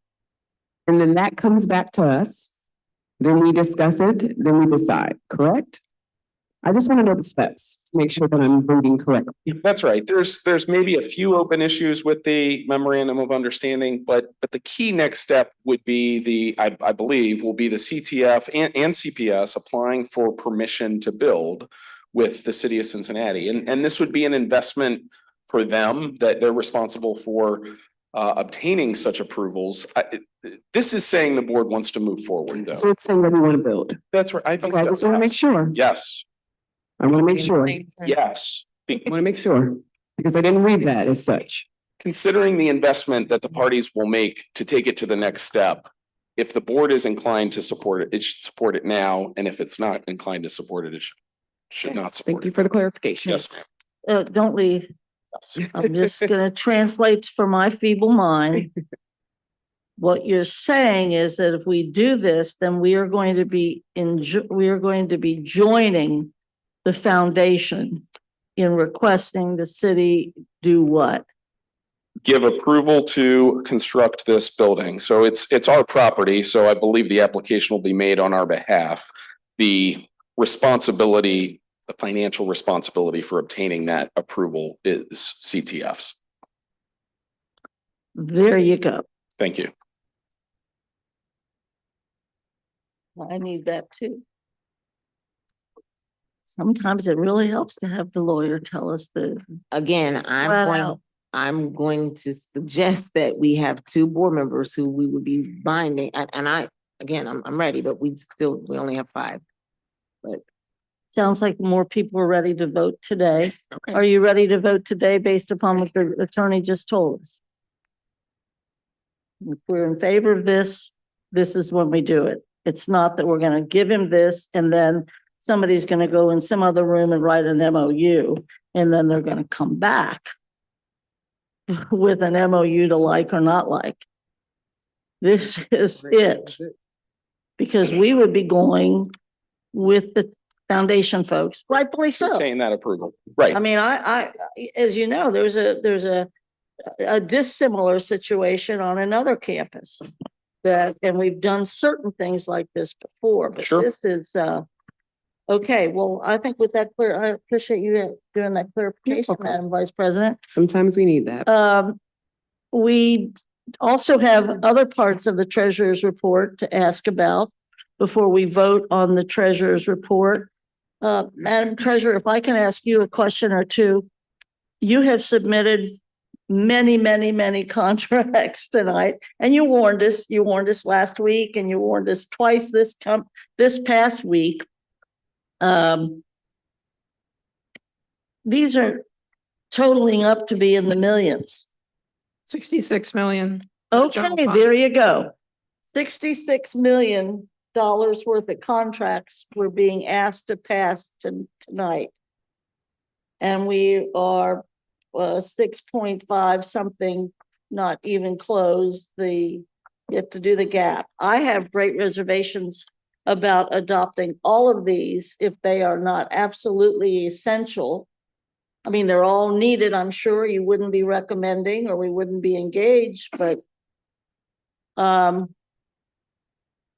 And then that comes back to us. Then we discuss it, then we decide, correct? I just want to know the steps to make sure that I'm voting correctly. That's right. There's maybe a few open issues with the memorandum of understanding, but the key next step would be I believe will be the CTF and CPS applying for permission to build with the city of Cincinnati. And this would be an investment for them that they're responsible for obtaining such approvals. This is saying the board wants to move forward, though. So it's saying that we want to build. That's right. I think Okay, I so, just want to make yes. sure. Yes. I want to make sure. Yes. I want to make sure, because I didn't read that as such. Considering the investment that the parties will make to take it to the next step, if the board is inclined to support it, it should support it now. And if it's not inclined to support it, it should not support it. Thank you for the clarification. Yes, ma'am. Don't leave. I'm just gonna translate for my feeble mind. What you're saying is that if we do this, then we are going to be joining the foundation in requesting the city do what? Give approval to construct this building. So it's our property. So I believe the application will be made on our behalf. The responsibility, the financial responsibility for obtaining that approval is CTF's. There you go. Thank you. I need that too. Sometimes it really helps to have the lawyer tell us Again, I'm going to suggest that we have 2 board members who we would be binding, and I'm ready, but we only have 5. But Sounds like more people are ready to vote today. Are you ready to vote today based upon what the attorney just told us? If we're in favor of this, this is when we do it. It's not that we're gonna give him this and then somebody's gonna go in some other room and write an MOU, and then they're gonna come back with an MOU to like or not like. This is it. Because we would be going with the foundation folks, rightfully so. Retain that approval. Right. I mean, I, as you know, there's a dissimilar situation on another campus that, and we've done certain things like this before, but Sure. this is, okay, well, I think with that clear, I appreciate you doing that clarification, Madam Vice President. Sometimes we need that. We also have other parts of the treasurer's report to ask about before we vote on the treasurer's report. Madam Treasurer, if I can ask you a question or two. You have submitted many contracts tonight, and you warned us last week, and you warned us twice this past week. These are totaling up to be in the millions. 66 million. Okay, there you go. $66 million worth of contracts we're being asked to pass tonight. And we are 6.5 something, not even close you have to do the gap. I have great reservations about adopting all of these if they are not absolutely essential. I mean, they're all needed. I'm sure you wouldn't be recommending or we wouldn't be engaged, but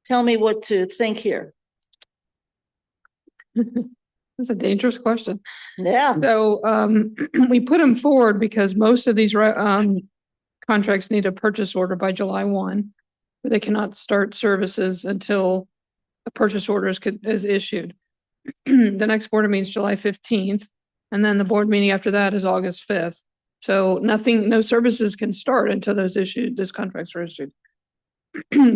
tell me what to think here. That's a dangerous question. Yeah. So we put them forward because most of these contracts need a purchase order by July 1, but they cannot start services until a purchase order is issued. The next board meeting is July 15th, and then the board meeting after that is August 5th. So no services can start until those contracts are issued.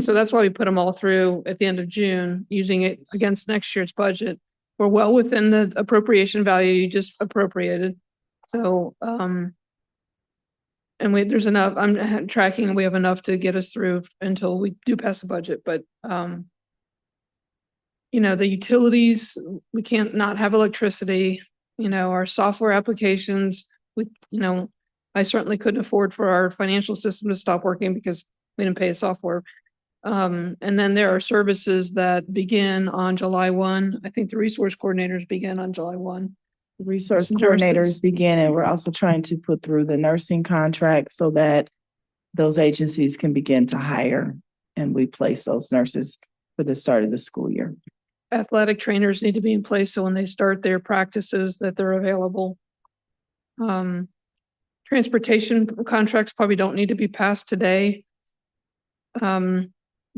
So that's why we put them all through at the end of June, using it against next year's budget. We're well within the appropriation value you just appropriated. So, and there's enough, I'm tracking, we have enough to get us through until we do pass the budget, but, you know, the utilities, we can't not have electricity, you know, our software applications, I certainly couldn't afford for our financial system to stop working because we didn't pay a software. And then there are services that begin on July 1. I think the resource coordinators begin on July 1. The resource coordinators begin, and we're also trying to put through the nursing contract so that those agencies can begin to hire and we place those nurses for the start of the school year. Athletic trainers need to be in place so when they start their practices that they're available. Transportation contracts probably don't need to be passed today.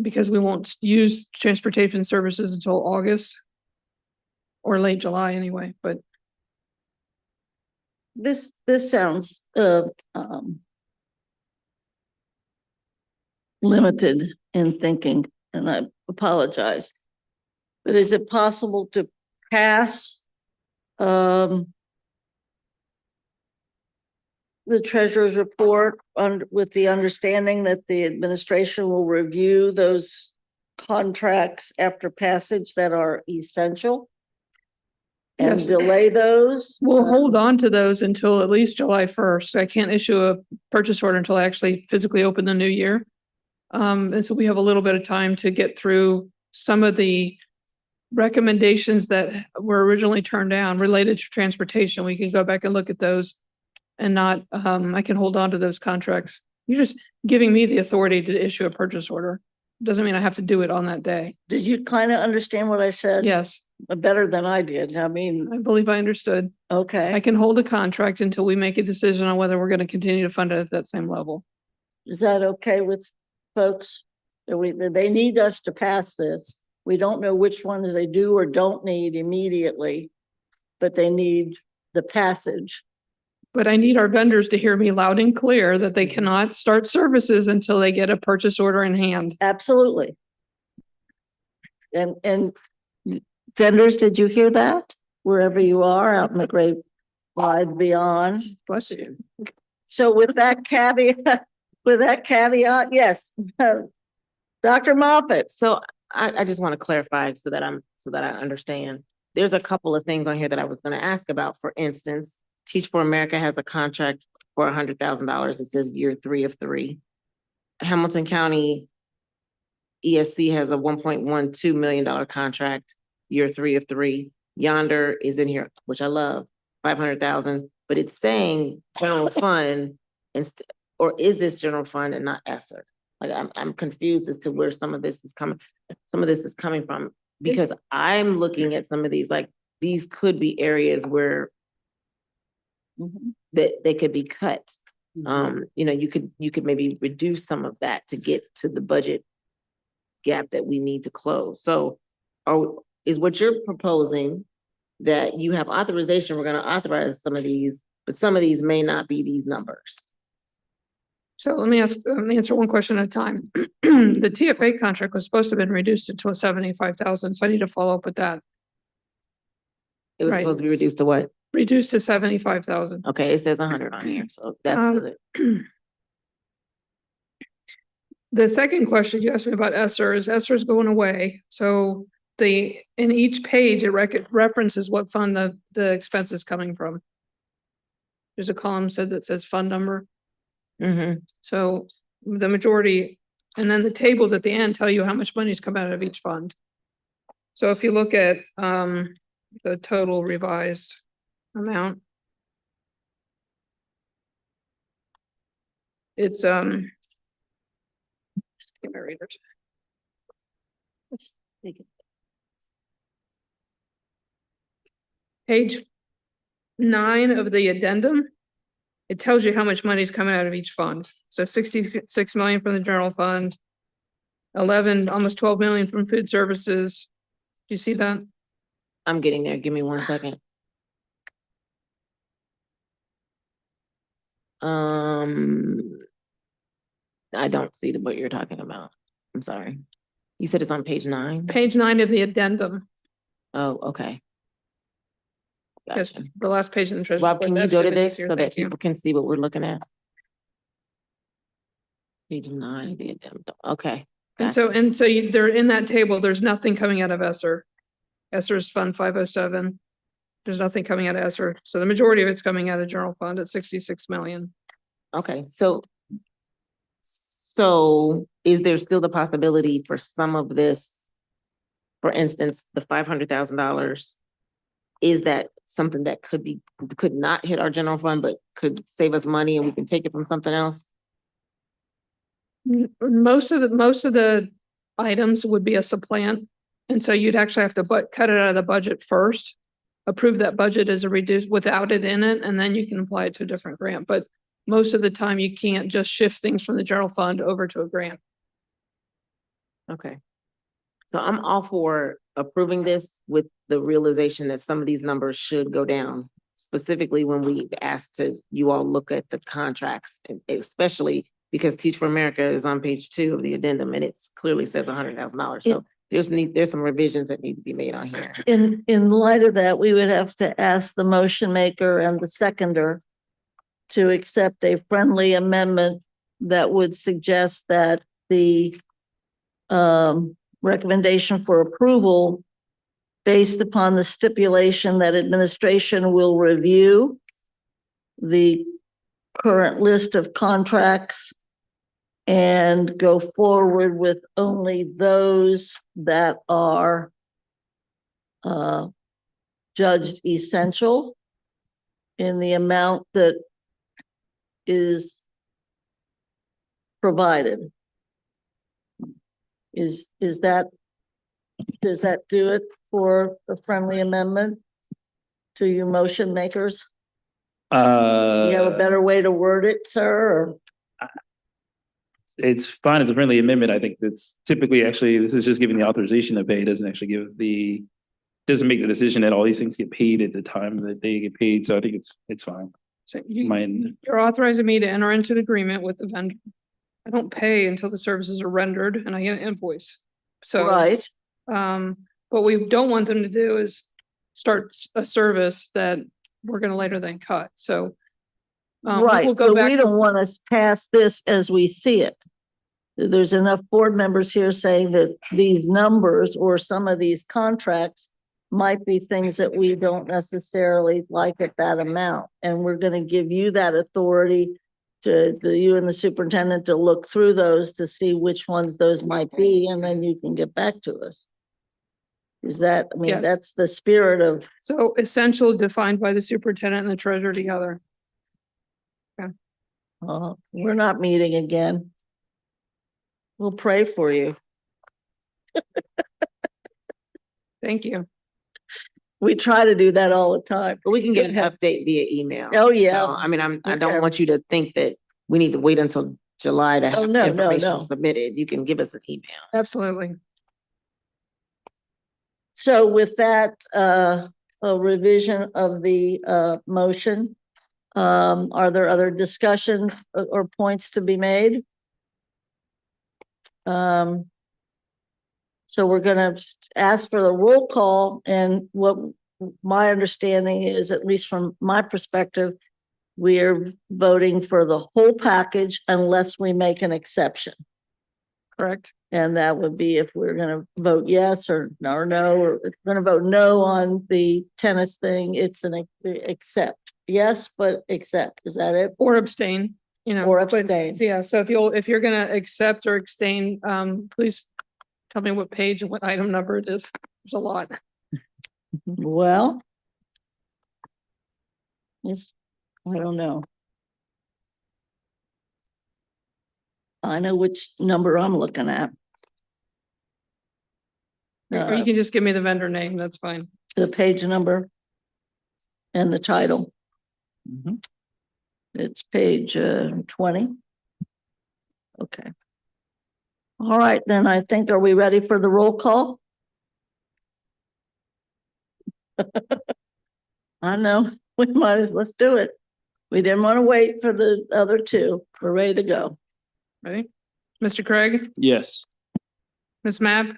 Because we won't use transportation services until August or late July anyway, but This sounds limited in thinking, and I apologize. But is it possible to pass the treasurer's report with the understanding that the administration will review those contracts after passage that are essential? And Yes. delay those? We'll hold on to those until at least July 1st. I can't issue a purchase order until I actually physically open the new year. And so we have a little bit of time to get through some of the recommendations that were originally turned down related to transportation. We can go back and look at those and not, I can hold on to those contracts. You're just giving me the authority to issue a purchase order. Doesn't mean I have to do it on that day. Did you kind of understand what I said? Yes. Better than I did. I mean, I believe I understood. okay. I can hold a contract until we make a decision on whether we're going to continue to fund it at that same level. Is that okay with folks? They need us to pass this. We don't know which ones they do or don't need immediately, but they need the passage. But I need our vendors to hear me loud and clear that they cannot start services until they get a purchase order in hand. Absolutely. And vendors, did you hear that? wherever you are out in the great wide beyond. Bless you. So with that caveat, yes. Dr. Moffett. So I just want to clarify so that I understand. There's a couple of things on here that I was going to ask about. For instance, Teach for America has a contract for $100,000. It says year 3 of 3. Hamilton County ESC has a $1.12 million contract, year 3 of 3. Yonder is in here, which I love, 500,000, but it's saying general fund, or is this general fund and not ESSER? Like I'm confused as to where some of this is coming from, because I'm looking at some of these, like these could be areas where that they could be cut. You know, you could maybe reduce some of that to get to the budget gap that we need to close. So is what you're proposing that you have authorization, we're going to authorize some of these, but some of these may not be these numbers. So let me answer one question at a time. The TFA contract was supposed to have been reduced to 75,000, so I need to follow up with that. It was supposed to be reduced to what? Reduced to 75,000. Okay, it says 100 on here, so that's good. The second question you asked me about ESSER is ESSER is going away. So in each page, it references what fund the expense is coming from. There's a column that says fund number. So the majority, and then the tables at the end tell you how much money is coming out of each fund. So if you look at the total revised amount, it's get my readers. Page 9 of the addendum. It tells you how much money is coming out of each fund. So 66 million from the general fund, 11, almost 12 million from food services. Do you see that? I'm getting there. Give me 1 second. I don't see what you're talking about. I'm sorry. You said it's on page 9? Page 9 of the addendum. Oh, okay. Yes, Gotcha. the last page in the treasury. Rob, can you go to this so that people can see what we're looking at? Page 9 of the addendum. Okay. And so they're in that table. There's nothing coming out of ESSER. ESSER's Fund 507. There's nothing coming out of ESSER. So the majority of it's coming out of general fund at 66 million. Okay, so is there still the possibility for some of this, for instance, the $500,000, is that something that could not hit our general fund, but could save us money and we can take it from something else? Most of the items would be a supplant. And so you'd actually have to cut it out of the budget first, approve that budget as a reduced without it in it, and then you can apply it to a different grant. But most of the time you can't just shift things from the general fund over to a grant. Okay. So I'm all for approving this with the realization that some of these numbers should go down, specifically when we asked you all look at the contracts, especially because Teach for America is on page 2 of the addendum and it clearly says $100,000. So there's some revisions that need to be made on here. In light of that, we would have to ask the motion maker and the seconder to accept a friendly amendment that would suggest that the recommendation for approval based upon the stipulation that administration will review the current list of contracts and go forward with only those that are judged essential in the amount that is provided. Does that do it for a friendly amendment to you motion makers? You have a better way to word it, sir? Or? It's fine as a friendly amendment. I think that's typically this is just giving the authorization to pay. It doesn't actually doesn't make the decision that all these things get paid at the time that they get paid. So I think it's fine. So you're authorizing me to enter into an agreement with the vendor. I don't pay until the services are rendered and I get an invoice. So, right. What we don't want them to do is start a service that we're gonna later then cut, so. Right, We'll go but back. we don't want to pass this as we see it. There's enough board members here saying that these numbers or some of these contracts might be things that we don't necessarily like at that amount. And we're gonna give you that authority you and the superintendent to look through those to see which ones those might be, and then you can get back to us. Is that, I mean, Yes. that's the spirit of, So essential defined by the superintendent and the treasurer together. we're not meeting again. We'll pray for you. Thank you. We try to do that all the time. But we can get an update via email. Oh, yeah. So, I mean, I don't Okay. want you to think that we need to wait until July to Oh, have no, no, information no. submitted. You can give us an email. Absolutely. So with that, a revision of the, motion, are there other discussion or points to be made? So we're gonna ask for the roll call, and what my understanding is, at least from my perspective, we're voting for the whole package unless we make an exception. Correct. And that would be if we're gonna vote yes or no, or if we're gonna vote no on the tennis thing, it's an accept. Yes, but accept. Is that it? Or abstain, you know. Or but- abstain. Yeah, so if you're gonna accept or abstain, please tell me what page and what item number it is. There's a lot. Well. Yes, I don't know. I know which number I'm looking at. Or you can just give me the vendor name, that's fine. The page number and the title. It's page 20. Okay. All right, then I think, are we ready for the roll call? I know, we might as, let's do it. We didn't want to wait for the other two. We're ready to go. Ready? Mr. Craig, Yes. Ms. Mapp,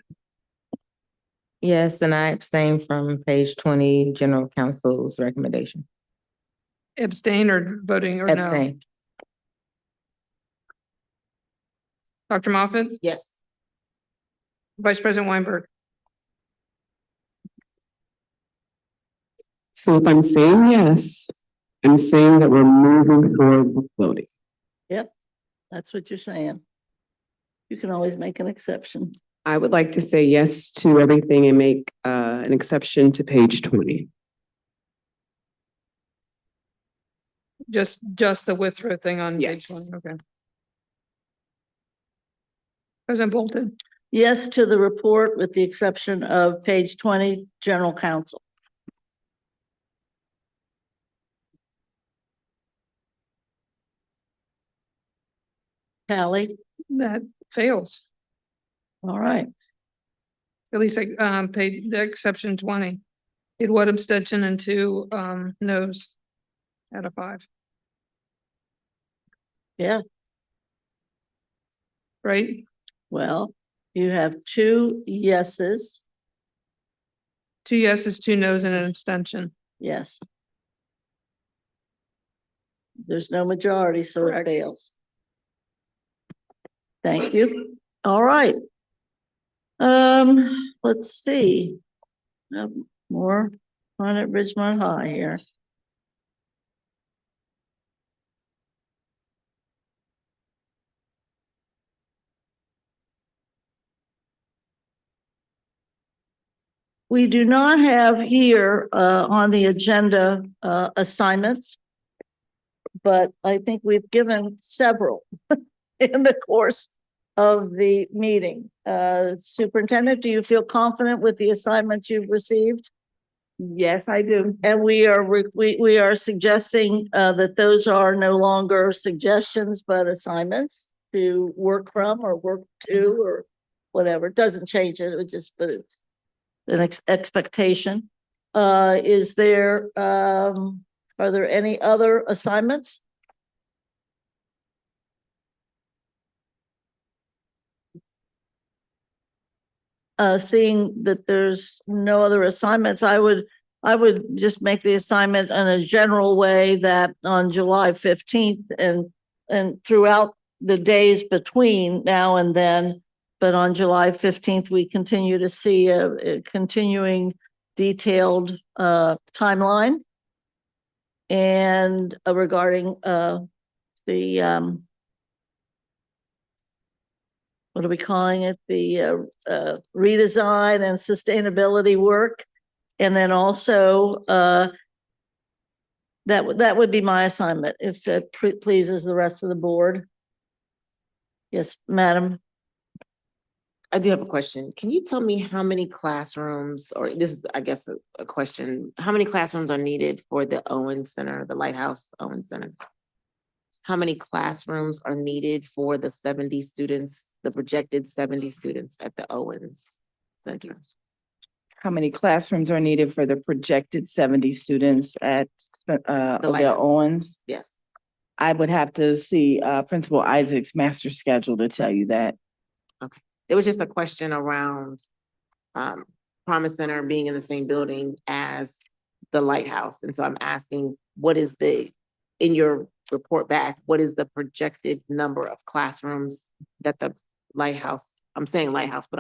Yes, and I abstain from page 20, general counsel's recommendation. abstain or voting or no? Abstain. Dr. Moffat, Yes. Vice President Weinberg. So if I'm saying yes, I'm saying that we're moving forward with voting. Yep, that's what you're saying. You can always make an exception. I would like to say yes to everything and make an exception to page 20. Just the Withrow thing on page Yes. 20, okay. President Bolton, Yes to the report with the exception of page 20, general counsel. Callie, that fails. all right. At least page the exception 20. It would abstention and 2 no's out of 5. Yeah, Right? well, you have 2 yeses. 2 yeses, 2 no's, and an abstention. Yes. There's no majority, so it fails. Thank you. All right. Let's see. More on at Ridgemont High here. We do not have here on the agenda assignments, but I think we've given several in the course of the meeting. Superintendent, do you feel confident with the assignments you've received? Yes, I do. And we are suggesting that those are no longer suggestions, but assignments to work from or work to or whatever. It doesn't change it, but it's an expectation. Are there any other assignments? Seeing that there's no other assignments, I would I would just make the assignment in a general way that on July 15th and throughout the days between now and then, but on July 15th, we continue to see a continuing detailed timeline. And regarding the what are we calling it? The redesign and sustainability work. And then also that would be my assignment if it pleases the rest of the board. Yes, madam. I do have a question. Can you tell me how many classrooms, or this is, I guess, a question, how many classrooms are needed for the Owen Center, the Lighthouse Owen Center? How many classrooms are needed for the 70 students, the projected 70 students at the Owens Center? How many classrooms are needed for the projected 70 students at Odell Lighthouse. Owens? Yes. I would have to see Principal Isaac's master schedule to tell you that. Okay. There was just a question around Promise Center being in the same building as the Lighthouse. And so I'm asking, what is in your report back, what is the projected number of classrooms that the Lighthouse, I'm saying Lighthouse, but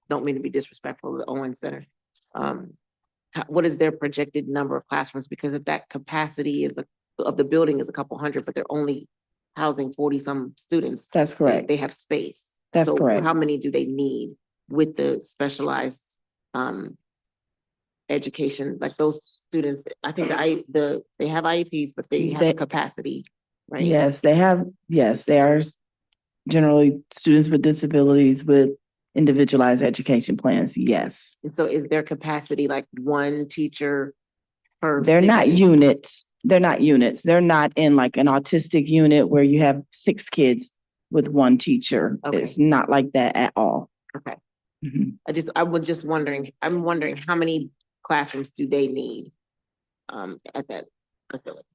don't mean to be disrespectful of the Owen Center. What is their projected number of classrooms? Because if that capacity of the building is a couple hundred, but they're only housing 40 some students. That's correct. They have space. That's correct. How many do they need with the specialized education? Like those students, I think they have IEPs, but they have a capacity, right? Yes, they have. Yes, they are generally students with disabilities with individualized education plans. Yes. And so is their capacity like one teacher per? They're not units. They're not units. They're not in like an autistic unit where you have 6 kids with one teacher. Okay. It's not like that at all. Okay. Mhm. I'm wondering how many classrooms do they need at that facility?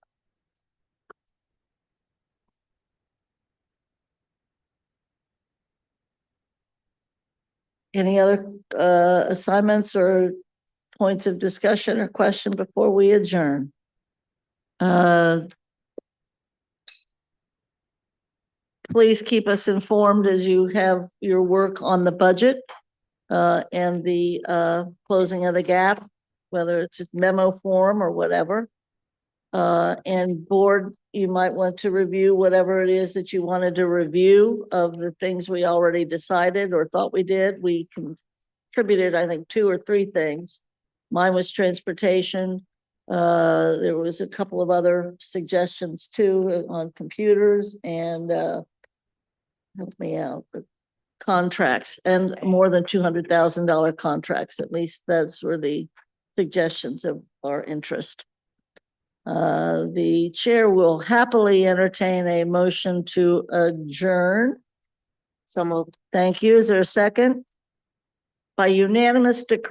Any other assignments or points of discussion or question before we adjourn? Please keep us informed as you have your work on the budget and the closing of the gap, whether it's just memo form or whatever. And board, you might want to review whatever it is that you wanted to review of the things we already decided or thought we did. We contributed, I think, 2 or 3 things. Mine was transportation. There was a couple of other suggestions too on computers and help me out, but contracts and more than $200,000 contracts. At least those were the suggestions of our interest. The chair will happily entertain a motion to adjourn. So moved. Thank you. Is there a second? By unanimous decree.